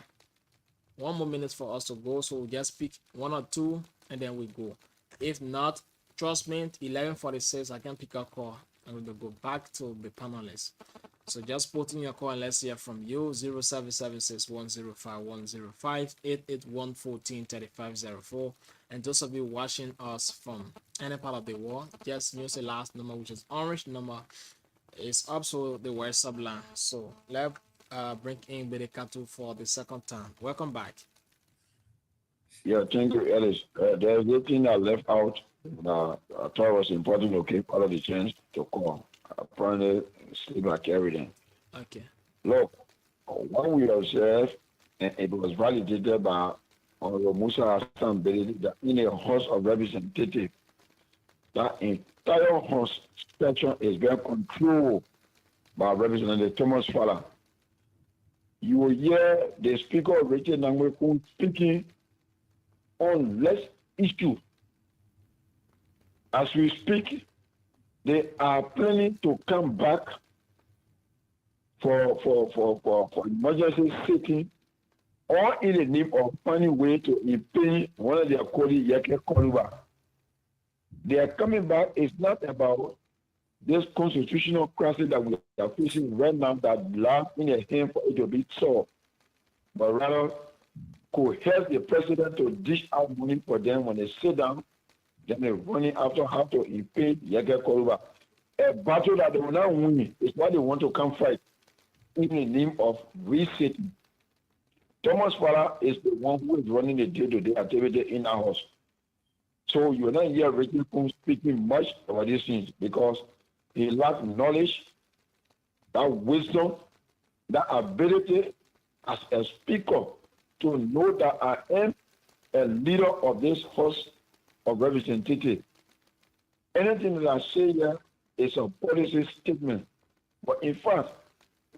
1 more minute for us to go. So we'll just pick one or two and then we go. If not, trust me, 11:46 I can pick a call and we'll go back to the panelists. So just put in your call and let's hear from you. 0776105105 881143504. And those of you watching us from any part of the world, just use the last number, which is orange number. It's also the WhatsApp line. So let's bring in Bedekatu for the second time. Welcome back. Yeah, thank you, Ellis. There's a thing I left out. I thought it was important to keep all of the chance to call. Apparently, sleep like everything. Okay. Look, what we observed, and it was validated by Honorable Musa Hassan Beledi, that in a House of Representatives, that entire House section is being controlled by Representative Thomas Fowler. You will hear the Speaker of Richard Nangwe speaking on less issue. As we speak, they are planning to come back for emergency sitting, or in the name of finding way to impeach one of their colleagues, Yeke Koluba. They are coming back. It's not about this constitutional crisis that we are facing right now that lies in a hand for it to be solved, but rather could help the president to dish out money for them when they sit down, then they're running after how to impeach Yeke Koluba. A battle that they will not win is what they want to come fight in the name of resetting. Thomas Fowler is the one who is running the day-to-day activity in our house. So you're not hear Richard Kum speaking much about these things because he lacks knowledge, that wisdom, that ability as a speaker to know that I am a leader of this House of Representatives. Anything that I say here is a policy statement. But in fact,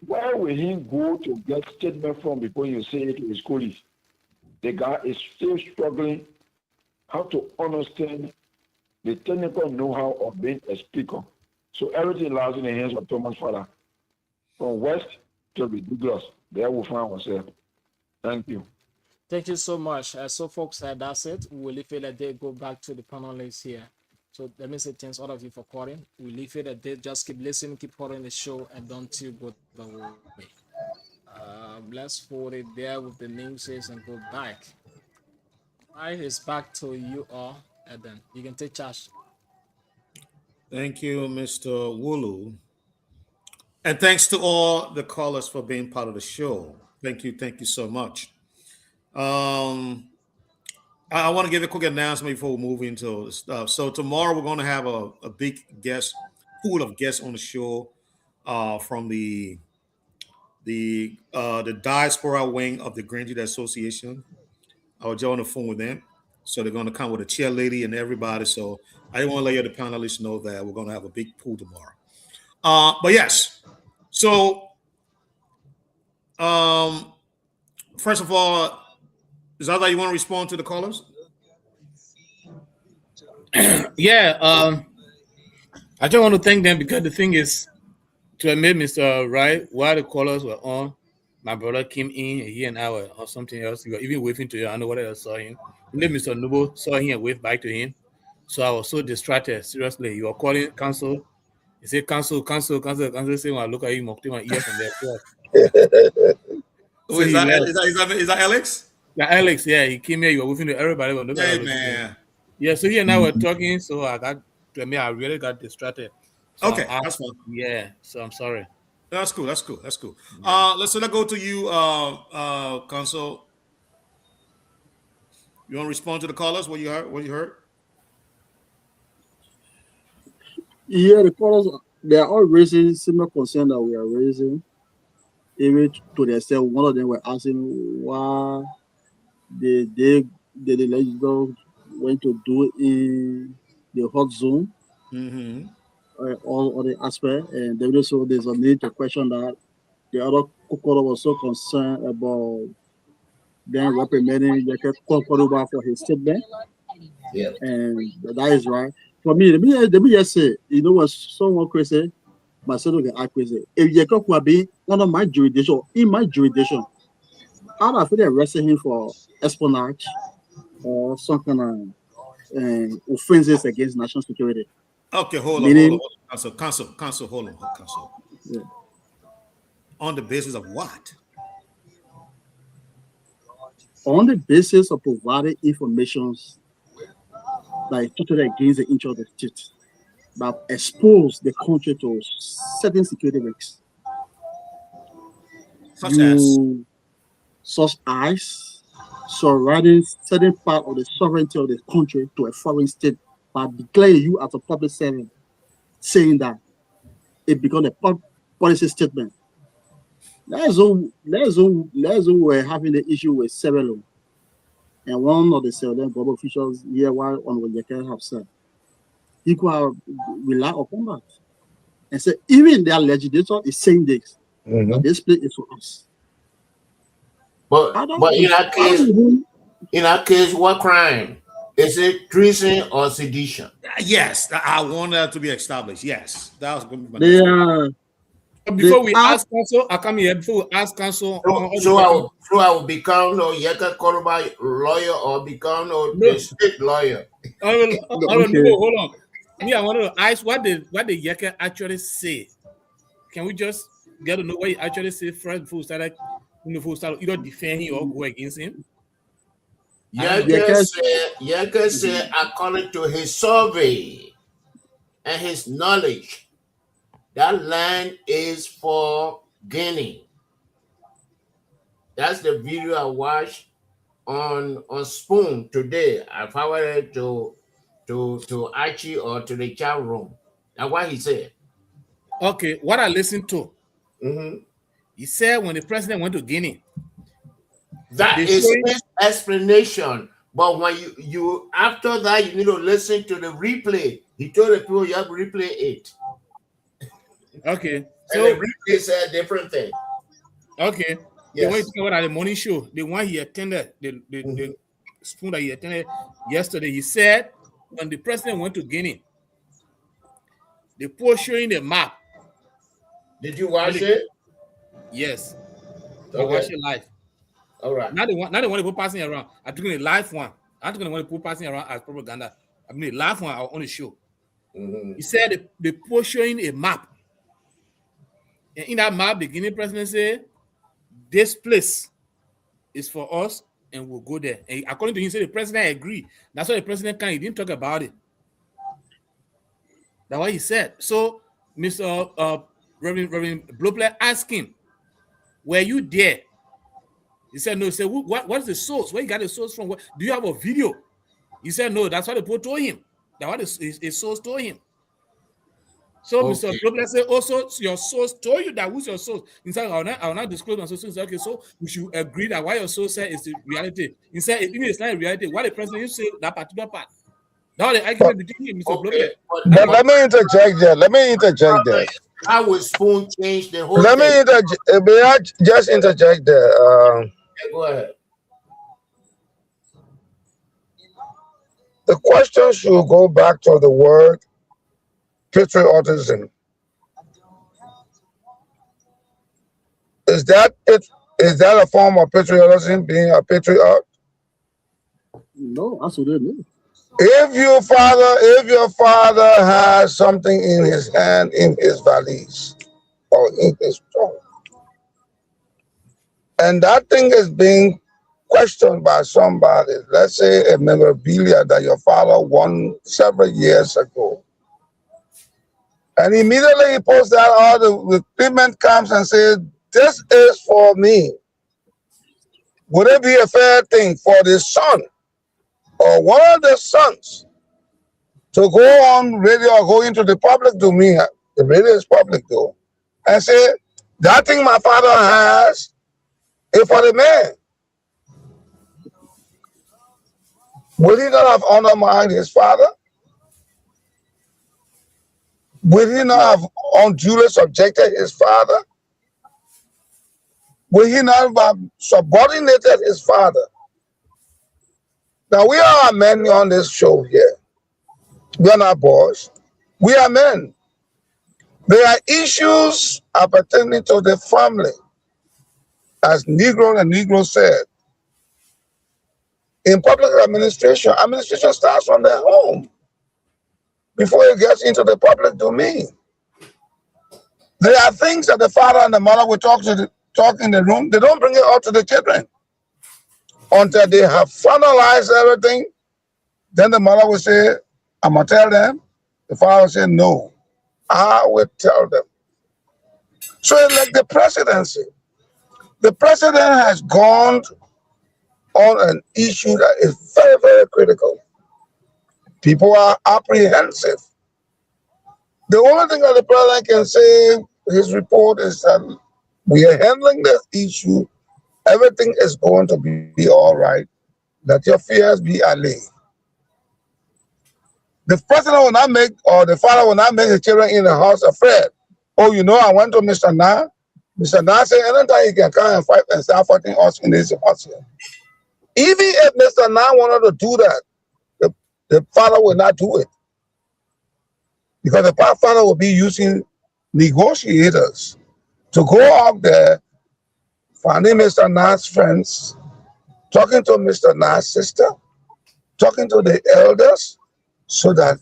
where will he go to get statement from before you say it to his colleagues? The guy is still struggling how to understand the technical know-how of being a speaker. So everything lies in the hands of Thomas Fowler. From West to the Douglas, there we'll find ourselves. Thank you. Thank you so much. So folks, that's it. We'll leave it that they go back to the panelists here. So let me say thanks all of you for calling. We'll leave it that they just keep listening, keep following the show, and don't you go the way. Let's hold it there with the namesakes and go back. All right, it's back to you all, and then you can take charge. Thank you, Mr. Wulu. And thanks to all the callers for being part of the show. Thank you so much. I want to give a quick announcement before we move into stuff. So tomorrow we're going to have a big pool of guests on the show from the diaspora wing of the Grand Judah Association. I was on the phone with them. So they're going to come with a chair lady and everybody. So I didn't want to let the panelists know that we're going to have a big pool tomorrow. But yes. So first of all, Zada, you want to respond to the callers? Yeah. I just want to thank them because the thing is, to admit, Mr. Right, while the callers were on, my brother came in, he and I were on something else. He was even waving to you. I know what else saw him. And then Mr. Nubo saw him and waved back to him. So I was so distracted. Seriously, you were calling council. He said, cancel. Saying, I look at him, up to my ear from there. So is that Alex? Yeah, Alex, yeah, he came here. You were waving to everybody. Hey, man. Yeah, so he and I were talking. So I really got distracted. So okay, that's fine. Yeah, so I'm sorry. That's cool. Let's go to you, Council. You want to respond to the callers? What you heard? Yeah, the callers, they are all raising similar concern that we are raising. Even to themselves, one of them were asking why the legislator went to do it in the hot zone, all the aspect, and then also there's a need to question that the other Kokoro was so concerned about them reprimanding Yeke Kokoro for his statement. Yeah. And that is right. For me, let me just say, you know what someone crazy, but so don't get crazy. If Yeke could be under my jurisdiction, in my jurisdiction, I'd have to arrest him for espionage or some kind of offenses against national security. Okay, hold Meaning, on. Counsel, hold on, counsel. Yeah. On the basis of what? On the basis of providing information that is totally against the interest of the state, that expose the country to certain security risks. Such as surrounding certain part of the sovereignty of the country to a foreign state by declaring you as a public servant, saying that it becomes a policy statement. That's all we're having the issue with Sierra. And one of the Sierra global officials here, while on what Yeke have said, he could have relied upon that and say, even their legislator is saying this, that this place is for us. But in that case, what crime? Is it treason or sedition? Yes, I want that to be established. Yes, that was going to be my Before we ask counsel, I come here. Before we ask counsel, so I will become no Yeke Koroba lawyer or become the state lawyer. No, hold on. Me, I want to ask what the Yeke actually say. Can we just get to know what he actually say first before we start either defend him or go against him? Yeke said, according to his survey and his knowledge, that land is for Guinea. That's the video I watched on Spoon today. I forwarded to ARCHE or to the chat room. That's what he said. Okay, what I listened to. He said when the president went to Guinea. That is his explanation. But when you after that, you need to listen to the replay. He told the people you have to replay it. Okay. So and the replay said a different thing. Okay. Yes. The one talking about at the morning show, the one he attended, the Spoon that he attended yesterday, he said when the president went to Guinea, they were showing the map. Did you watch it? Yes. Okay. I watched it live. All right. Not the one people passing around. I'm talking the live one. I'm talking the one people passing around as propaganda. I mean the live one on the show. He said they were showing a map. And in that map, the Guinea president said, this place is for us and we'll go there. And according to him, he said the president agreed. That's why the president he didn't talk about it. That's what he said. So Mr. Reverend Blopler asked him, were you there? He said, no. He said, what's the source? Where you got the source from? Do you have a video? He said, no. That's what the post told him. That's what his source told him. So Mr. Blopler said, also, your source told you that. Who's your source? He said, I will not disclose my source. He said, okay, so we should agree that what your source said is the reality. He said, if it's not a reality, what the president you say that particular part. Now the argument between him, Mr. Blopler. But let me interject there. How will Spoon change the whole thing? May I just interject there? Go ahead. The question should go back to the word patriotism. Is that it? Is that a form of patriotism, being a patriot? No, absolutely. If your father has something in his hand, in his valise, or in his trunk, and that thing is being questioned by somebody, let's say a memorabilia that your father won several years ago, and immediately he posts that out, the payment comes and says, this is for me. Would it be a fair thing for the son or one of the sons to go on radio or go into the public domain, the radio is public though, and say, that thing my father has is for the man? Will he not have honored his father? Will he not have unduly subjected his father? Will he not have subordinated his father? Now, we are men on this show here. We are not boys. We are men. There are issues appertaining to the family. As Negro and Negro said, in public administration, administration starts from their home before it gets into the public domain. There are things that the father and the mother will talk in the room. They don't bring it out to the children until they have finalized everything. Then the mother will say, I'm going to tell them. The father will say, no, I will tell them. So it's like the presidency. The president has gone on an issue that is very, very critical. People are apprehensive. The only thing that the president can say, his report is that we are handling this issue. Everything is going to be all right. Let your fears be allayed. The president will not make, or the father will not make his children in the house afraid. Oh, you know, I went to Mr. Na. Mr. Na said, anytime he can come and fight and start fighting us in this house here. Even if Mr. Na wanted to do that, the father will not do it. Because the father will be using negotiators to go out there, finding Mr. Na's friends, talking to Mr. Na's sister, talking to the elders, so that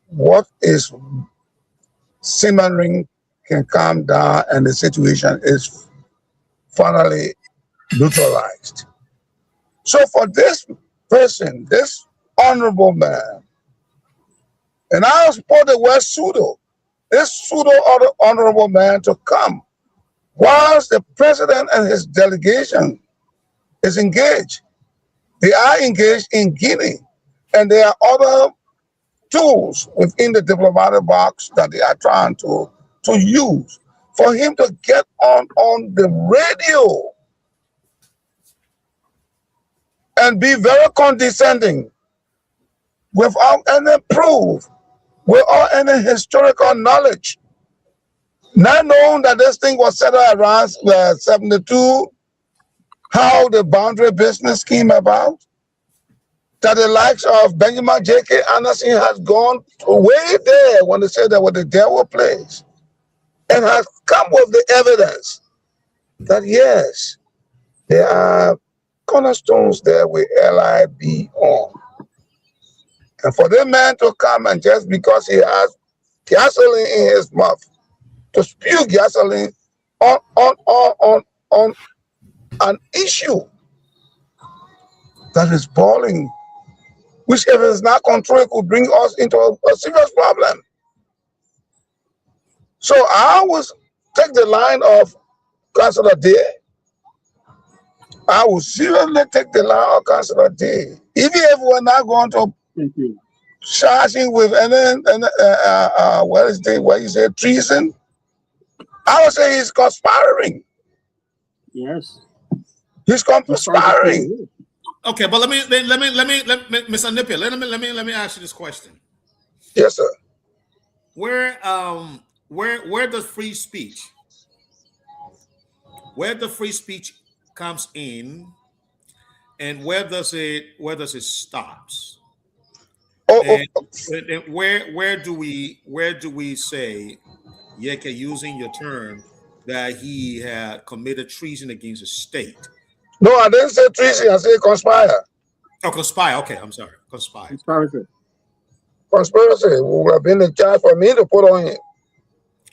what is simmering can calm down and the situation is finally neutralized. So for this person, this honorable man, and I support the word pseudo, this pseudo honorable man to come whilst the president and his delegation is engaged. They are engaged in Guinea, and there are other tools within the diplomatic box that they are trying to use for him to get on the radio and be very condescending without any proof, without any historical knowledge. Not knowing that this thing was set up around 72, how the boundary business came about, that the likes of Benjamin J.K. Anderson has gone way there when they said that was the devil place, and has come with the evidence that yes, there are cornerstones there with LIB on. And for the man to come and just because he has gasoline in his mouth, to spew gasoline on an issue that is boiling, which if it's not controlled could bring us into a serious problem. So I will take the line of Councillor Day. I will seriously take the line of Councillor Day. Even if we're not going to charge him with any what you say, treason, I would say he's conspiring. Yes. He's conspiring. Okay, but let me, Mr. Napier, let me ask you this question. Yes, sir. Where does free speech, where the free speech comes in, and where does it stops? And where do we say, Yeke, using your term, that he had committed treason against the state? No, I didn't say treason. I said conspire. Oh, conspire. Okay, I'm sorry. Conspire. Conspiracy would have been a charge for me to put on him.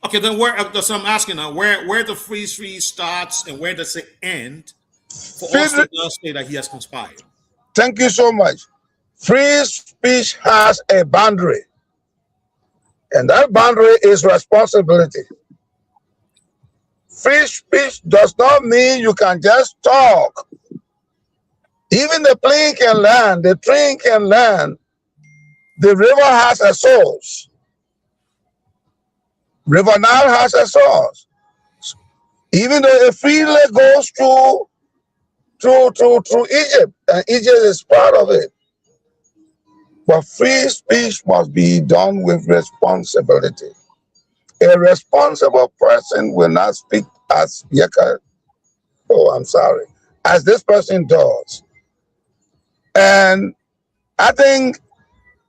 Okay, then so I'm asking now, where the free speech starts and where does it end for us to say that he has conspired? Thank you so much. Free speech has a boundary, and that boundary is responsibility. Free speech does not mean you can just talk. Even the plane can land, the train can land. The river has a source. River Nile has a source. Even though it freely goes through Egypt, and Egypt is part of it, But free speech must be done with responsibility. A responsible person will not speak as Yeka, oh, I'm sorry, as this person does. And I think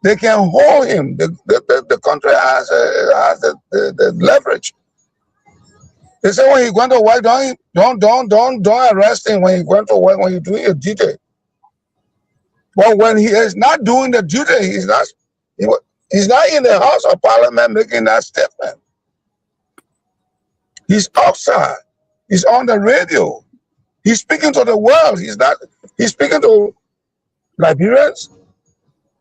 they can hold him. The country has the leverage. They say when he went to work, don't arrest him when he went to work, when he's doing a duty. But when he is not doing the duty, he's not in the House of Parliament making that statement. He's outside. He's on the radio. He's speaking to the world. He's speaking to Liberians.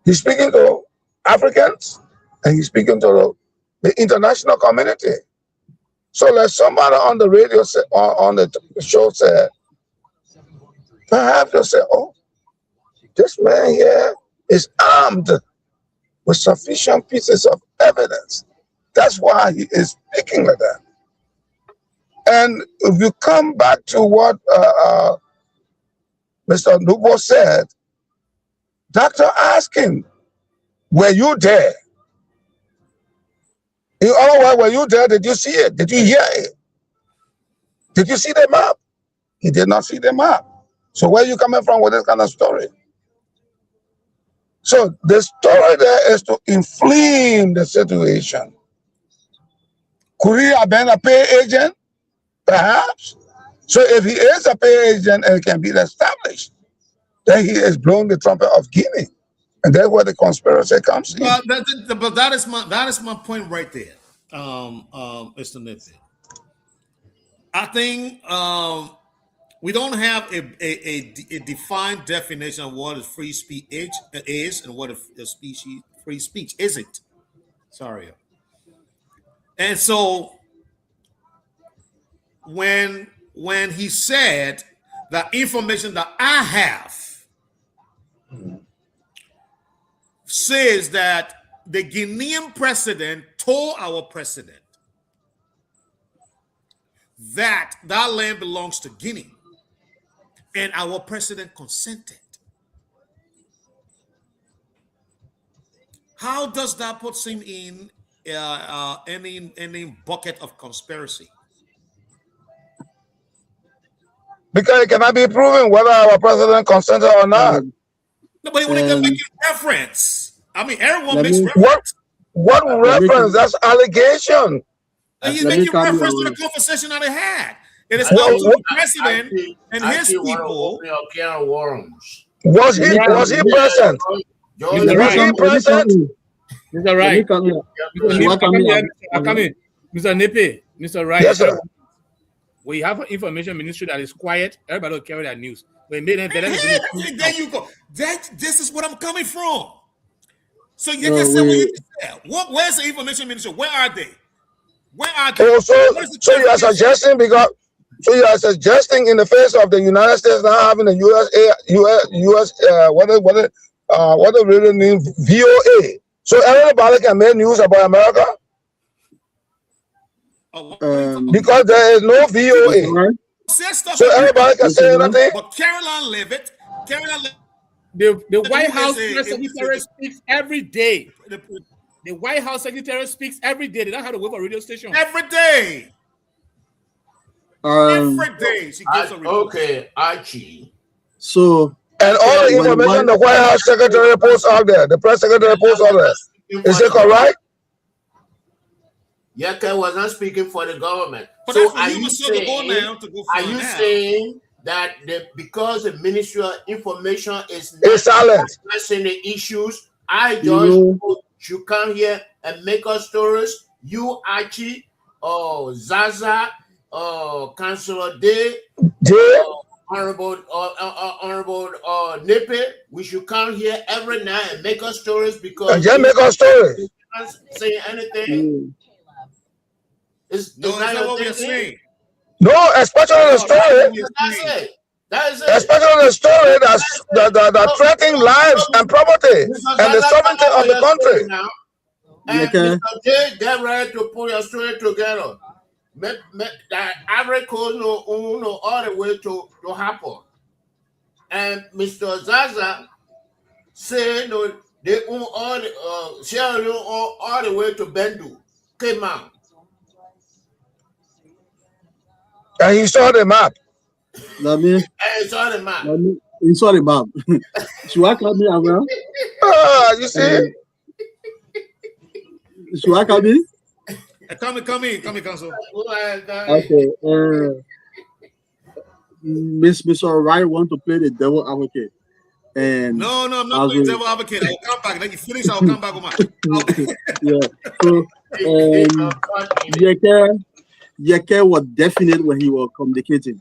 He's speaking to Africans. And he's speaking to the international community. So let somebody on the radio say, on the show say, perhaps they'll say, oh, this man here is armed with sufficient pieces of evidence. That's why he is speaking like that. And if you come back to what Mr. Nubo said, doctor asked him, were you there? In other words, were you there? Did you see it? Did you hear it? Did you see the map? He did not see the map. So where are you coming from with this kind of story? So the story there is to inflame the situation. Could he have been a pay agent? Perhaps. So if he is a pay agent and it can be established, then he is blowing the trumpet of Guinea. And that's where the conspiracy comes in. But that is my point right there, Mr. Nippy. I think we don't have a defined definition of what is free speech is and what is free speech isn't. Sorry. And so when he said the information that I have says that the Guinean president told our president that land belongs to Guinea, and our president consented. How does that put him in any bucket of conspiracy? Because it cannot be proven whether our president consented or not. Nobody would even make a reference. I mean, everyone makes reference. What reference? That's allegation. He's making reference to the conversation that they had. It is up to the president and his people. Was he present? Was he present? Mr. Wright. Mr. Nippy, Mr. Wright. Yes, sir. We have an information ministry that is quiet. Everybody will carry that news. There you go. This is what I'm coming from. So you can say what you said. Where's the information ministry? Where are they? Where are they? Oh, so you are suggesting in the face of the United States now having the US what they really mean VOA. So everybody can make news about America? Because there is no VOA. So everybody can say anything. But Caroline Levitt, the White House secretary speaks every day. The White House secretary speaks every day. They don't have to wait for a radio station. Every day. Every day she gives a report. Okay, Archie. So and all the information the White House secretary posts out there, the press secretary posts out there. Is it correct? Yeke was not speaking for the government. But so are you saying that because the Ministry of Information is silent addressing the issues, I just should come here and make us stories? You, Archie, Zaza, Councillor Day, Honorable Nippy, we should come here every night and make us stories because and just make us stories. You can't say anything. It's not what we're saying. No, especially the story. That's it. Especially the story that threatening lives and property and the sovereignty of the country. Now. And Mr. J, get ready to put your story together. That average cause no all the way to happen. And Mr. Zaza say no, They own all the Sierra Leone all the way to Bendu, came out. And he saw the map. Let me. I saw the map. Sorry, Bob. Should I come in as well? You see? Should I come in? Come in, Council. Okay. Mr. Wright want to play the devil advocate. And no, I'm not playing devil advocate. I'll come back. Then you finish, I'll come back with my. Yeah. So Yeke was definite when he was communicating.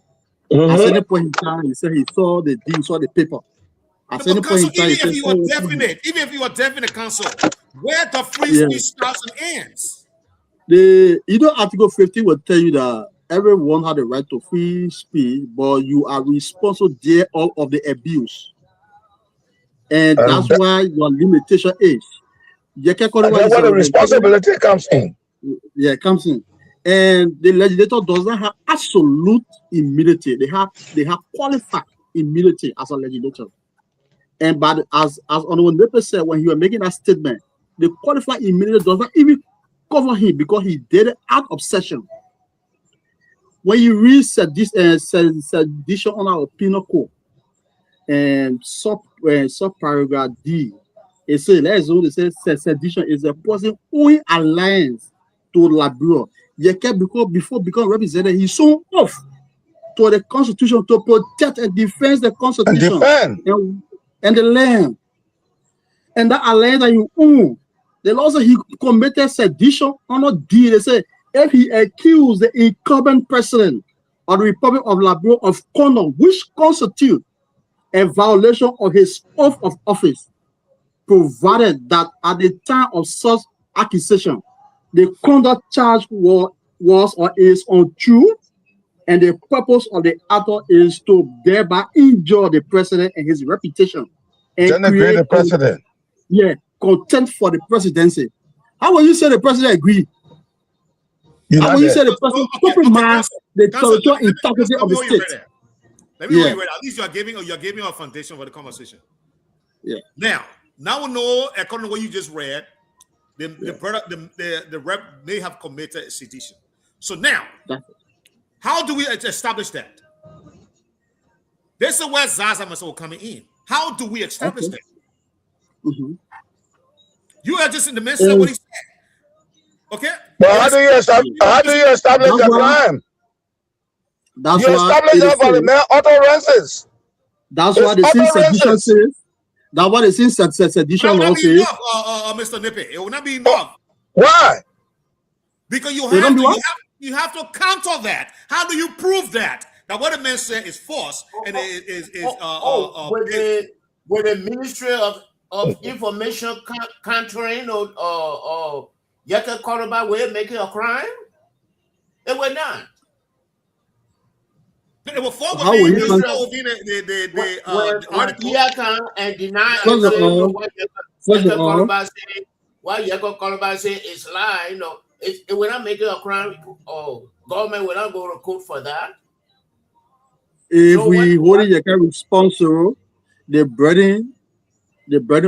At any point in time, he said he saw the deal, saw the paper. At any point in time, even if you were definite, Council, where the free speech starts and ends. Article 50 will tell you that everyone had the right to free speech, but you are responsible thereof of the abuse. And that's why your limitation is. That's where the responsibility comes in. Yeah, it comes in. And the legislator does not have absolute immunity. They have qualified immunity as a legislator. And but as Honorable Nepe said when he was making that statement, the qualified immunity does not even cover him because he did it out of session. When you read sedition on our penal code and subparagraph D, it says sedition is a person owing alliance to labor. Before becoming representative, he saw off to the Constitution to protect and defend the Constitution and the land. And that alliance that you own, the law said he committed sedition on a deed. They say if he accused the incumbent president of the Republic of Labrador of conduct which constitute a violation of his oath of office, provided that at the time of such accusation, the conduct charge was or is untrue, and the purpose of the actor is to thereby injure the president and his reputation. And create the president. Contempt for the presidency. How will you say the president agree? How will you say the president compromise the territorial integrity of the state? Let me know you read. At least you're giving a foundation for the conversation. Yeah. Now we know, according to what you just read, the rep may have committed sedition. So now, how do we establish that? This is where Zaza must all coming in. How do we establish that? Mm-hmm. You are just in the midst of what he said. Okay? But how do you establish the crime? You establish that by the mere utterances. That's why the sedition says. That's what it says. Sedition law says. Mr. Nippe, it will not be enough. Why? Because you have to counter that. How do you prove that? Now, what the man said is false, and with the Ministry of Information countering or Yaka Koroba way making a crime? It was not. It was false. How will you and deny why Yaka Koroba say it's lie, it will not make it a crime. Government will not go to court for that. If we hold it responsible, the burden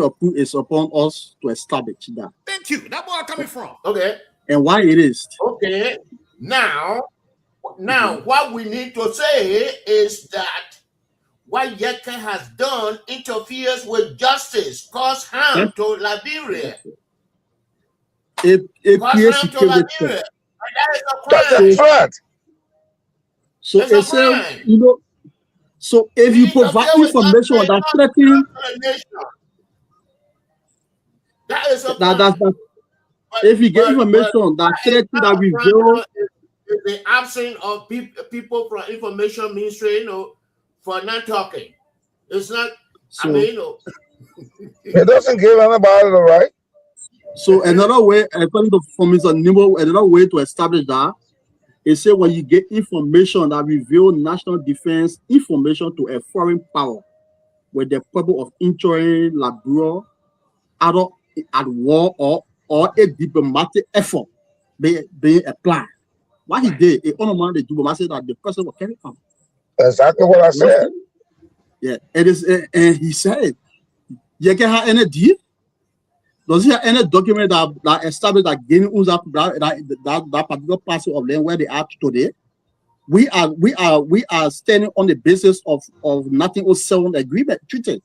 of proof is upon us to establish that. Thank you. That's where I'm coming from. Okay. And why it is. Okay. Now, what we need to say is that what Yeka has done interferes with justice, cause harm to Liberia. It cause harm to Liberia. And that is a crime. That's a threat. So it's so if you provide information that threatens, that is a crime. If you get information that threatens that reveal the absence of people from information ministry, for not talking. It's not. So, it doesn't give anybody the right. So another way, according to Mr. Nimbo, another way to establish that is say when you get information that reveal national defense information to a foreign power with the purpose of injuring Labrador either at war or a diplomatic effort being applied. What he did, it honored the diplomacy that the person was carrying on. Exactly what I said. Yeah, it is, and he said, "You can have any deal." Does he have any document that establishes that Guinea owns that particular parcel of land where they are today? We are standing on the basis of 1907 agreement treaty.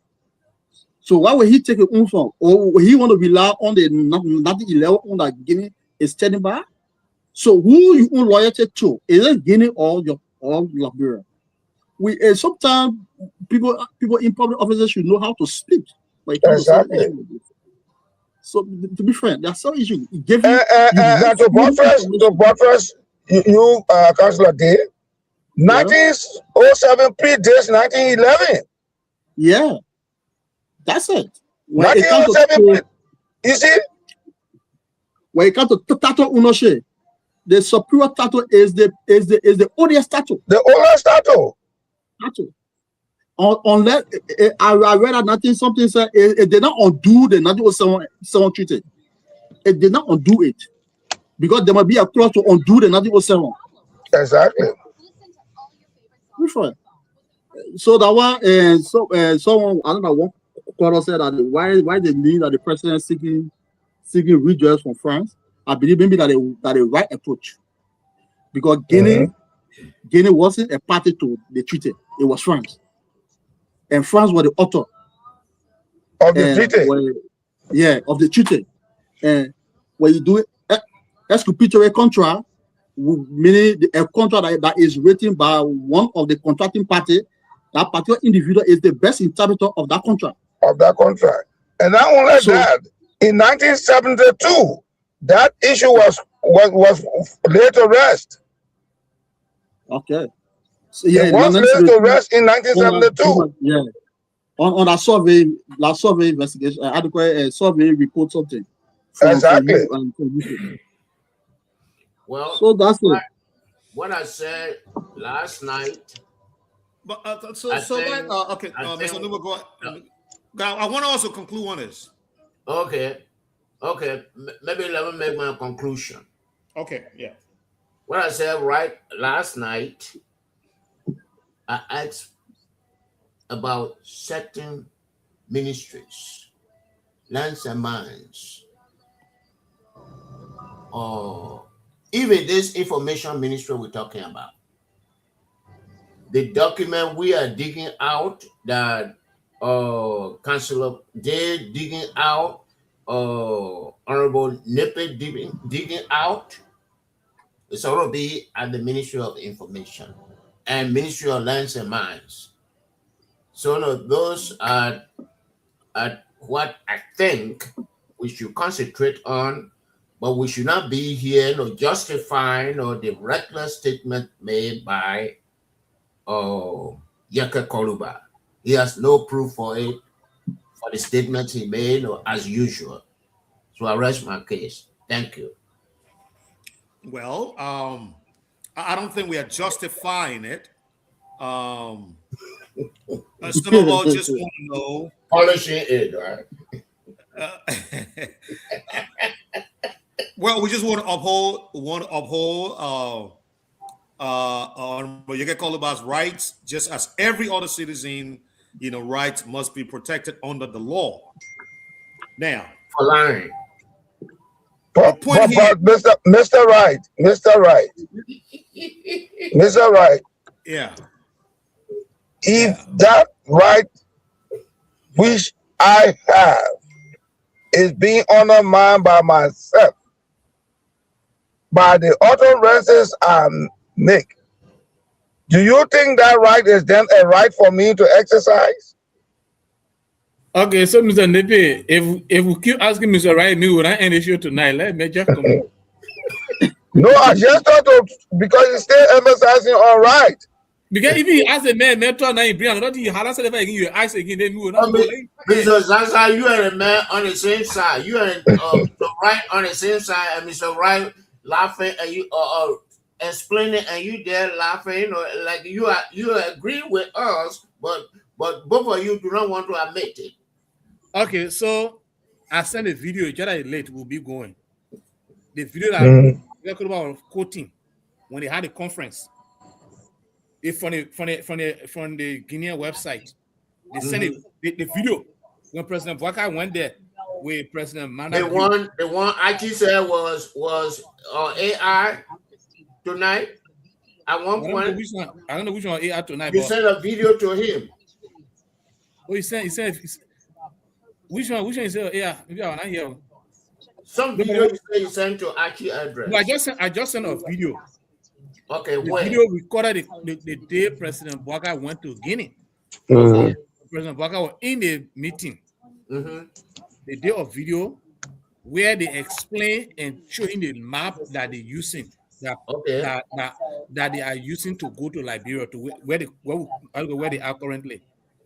So why would he take it own from? Or he want to rely on the 1911 on that Guinea is standing by? So who you own loyalty to? Is it Guinea or Liberia? We sometimes people in public offices should know how to speak. Exactly. So to be frank, there are some issues. To buttress you, Councillor Day, 1907 predates 1911. Yeah, that's it. When 1907, you see? When it comes to title ownership, the superior title is the oldest title. The oldest title. Unless I read that 19 something said it did not undo the 1907 treaty. It did not undo it because there might be a clause to undo the 1907. Exactly. So that one, someone I don't know one quarter said that why they mean that the president seeking redress from France. I believe maybe that the right approach because Guinea wasn't a party to the treaty. It was France. And France was the author of the treaty. Of the treaty. And when you do it, exculpatory contract, meaning a contract that is written by one of the contracting party, that particular individual is the best interpreter of that contract. And not only that, in 1972, that issue was laid to rest. Okay. So, it was laid to rest in 1972. On a survey investigation, adequate survey report something. Exactly. Well, so that's it. What I said last night. But okay, Mr. Nuba, go ahead. I want to also conclude on this. Okay. Maybe let me make my conclusion. Okay, yeah. What I said right last night, I asked about certain ministries, lands and mines, or even this information ministry we're talking about. The document we are digging out that Councillor Day digging out, Honorable Nippe digging out, it's going to be at the Ministry of Information and Ministry of Lands and Mines. So no, those are what I think we should concentrate on, but we should not be here justifying the reckless statement made by Yaka Koluba. He has no proof for it, for the statement he made, as usual. So I rest my case. Thank you. Well, I don't think we are justifying it. Some of us just want to know. Polishing it, right? Well, we just want to uphold Yeke Koluba's rights, just as every other citizen, rights must be protected under the law. Now, for lying. But Mr. Wright, yeah. If that right which I have is being undermined by myself, by the utterances I make, do you think that right is then a right for me to exercise? Okay, so Mr. Nippe, if we keep asking Mr. Wright, me would I end the show tonight? Let me just come. No, I just thought because he's still emphasizing on right. Because if you ask a man, now you bring another thing, you said if you ask again, then we will not. Mr. Zaza, you are a man on the same side. You are the right on the same side, and Mr. Wright laughing, and you explaining, and you there laughing, like you agree with us, but both of you do not want to admit it. Okay, so I sent a video. Just late will be going. The video that was quoting when they had a conference. It's from the Guinean website. They sent the video when President Bouaka went there with President The Monarch. one Archie said was AI tonight at one I don't know point. which one. I don't know which one AI tonight. You But sent a video to him. oh, he said which one? Which one is AI? Maybe I wanna hear. Some video you say you sent to Archie address. No, I just sent a video. Okay, The where? video recorded the day President Bouakai went to Guinea. Mhm. President Bouakai was in the meeting. Mm-hmm. The day of video where they explain and showing the map that they're using that they are using to go to Liberia to where they are currently.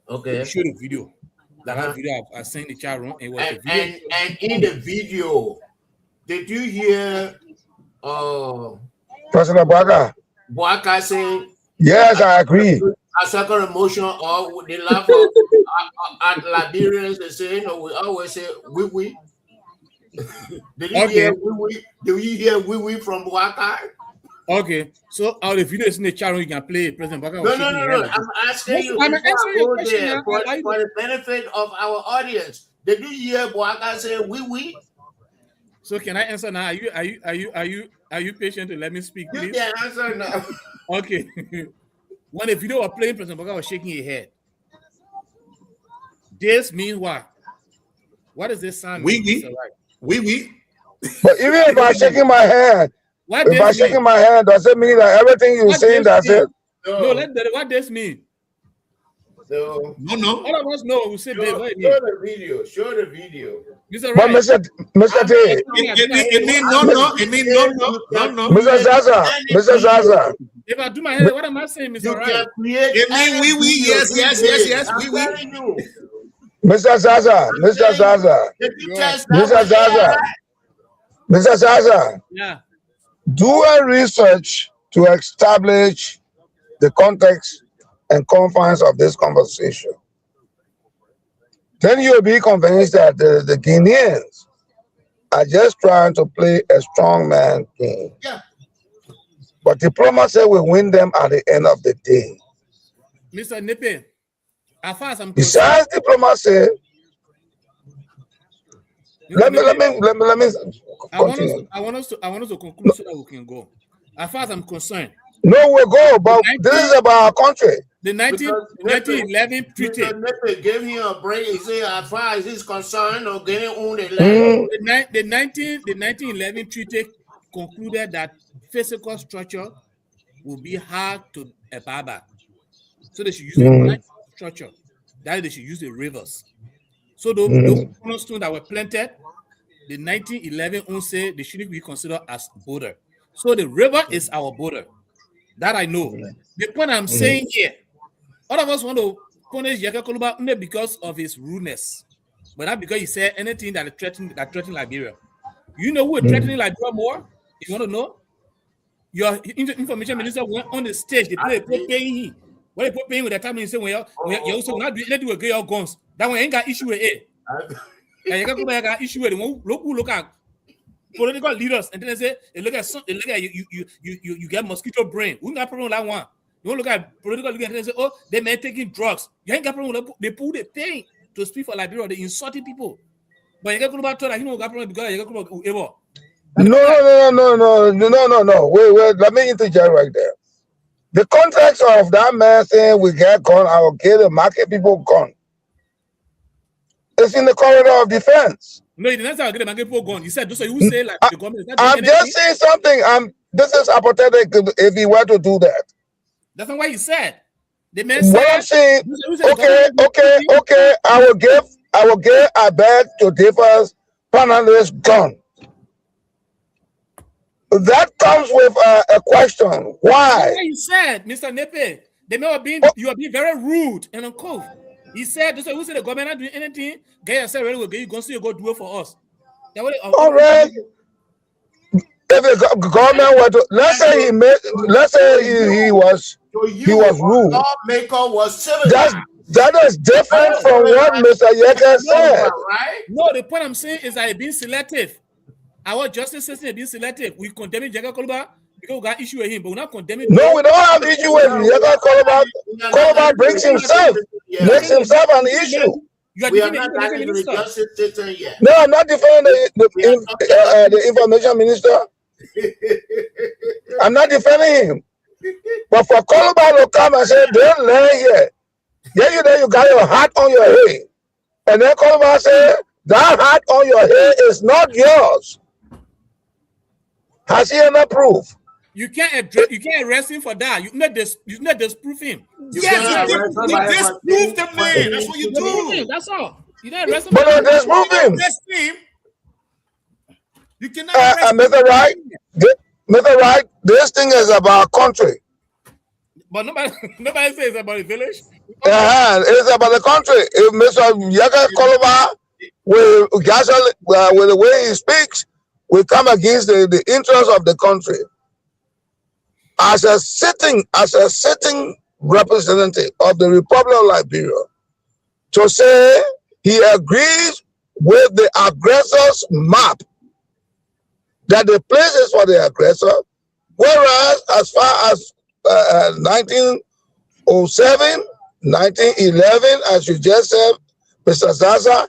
Okay. They show the video. That video I sent in the chat room. It was the video. And in the video, did you hear President Bouakai saying, yes, I agree. a second emotion, or the laugh at Liberians and saying, no, we always say we. Did you hear we? Did you hear we from Bouakai? Okay, so all the videos in the chat room you can play. President Bouakai. No. I'm asking you. I'm answering your question now. For the benefit of our audience. Did you hear Bouakai say we? So can I answer now? Are you patient to let me speak, please? You can answer now. Okay. When the video was playing, President Bouakai was shaking his head. This means what? What does this sound mean? We. But even if I'm shaking my hand, if I'm shaking my hand, does it mean that everything you're saying, that's it? No, what does mean? No. All of us know. We say, show the video. Show the video. But Mr. T. It means no. It means no. Mr. Zaza. If I do my head, what am I saying, Mr. Right? It means we. Yes. We. Mr. Zaza. Yeah. Do a research to establish the context and confines of this conversation. Then you'll be convinced that the Guineans are just trying to play a strongman game. Yeah. But diplomacy will win them at the end of the day. Mr. Nepe, as far as I'm Besides diplomacy, let me continue. I want us to conclude so that we can go. As far as I'm concerned. No, we'll go, but this is about our country. The 1911 treaty. Mr. Nepe gave him a break. He said, as far as he's concerned, or getting on the land. The 1911 treaty concluded that physical structure will be hard to abide by. So they should use the structure. That they should use the rivers. So those cornerstones that were planted, the 1911 say they shouldn't be considered as border. So the river is our border. That I know. The point I'm saying here, all of us want to punish Yaka Koluba only because of his rudeness, but not because he said anything that threatened Liberia. You know who is threatening Liberia more? If you want to know, your information minister went on the stage. They paying him. When they put paying with the time, he said, "Well, you also not do anything with your guns." That one ain't got issue with it. And Yaka Koluba got issue with it. Look at political leaders, and then they look at you get mosquito brain. We got problem with that one. You want to look at political leaders and they say, oh, they may taking drugs. You ain't got problem with that. They pull the pain to speak for Liberia. They insulting people. But you got told that you know got problem because you got ever. No. Wait. Let me interject right there. The context of that man saying we get gun, I will get the market people gun. It's in the corridor of defense. No, you didn't say I'll get the market people gun. You said those are you say like the government. I'm just saying something. This is hypothetical if he were to do that. That's not what he said. The man said, what I'm saying, okay. I will give a bag to different panelists gun. That comes with a question. Why? That's what he said, Mr. Nepe. They may have been you are being very rude and uncouth. He said, "This who said the government not doing anything. Get yourself ready. We'll get you going to go do it for us." All right. If the government were to, let's say he was rude. Lawmaker was civilized. That is different from what Mr. Yeka said. Right? No, the point I'm saying is that it's being selective. Our justice system is being selective. We condemn Jacob Koluba because we got issue with him, but we're not condemning. No, we don't have issue with Jacob Koluba. Koluba makes himself an issue. You are We have defending not the gotten to the minister. justice system yet. No, I'm not defending We are talking about the information minister. I'm not defending him. But for Columbine to come and say, don't learn here. Yeah, you got your hat on your head. And then Columbine say, that hat on your head is not yours. Has he any proof? You can't arrest him for that. You not disprove him. You Yes, cannot you arrest disprove somebody for the saying- man. That's what you Disprove him. do. That's all. You don't arrest him. But for that. disprove him. Arrest him. You cannot arrest him. Mr. Wright, Mr. Wright, this thing is about country. But nobody says about the village. It's about the country. If Mr. Yaka Columbine with the way he speaks, we come against the interests of the country. As a sitting representative of the Republic of Liberia, to say he agrees with the aggressor's map, that the places for the aggressor, whereas as far as 1907, 1911, as you just said, Mr. Zaza,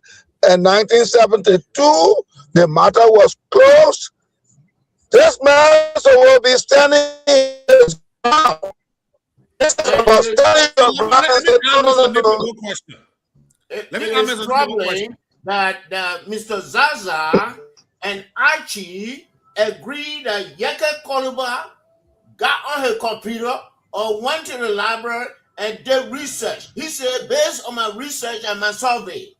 and 1972, the matter was closed. This man will be standing his ground. This is about standing your ground and say, no. Let me It answer is the troubling that Mr. Zaza and Archie agreed that Yeke Koluba got on her computer or went to the library and did research. He said, based on my research and my survey.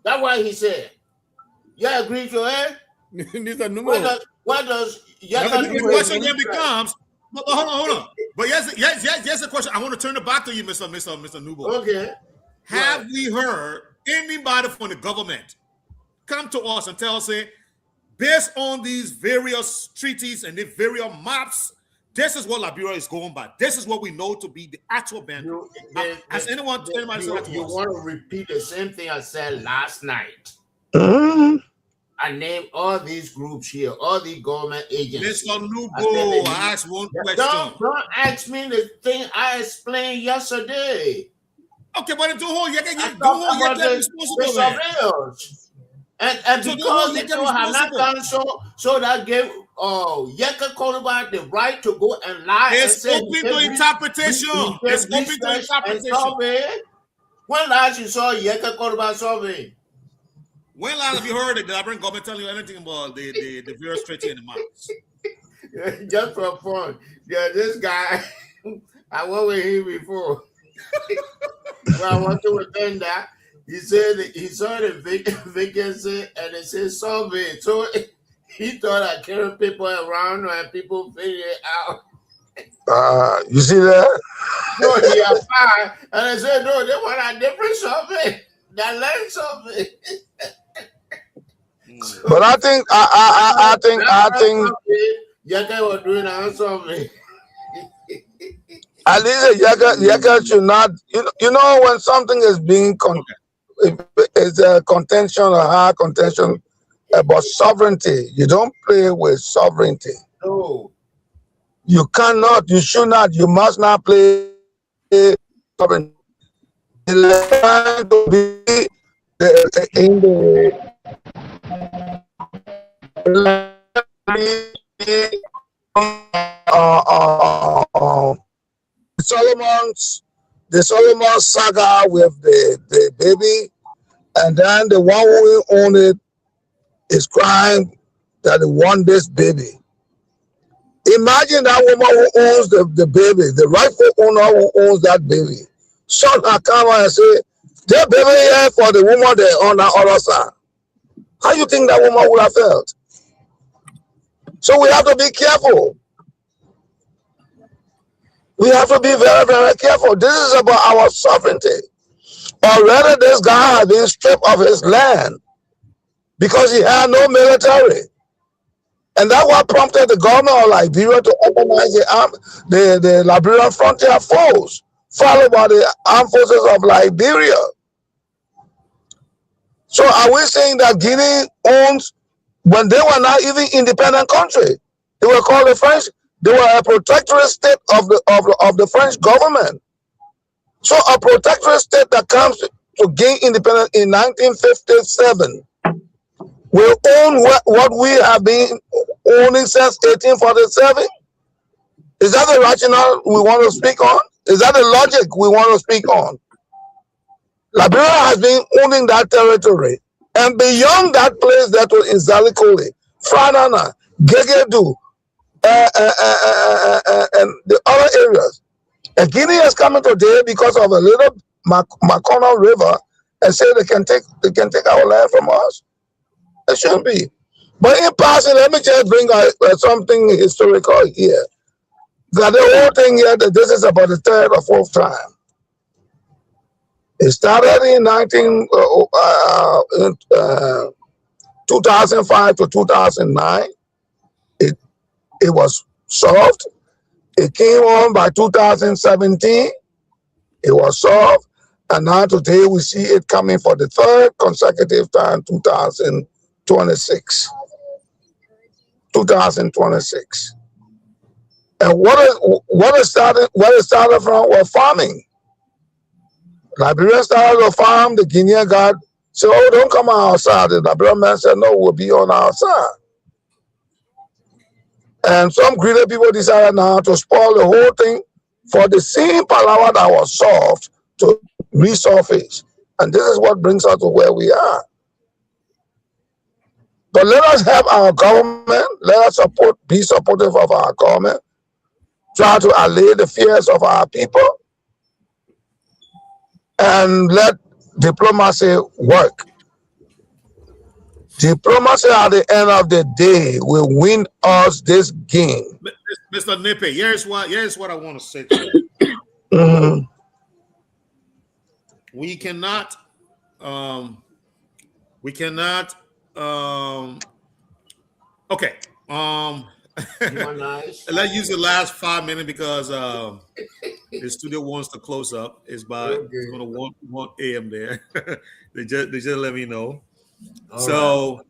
That's what he said. You agree to it? Mr. Numo. What does The question then becomes, hold on. But yes, the question. I want to turn it back to you, Mr. Nubo. Okay. Have we heard anybody from the government come to us and tell us, say, based on these various treaties and the various maps, this is what Liberia is going by. This is what we know to be the actual boundary. Has anyone said that to us? You want to repeat the same thing I said last night. I named all these groups here, all the government agencies. Mr. Nubo, I asked one question. Don't ask me the thing I explained yesterday. Okay, but do whole you can surveillance. And so because they don't have not done so that gave Yeka Koluba the right to go and lie. It's open to interpretation. It's open to interpretation. When last you saw Yeka Koluba survey? When last have you heard the Liberian government telling you anything about the various treaty and the maps? Just for fun. Yeah, this guy, I went with him before. When I went to attend that, he said he saw the vacancy and it said survey. So he thought I carried people around and people figure it out. You see that? No, he applied and I said, no, they want a different survey. That land survey. But I think Yaka was doing our survey. At least Yaka should not. You know when something is being it's a contention, a high contention about sovereignty. You don't play with sovereignty. No. You cannot. You should not. You must not play sovereignty. It's trying to be in the the Solomon saga with the baby, and then the one who owned it is crying that he won this baby. Imagine that woman who owns the baby, the rightful owner who owns that baby. Son her come and say, "That baby here for the woman there on the other side." How you think that woman would have felt? So we have to be careful. We have to be very, very careful. This is about our sovereignty. Already this guy has been stripped of his land because he had no military. And that's what prompted the government of Liberia to organize the Liberian Frontier Force, followed by the armed forces of Liberia. So are we saying that Guinea owns, when they were not even independent country, they were called the French, they were a protectorate state of the French government. So a protectorate state that comes to gain independence in 1957 will own what we have been owning since 1847? Is that the rationale we want to speak on? Is that the logic we want to speak on? Liberia has been owning that territory. And beyond that place that was in Zalikole, Franana, Gegedu, and the other areas. And Guinea is coming today because of a little Macona River and say they can take our land from us. It shouldn't be. But in passing, let me just bring something historical here. That the whole thing here, that this is about the third or fourth time. It started in 2005 to 2009. It was solved. It came on by 2017. It was solved. And now today we see it coming for the third consecutive time, 2026. 2026. And what it started from was farming. Liberians started to farm, the Guinean got said, oh, don't come outside. The Liberian man said, no, we'll be on our side. And some greedy people decided now to spoil the whole thing for the same palaver that was solved to resurface. And this is what brings us to where we are. But let us help our government. Let us be supportive of our government. Try to allay the fears of our people. And let diplomacy work. Diplomacy at the end of the day will win us this game. Mr. Nippy, here's what I want to say to you. We cannot okay. Let's use the last 5 minutes because the studio wants to close up. It's going to 1 a.m. there. they just let me know. All right.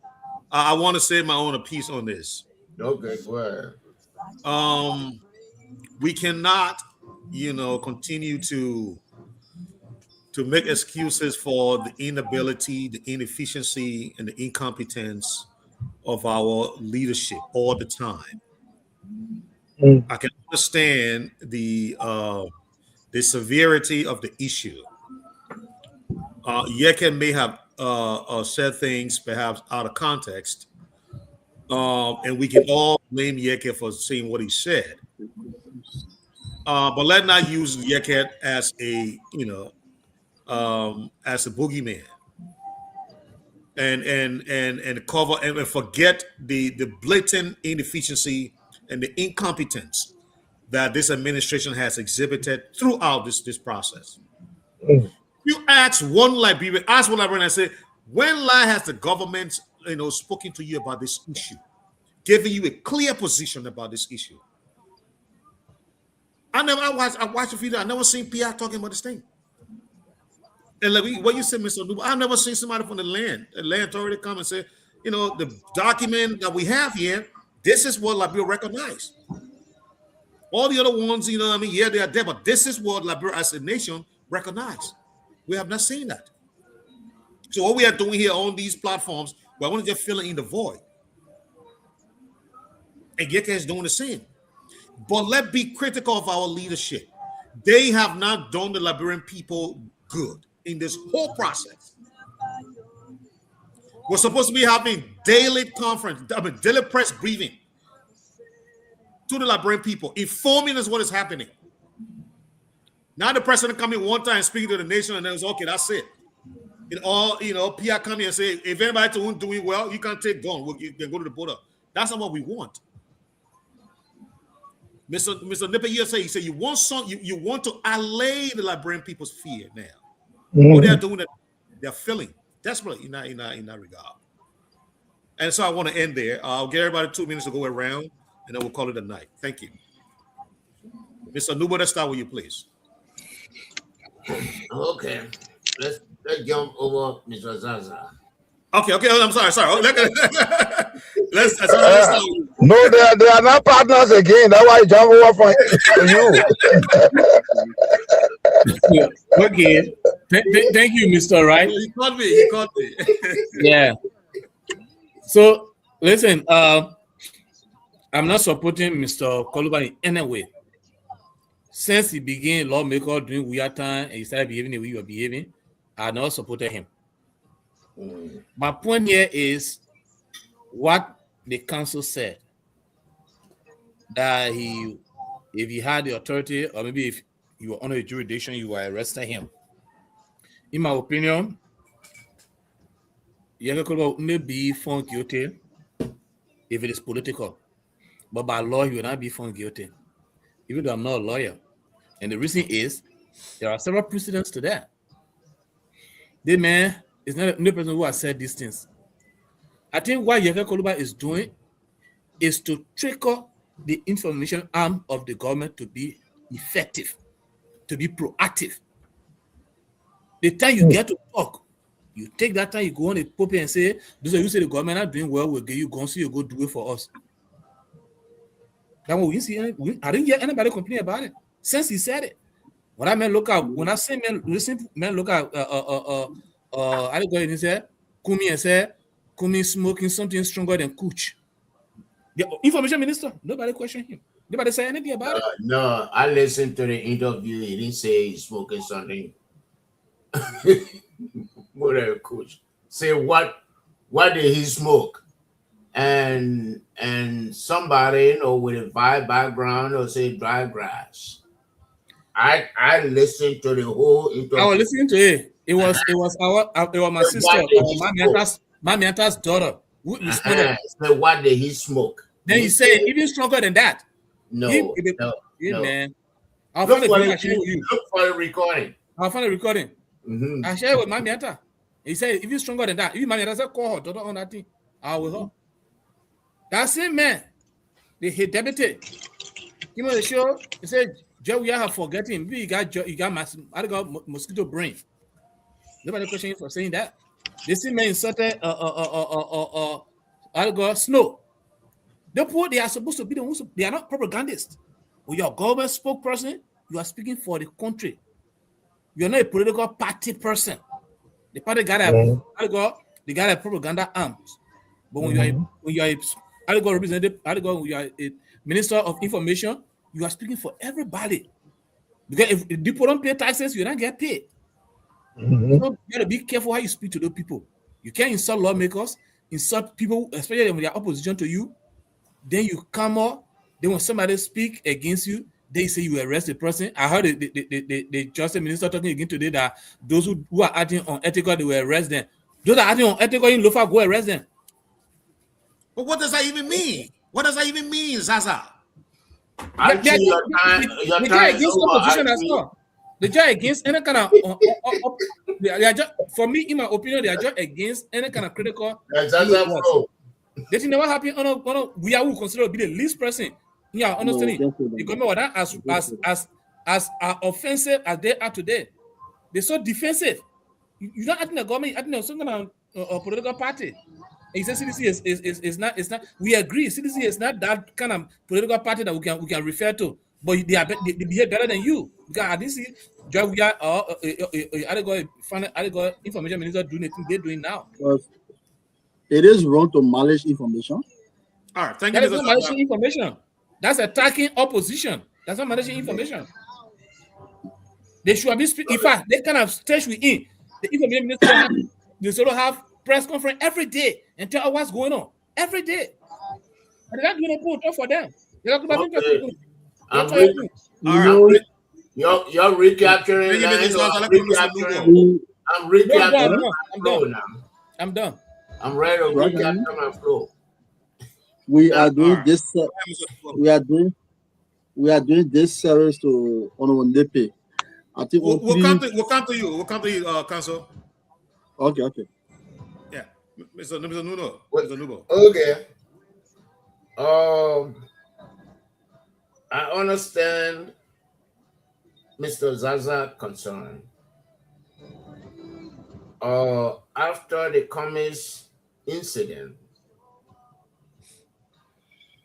I want to say my own piece on this. Okay, go ahead. We cannot, continue to make excuses for the inability, the inefficiency, and the incompetence of our leadership all the time. I can understand the severity of the issue. Yeke may have said things perhaps out of context, and we can all blame Yeke for saying what he said. But let's not use Yeke as a boogeyman, and cover and forget the blatant inefficiency and the incompetence that this administration has exhibited throughout this process. You ask one Liberian and say, when has the government spoken to you about this issue, giving you a clear position about this issue? I watched a video. I never seen PR talking about this thing. And like what you said, Mr. Nuba, I've never seen somebody from the land authority come and say, the document that we have here, this is what Liberia recognized. All the other ones, yeah, they are there, but this is what Liberia as a nation recognized. We have not seen that. So what we are doing here on these platforms, we're only just filling in the void. And Yeke is doing the same. But let's be critical of our leadership. They have not done the Liberian people good in this whole process. We're supposed to be having daily press briefing to the Liberian people, informing us what is happening. Now the president coming one time speaking to the nation, and then it's okay, that's it. It all, PR come here and say, if anybody's doing well, you can take gun. You can go to the border. That's not what we want. Mr. Nipper, you said you want you want to allay the Liberian people's fear now. What they're doing, they're feeling desperate in that regard. And so I want to end there. I'll give everybody 2 minutes to go around, and then we'll call it a night. Thank you. Mr. Nuba, let's start with you, please. Okay. Let's jump over Mr. Zaza. Okay. I'm sorry. Let's no, they are not partners again. That's why I jump over for you. Okay. Thank you, Mr. Right. He caught me. He caught me. Yeah. So listen, I'm not supporting Mr. Koluba in any way. Since he began lawmaker during weird time and he started behaving the way you were behaving, I not supported him. My point here is what the council said, that if he had the authority, or maybe if you were under a jurisdiction, you were arresting him. In my opinion, Yeke Koluba may be found guilty if it is political, but by law, he will not be found guilty, even though I'm not a lawyer. And the reason is there are several precedents to that. The man is not a new person who has said these things. I think what Yeke Koluba is doing is to trigger the information arm of the government to be effective, to be proactive. The time you get to talk, you take that time, you go on the pulpit and say, "Those of you say the government are doing well, we'll get you going, so you go do it for us." That one we see. I didn't hear anybody complain about it since he said it. When I men look out, when I say men, listen, men look out. I go in and say, Kumi and say, Kumi smoking something stronger than Cooch. The information minister, nobody question him. Nobody say anything about it. No, I listened to the interview. He didn't say he's smoking something. Whatever, Coach. Say what did he smoke? And somebody, with a vibe background or say dry grass. I listened to the whole interview. I was listening to it. It was my sister, Mamiata's daughter. So what did he smoke? Then he said even stronger than that. No, no. Man. Look for the recording. I'll find the recording. Mm-hmm. I share it with Mamiata. He said even stronger than that. Even Mamiata said call her daughter on that thing. I will her. That same man, he debated. You know the show. He said, "Joe, we have forgetting. Maybe you got mosquito brain." Nobody question you for saying that. The same man insulted Snow. They are supposed to be the ones. They are not propagandists. When you're a government spokesperson, you are speaking for the country. You're not a political party person. The party got a propaganda arms. But when you are a representative, when you are a minister of information, you are speaking for everybody. Because if people don't pay taxes, you don't get paid. So you got to be careful how you speak to those people. You can't insult lawmakers, insult people, especially when they are opposition to you. Then you come up. Then when somebody speak against you, they say you arrest the person. I heard the justice minister talking again today that those who are acting unethical, they will arrest them. Those that are acting unethical in Lofa, go arrest them. But what does that even mean? What does that even mean, Zaza? The guy against opposition as well. The guy against any kind of they are just, for me, in my opinion, they are just against any kind of critical. They think what happened. We are considered to be the least person. Yeah, understanding. The government that as offensive as they are today. They're so defensive. You're not acting a government, you're acting some kind of political party. He says CDC is not. We agree. CDC is not that kind of political party that we can refer to. But they behave better than you. Because I didn't see Georgia information minister doing the thing they're doing now. But it is wrong to manage information. All right, thank you. That is not managing information. That's attacking opposition. That's not managing information. They should be speaking. In fact, they kind of stage within the information minister. They sort of have press conference every day and tell us what's going on every day. And they're not doing a good job for them. They're not doing You're recapturing. I'm recapping. I'm done. I'm ready to recapture my flow. We are doing this. We are doing this service to Honorable Nepe. I think we'll come to you. We'll come to you, Council. Okay. Yeah, Mr. Nuno. Mr. Nubo. Okay. I understand Mr. Zaza concern. After the Commerce incident,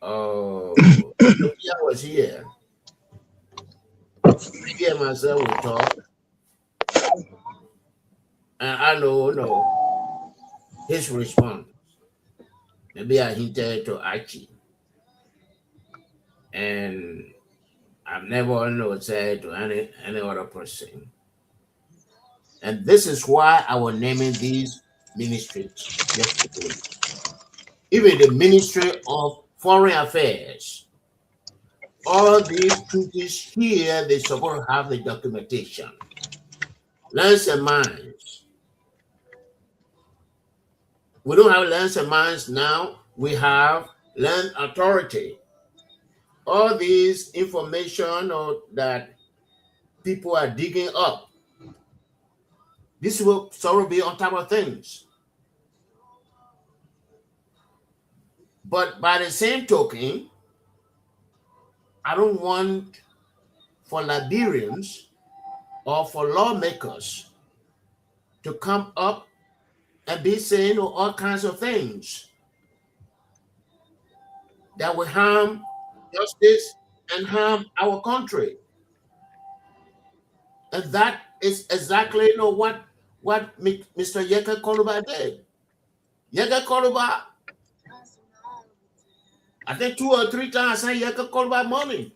Sophia was here. Me and myself we talk. I know his response. Maybe I hinted to ARCHE, and I've never said to any other person. And this is why I was naming these ministries yesterday. Even the Ministry of Foreign Affairs, all these treaties here, they're supposed to have the documentation. Lands and mines. We don't have lands and mines now. We have land authority. All these information that people are digging up, this will sort of be on top of things. But by the same token, I don't want for Liberians or for lawmakers to come up and be saying all kinds of things that will harm justice and harm our country. And that is exactly what Mr. Yeka Koluba did. Yeka Koluba, I think 2 or 3 times I Yeka Koluba money.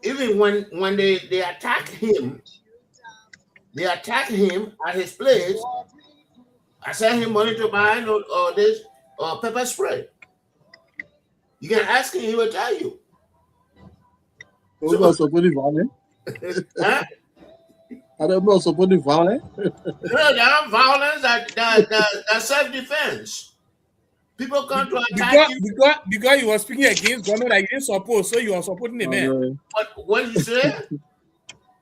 Even when they attack him, at his place. I sent him money to buy this pepper spray. You can ask him, he will tell you. So, supporting violence? Huh? I don't know, supporting violence? No, there are violence that self-defense. People come to attack you. Because you were speaking against government, I didn't support, so you are supporting the man. What you say?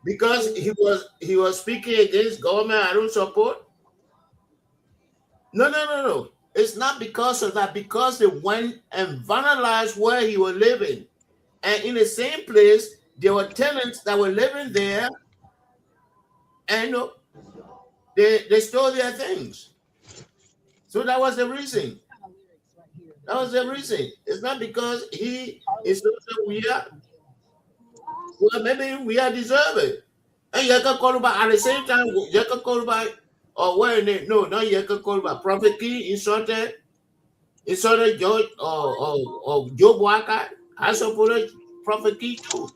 Because he was speaking against government, I don't support. No. It's not because of that. Because they went and vandalized where he was living, and in the same place there were tenants that were living there, and they stole their things. So that was the reason. It's not because he is we are. Well, maybe we are deserving. And Yeka Koluba at the same time, Yeka Koluba, or where no, not Yeka Koluba, Prophet Key insulted George or Job Waka. I support Prophet Key too.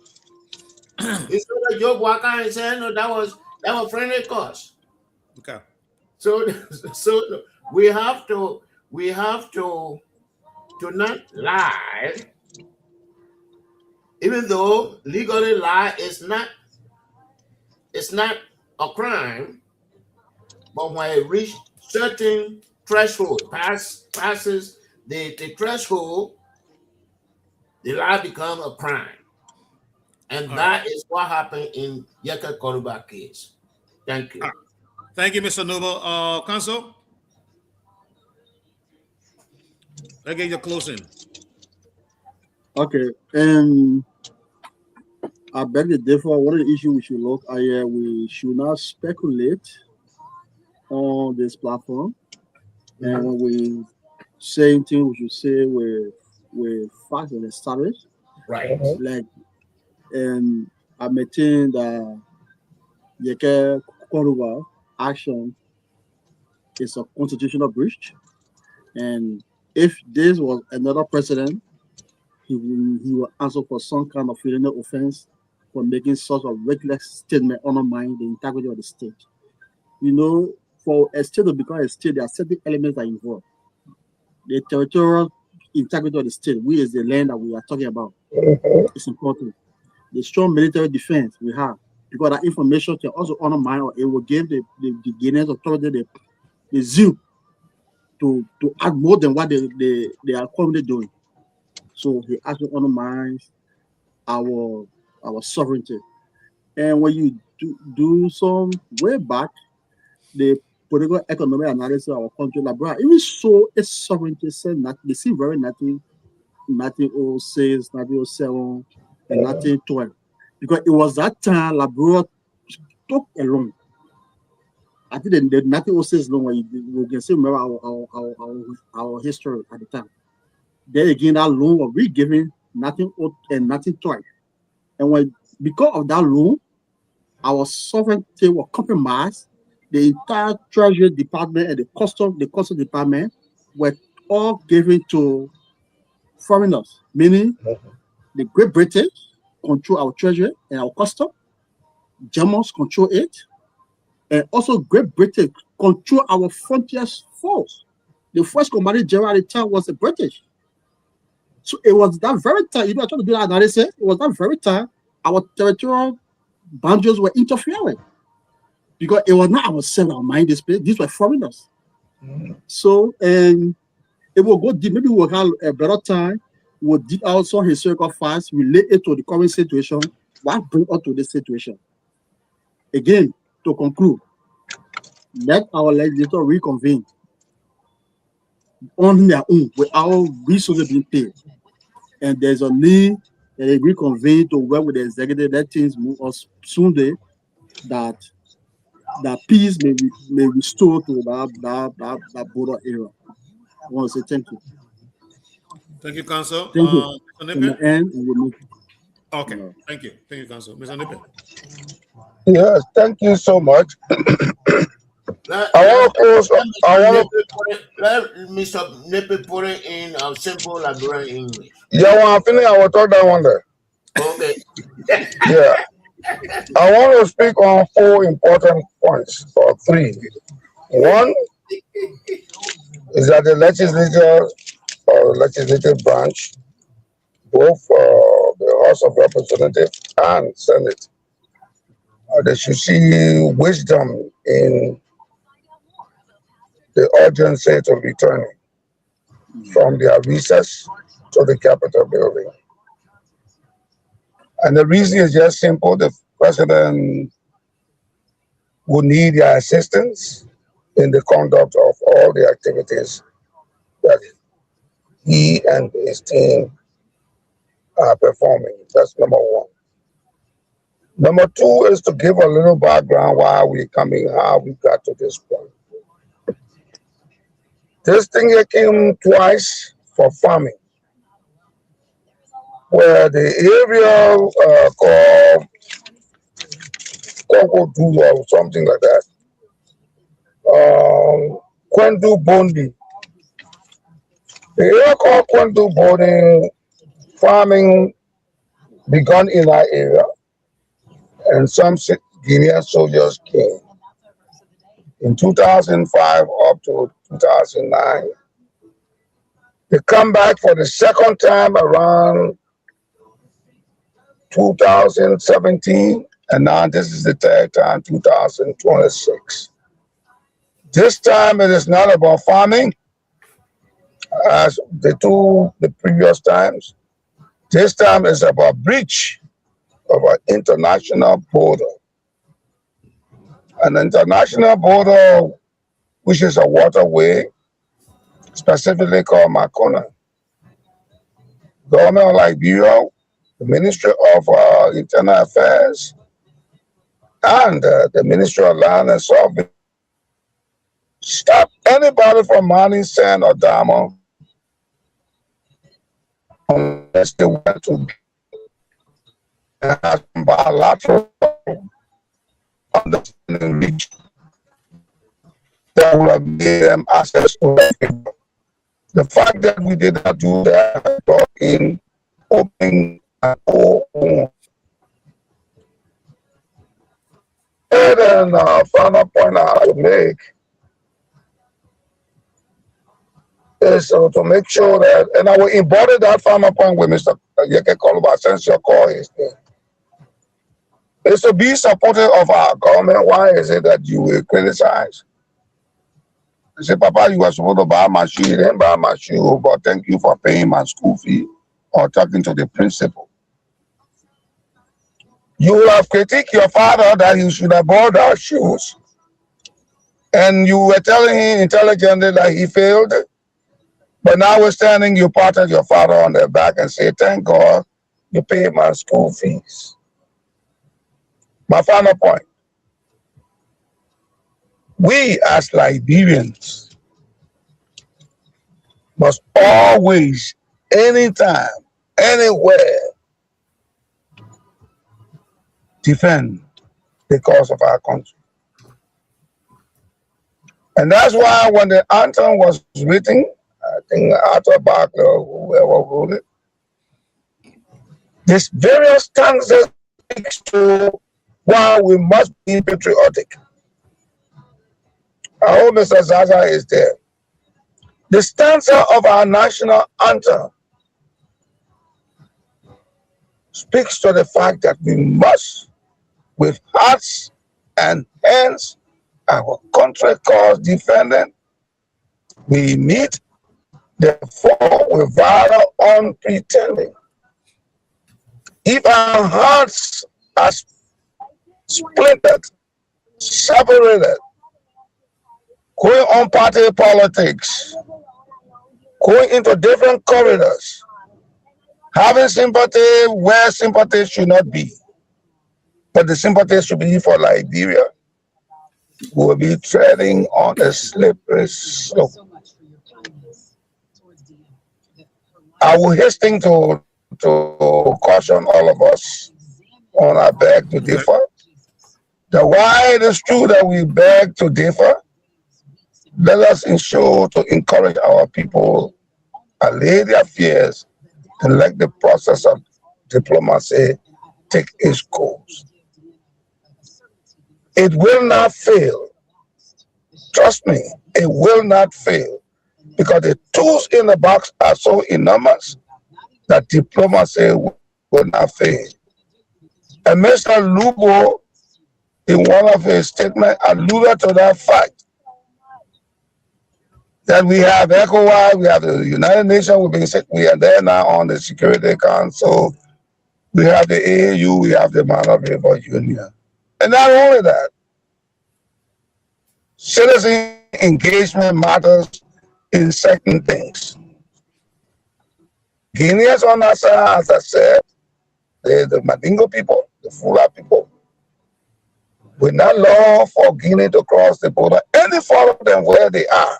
Insulted Job Waka and said, no, that was friendly cause. Okay. So we have to not lie, even though legally lie is not a crime, but when it reaches certain threshold, passes the threshold, the lie becomes a crime. And that is what happened in Yeka Koluba case. Thank you. Thank you, Mr. Nubo. Counsel? Let's get your closing. Okay, I beg to differ. One of the issues we should look at here, we should not speculate on this platform. And when we say things, we should say with facts and established. Right. Like, and I maintain that Yeke Koluba action is a constitutional breach. And if this was another president, he will answer for some kind of felony offense for making such a reckless statement undermining the integrity of the state. For a state to become a state, there are certain elements that are involved. The territorial integrity of the state, we as the land that we are talking about, is important. The strong military defense we have, because that information can also undermine, or it will give the Guinean authority the zeal to act more than what they are currently doing. So he actually undermines our sovereignty. And when you do some way back, the political economic analysis of our country, like, bro, even so, its sovereignty said that they see very nothing 1906, 1907, and 1912. Because it was that time Labrador took a loan. I think the 1906 loan, we can still remember our history at the time. Then again, that loan was re-given 1912. And because of that loan, our sovereignty was compromised. The entire Treasury Department and the Custom Department were all given to foreigners, meaning the Great Britain control our treasury and our custom, Germans control it, and also Great Britain control our frontiers force. The first commanding general at the time was the British. So it was that very time, I tried to do that analysis, it was that very time our territorial boundaries were interfering. Because it was not ourselves that mind this place, these were foreigners. So, and it will go deep, maybe we'll have a better time, we'll dig out some historical facts, relate it to the current situation, what bring us to this situation. Again, to conclude, let our legislature reconvene on their own without resources being paid. And there's a need that they reconvene to work with the executive, let things move us soon that peace may restore to that border area. I want to say thank you. Thank you, Council. Thank you. Mr. In the Nipe? end, we will move. Okay, thank you. Thank you, Council. Mr. Nipe? Yes, thank you so much. Let Mr. Nippy put it in a simple Liberian English. Yeah, when I finish, I will talk that one there. Okay. Yeah. I want to speak on 4 important points, or 3. One is that the legislature or legislative branch, both the House of Representatives and Senate, they should see wisdom in the urgency to returning from their recess to the Capitol building. And the reason is just simple. The president would need their assistance in the conduct of all the activities that he and his team are performing. That's number 1. Number 2 is to give a little background why we're coming, how we got to this point. This thing here came twice for farming, where the area called Kongo or something like that, Kwendu Bondi. The area called Kwendu Bondi, farming began in that area, and some Guinean soldiers came. In 2005 up to 2009, they come back for the second time around 2017, and now this is the third time, 2026. This time it is not about farming as the previous times. This time it's about breach of an international border. An international border, which is a waterway, specifically called Makona. Government of Liberia, the Ministry of Internal Affairs, and the Ministry of Land and Sovereignty stop anybody from mining sand or diamond unless they went to have some bilateral understanding reach that would have made them access to that. The fact that we did not do that brought in opening and open. And then final point I have to make is to make sure that, and I will embody that final point with Mr. Yeke Koluba, since you call his name, is to be supportive of our government. Why is it that you will criticize? I say, Papa, you were supposed to buy my shoe, you didn't buy my shoe, but thank you for paying my school fee, or talking to the principal. You will have critiqued your father that you should have bought our shoes, and you were telling him intelligently that he failed, but now we're standing, you patted your father on the back and say, thank God you paid my school fees. My final point. We as Liberians must always, anytime, anywhere, defend the cause of our country. And that's why when the anthem was written, I think Arthur Barker or whoever wrote it, this various stanzas speaks to why we must be patriotic. I hope Mr. Zaza is there. The stanza of our national anthem speaks to the fact that we must, with hearts and hands, our country cause defending, we meet the foe with valor unpretending. If our hearts are splintered, separated, going on party politics, going into different corridors, having sympathy where sympathy should not be, but the sympathy should be for Liberia, we will be treading on a slippery slope. I will hasten to caution all of us on our beg to differ. That while it is true that we beg to differ, let us ensure to encourage our people allay their fears and let the process of diplomacy take its course. It will not fail. Trust me, it will not fail, because the tools in the box are so enormous that diplomacy will not fail. And Mr. Lugo, in one of his statements, alluded to that fact that we have ECOWAS, we have the United Nations, we are there now on the Security Council, we have the AAU, we have the Man of Labor Union. And not only that, citizen engagement matters in certain things. Guineans on that side, as I said, the Mandingo people, the Fula people, will not allow for Guinea to cross the border any further than where they are.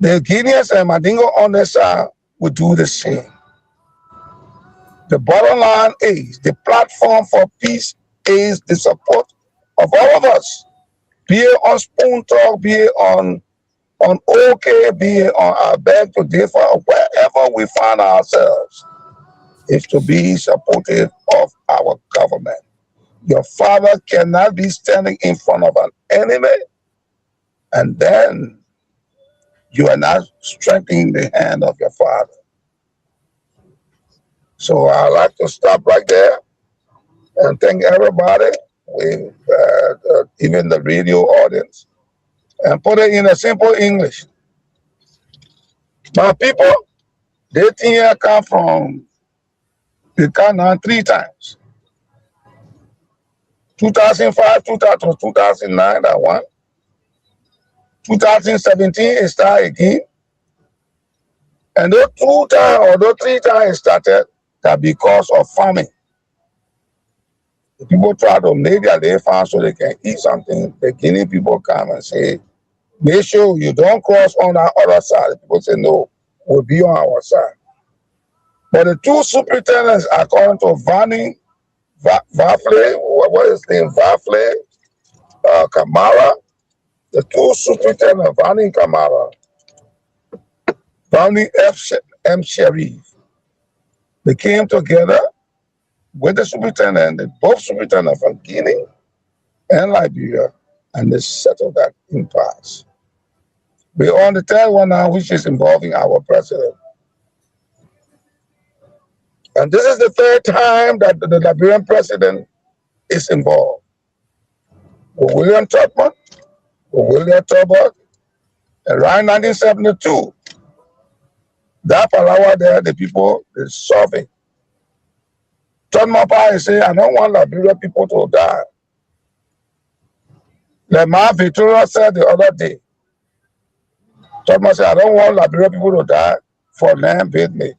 The Guineans and Mandingo on their side will do the same. The bottom line is the platform for peace is the support of all of us, be it on Spoon Talk, be it on OK, be it on our beg to differ, wherever we find ourselves, is to be supportive of our government. Your father cannot be standing in front of an enemy and then you are not strengthening the hand of your father. So I'd like to stop right there and thank everybody, even the radio audience, and put it in a simple English. My people, they think I come from the Canaan 3 times. 2005, 2009, that one. 2017, it started again. And those 2 times or those 3 times it started, that because of famine. The people try to make their day farm so they can eat something. The Guinea people come and say, make sure you don't cross on our other side. The people say, no, we'll be on our side. But the 2 superintendents, according to Vani Vafle, what is his name? Vafle, Kamara, the 2 superintendents, Vani Kamara, Vani M. Sharif, they came together with the superintendent, both superintendents from Guinea and Liberia, and they settled that impasse. We're on the 3rd one now, which is involving our president. And this is the 3rd time that the Liberian president is involved. With William Tubman, with William Tubman, and around 1972, that Palawa there, the people, they solved it. Tubman Pai say, I don't want Liberian people to die. Like my Victoria said the other day, Tubman said, I don't want Liberian people to die for land bid me.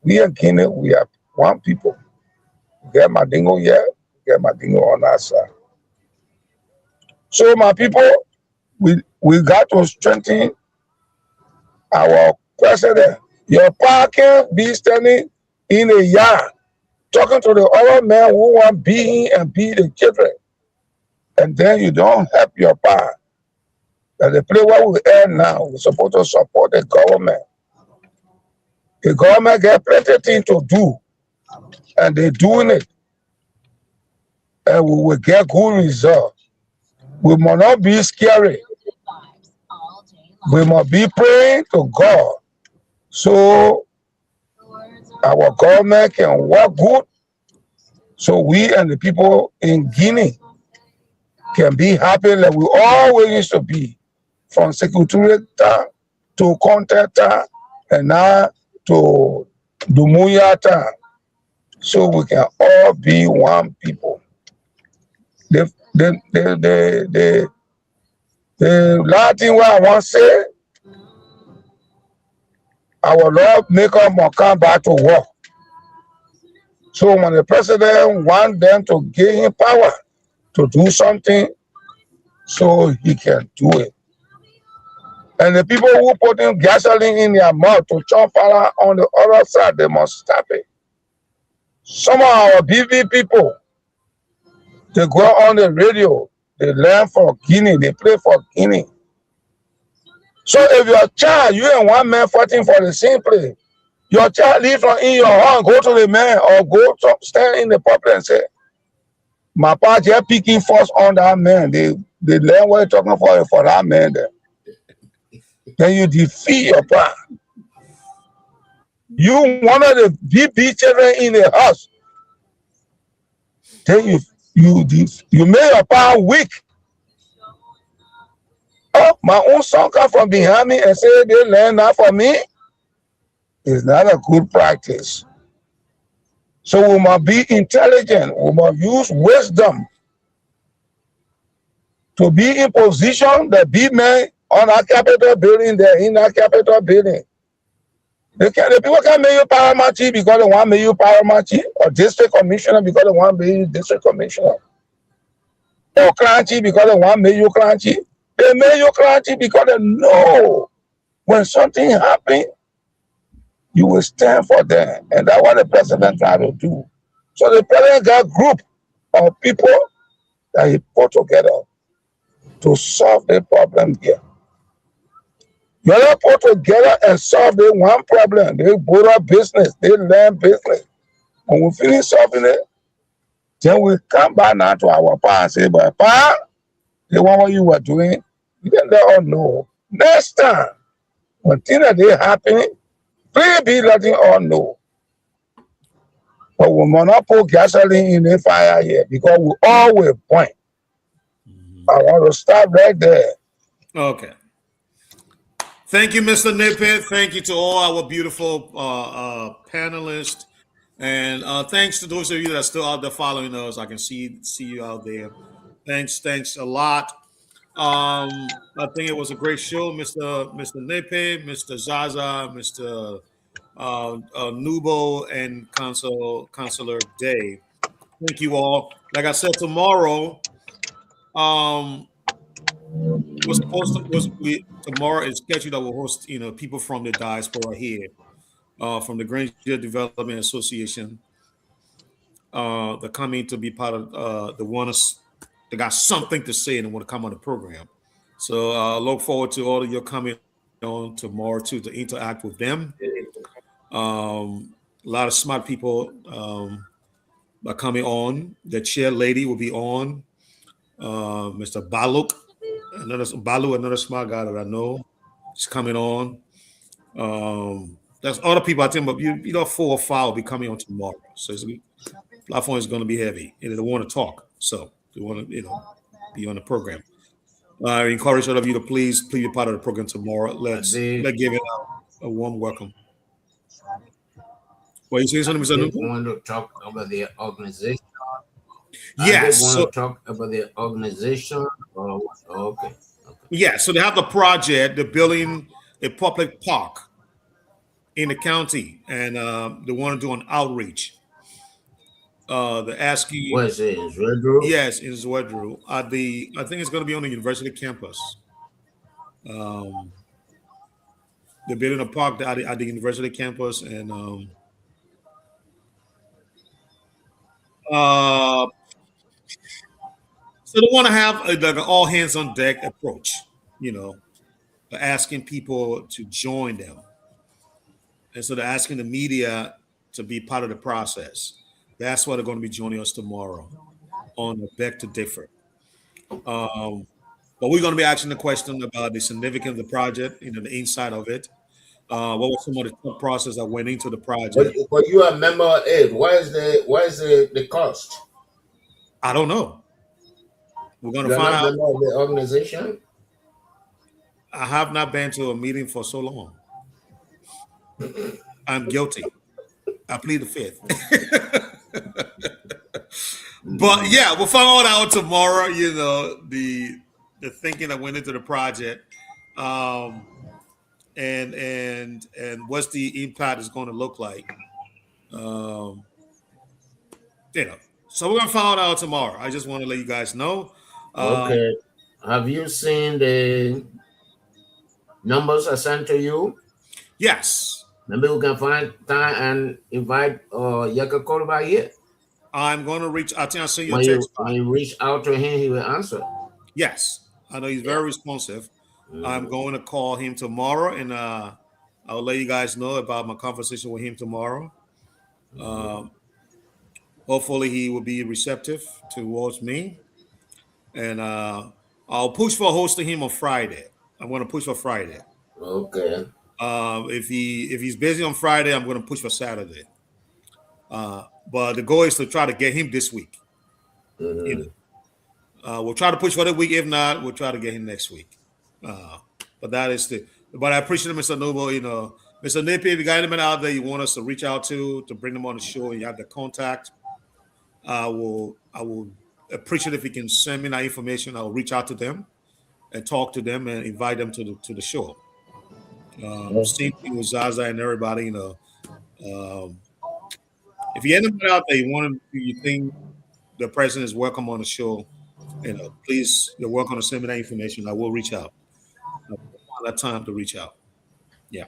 We in Guinea, we are one people. We get Mandingo here, we get Mandingo on our side. So my people, we got to strengthen our president. Your pa can't be standing in a yard talking to the other men who want be and be the children, and then you don't help your part. And the play what we earn now, we're supposed to support the government. The government get plenty things to do, and they're doing it, and we will get good results. We must not be scary. We must be praying to God so our government can work good, so we and the people in Guinea can be happy like we always used to be, from Secretariat to Contact and now to Dumuya town, so we can all be one people. The last thing what I want to say, our Lord make us more come back to work. So when the president want them to give him power to do something, so he can do it. And the people who put in gasoline in their mouth to chop power on the other side, they must stop it. Some of our BB people, they go on the radio, they learn for Guinea, they play for Guinea. So if your child, you and one man fighting for the same place, your child leave from in your home, go to the man or go to stand in the public and say, my pa just picking first on that man. They learn what you're talking for that man there. Then you defeat your pa. You one of the big children in the house. Then you make your pa weak. Oh, my own son come from behind me and say they learn that for me. It's not a good practice. So we must be intelligent. We must use wisdom to be in position that be men on our capital building, they're in our capital building. The people can make you paramount chief because they want to make you paramount chief, or district commissioner because they want to make you district commissioner, or clan chief because they want to make you clan chief. They make you clan chief because they know when something happens, you will stand for them. And that's what the president tried to do. So the president got a group of people that he put together to solve the problem here. You don't put together and solve the one problem. They put up business, they learn business. When we finish solving it, then we come back now to our pa and say, but pa, they want what you were doing. You can let us know. Next time, when things are happening, please be letting us know. But we must not put gasoline in the fire here because we always point. I want to stop right there. Okay. Thank you, Mr. Nippet. Thank you to all our beautiful panelists. And thanks to those of you that are still out there following us. I can see you out there. Thanks a lot. I think it was a great show, Mr. Nippet, Mr. Zaza, Mr. Nubo, and Counselor Day. Thank you all. Like I said, tomorrow, tomorrow is scheduled that will host people from the diaspora here, from the Granger Development Association. They're coming to be part of they got something to say and they want to come on the program. So look forward to all of you coming on tomorrow too to interact with them. A lot of smart people are coming on. The chair lady will be on. Mr. Baluk, another smart guy that I know, is coming on. There's other people I think, but 4 or 5 will be coming on tomorrow. So the platform is going to be heavy, and they want to talk. So they want to, be on the program. I encourage all of you to please be part of the program tomorrow. Let's give it a warm welcome. Well, you say something, Mr. They want to talk about their organization. Yes. They want to talk about their organization. Okay. Yeah. So they have the project. They're building a public park in the county, and they want to do an outreach. The ASCII. What is it? In Zwedru? Yes, in Zwedru. I think it's going to be on the university campus. They're building a park at the university campus, and Uh, so they want to have like an all hands on deck approach, you know, asking people to join them. And so they're asking the media to be part of the process. That's why they're going to be joining us tomorrow on the Beg to Differ. But we're going to be asking the question about the significance of the project, you know, the inside of it. What was some of the thought process that went into the project? But you are a member of it. What is the cost? I don't know. We're going to You're find not a out. member of the organization? I have not been to a meeting for so long. I'm guilty. I plead the fifth. But yeah, we'll find all out tomorrow. You know, the thinking that went into the project, and what's the impact is going to look like. You know, so we're gonna find out tomorrow. I just want to let you guys know. Okay. Have you seen the numbers I sent to you? Yes. Maybe we can find time and invite Yaka Korba here. I'm going to reach. I think I'll send you a When text. you reach out to him, he will answer. Yes, I know he's very responsive. I'm going to call him tomorrow, and I'll let you guys know about my conversation with him tomorrow. Hopefully, he will be receptive towards me, and I'll push for hosting him on Friday. I'm going to push for Friday. Okay. If he's busy on Friday, I'm going to push for Saturday. But the goal is to try to get him this week. You know, we'll try to push for the week. If not, we'll try to get him next week. But that is the. But I appreciate Mr. Noble. You know, Mr. Nippy, if you got anyone out there you want us to reach out to bring them on the show, and you have the contact, I will appreciate if you can send me that information. I'll reach out to them and talk to them and invite them to the show. Same thing with Zaza and everybody. You know, if you anybody out there you think the president is welcome on the show, you know, please, you're welcome to send me that information. I will reach out. I'll find that time to reach out. Yeah.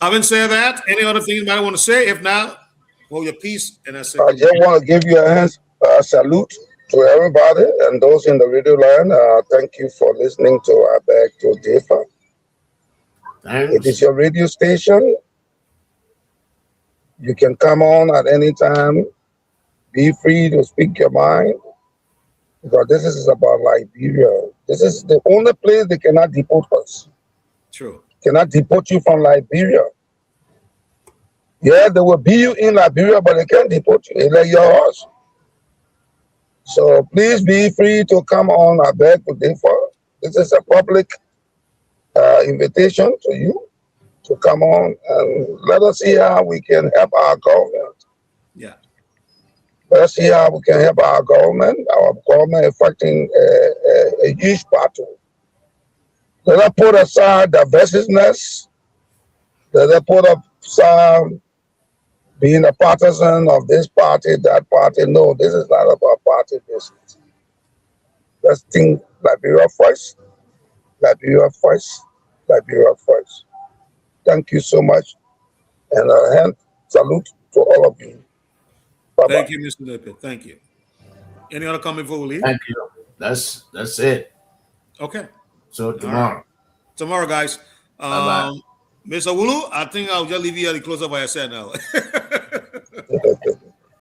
Having said that, any other thing you might want to say? If not, hold your peace. And I said, I just want to give you a salute to everybody and those in the radio line. Thank you for listening to our Beg to Differ. It is your radio station. You can come on at any time. Be free to speak your mind. Because this is about Liberia. This is the only place they cannot deport us. True. Cannot deport you from Liberia. Yeah, they will be you in Liberia, but they can't deport you. It's like your house. So please be free to come on. I beg to differ. This is a public invitation to you to come on and let us see how we can help our government. Yeah. Let's see how we can help our government. Our government is fighting a huge battle. Let us put aside divisiveness. Let us put aside being a partisan of this party, that party. No, this is not about party business. Let's think Liberia first, Liberia first, Liberia first. Thank you so much. And a hand salute to all of you. Bye-bye. Thank you, Mr. Nippy. Thank you. Any other comment before we leave? Thank you. That's it. Okay. So tomorrow. Right. Tomorrow, guys. Bye-bye. Mr. Wulu, I think I'll just leave you at the close up what I said now.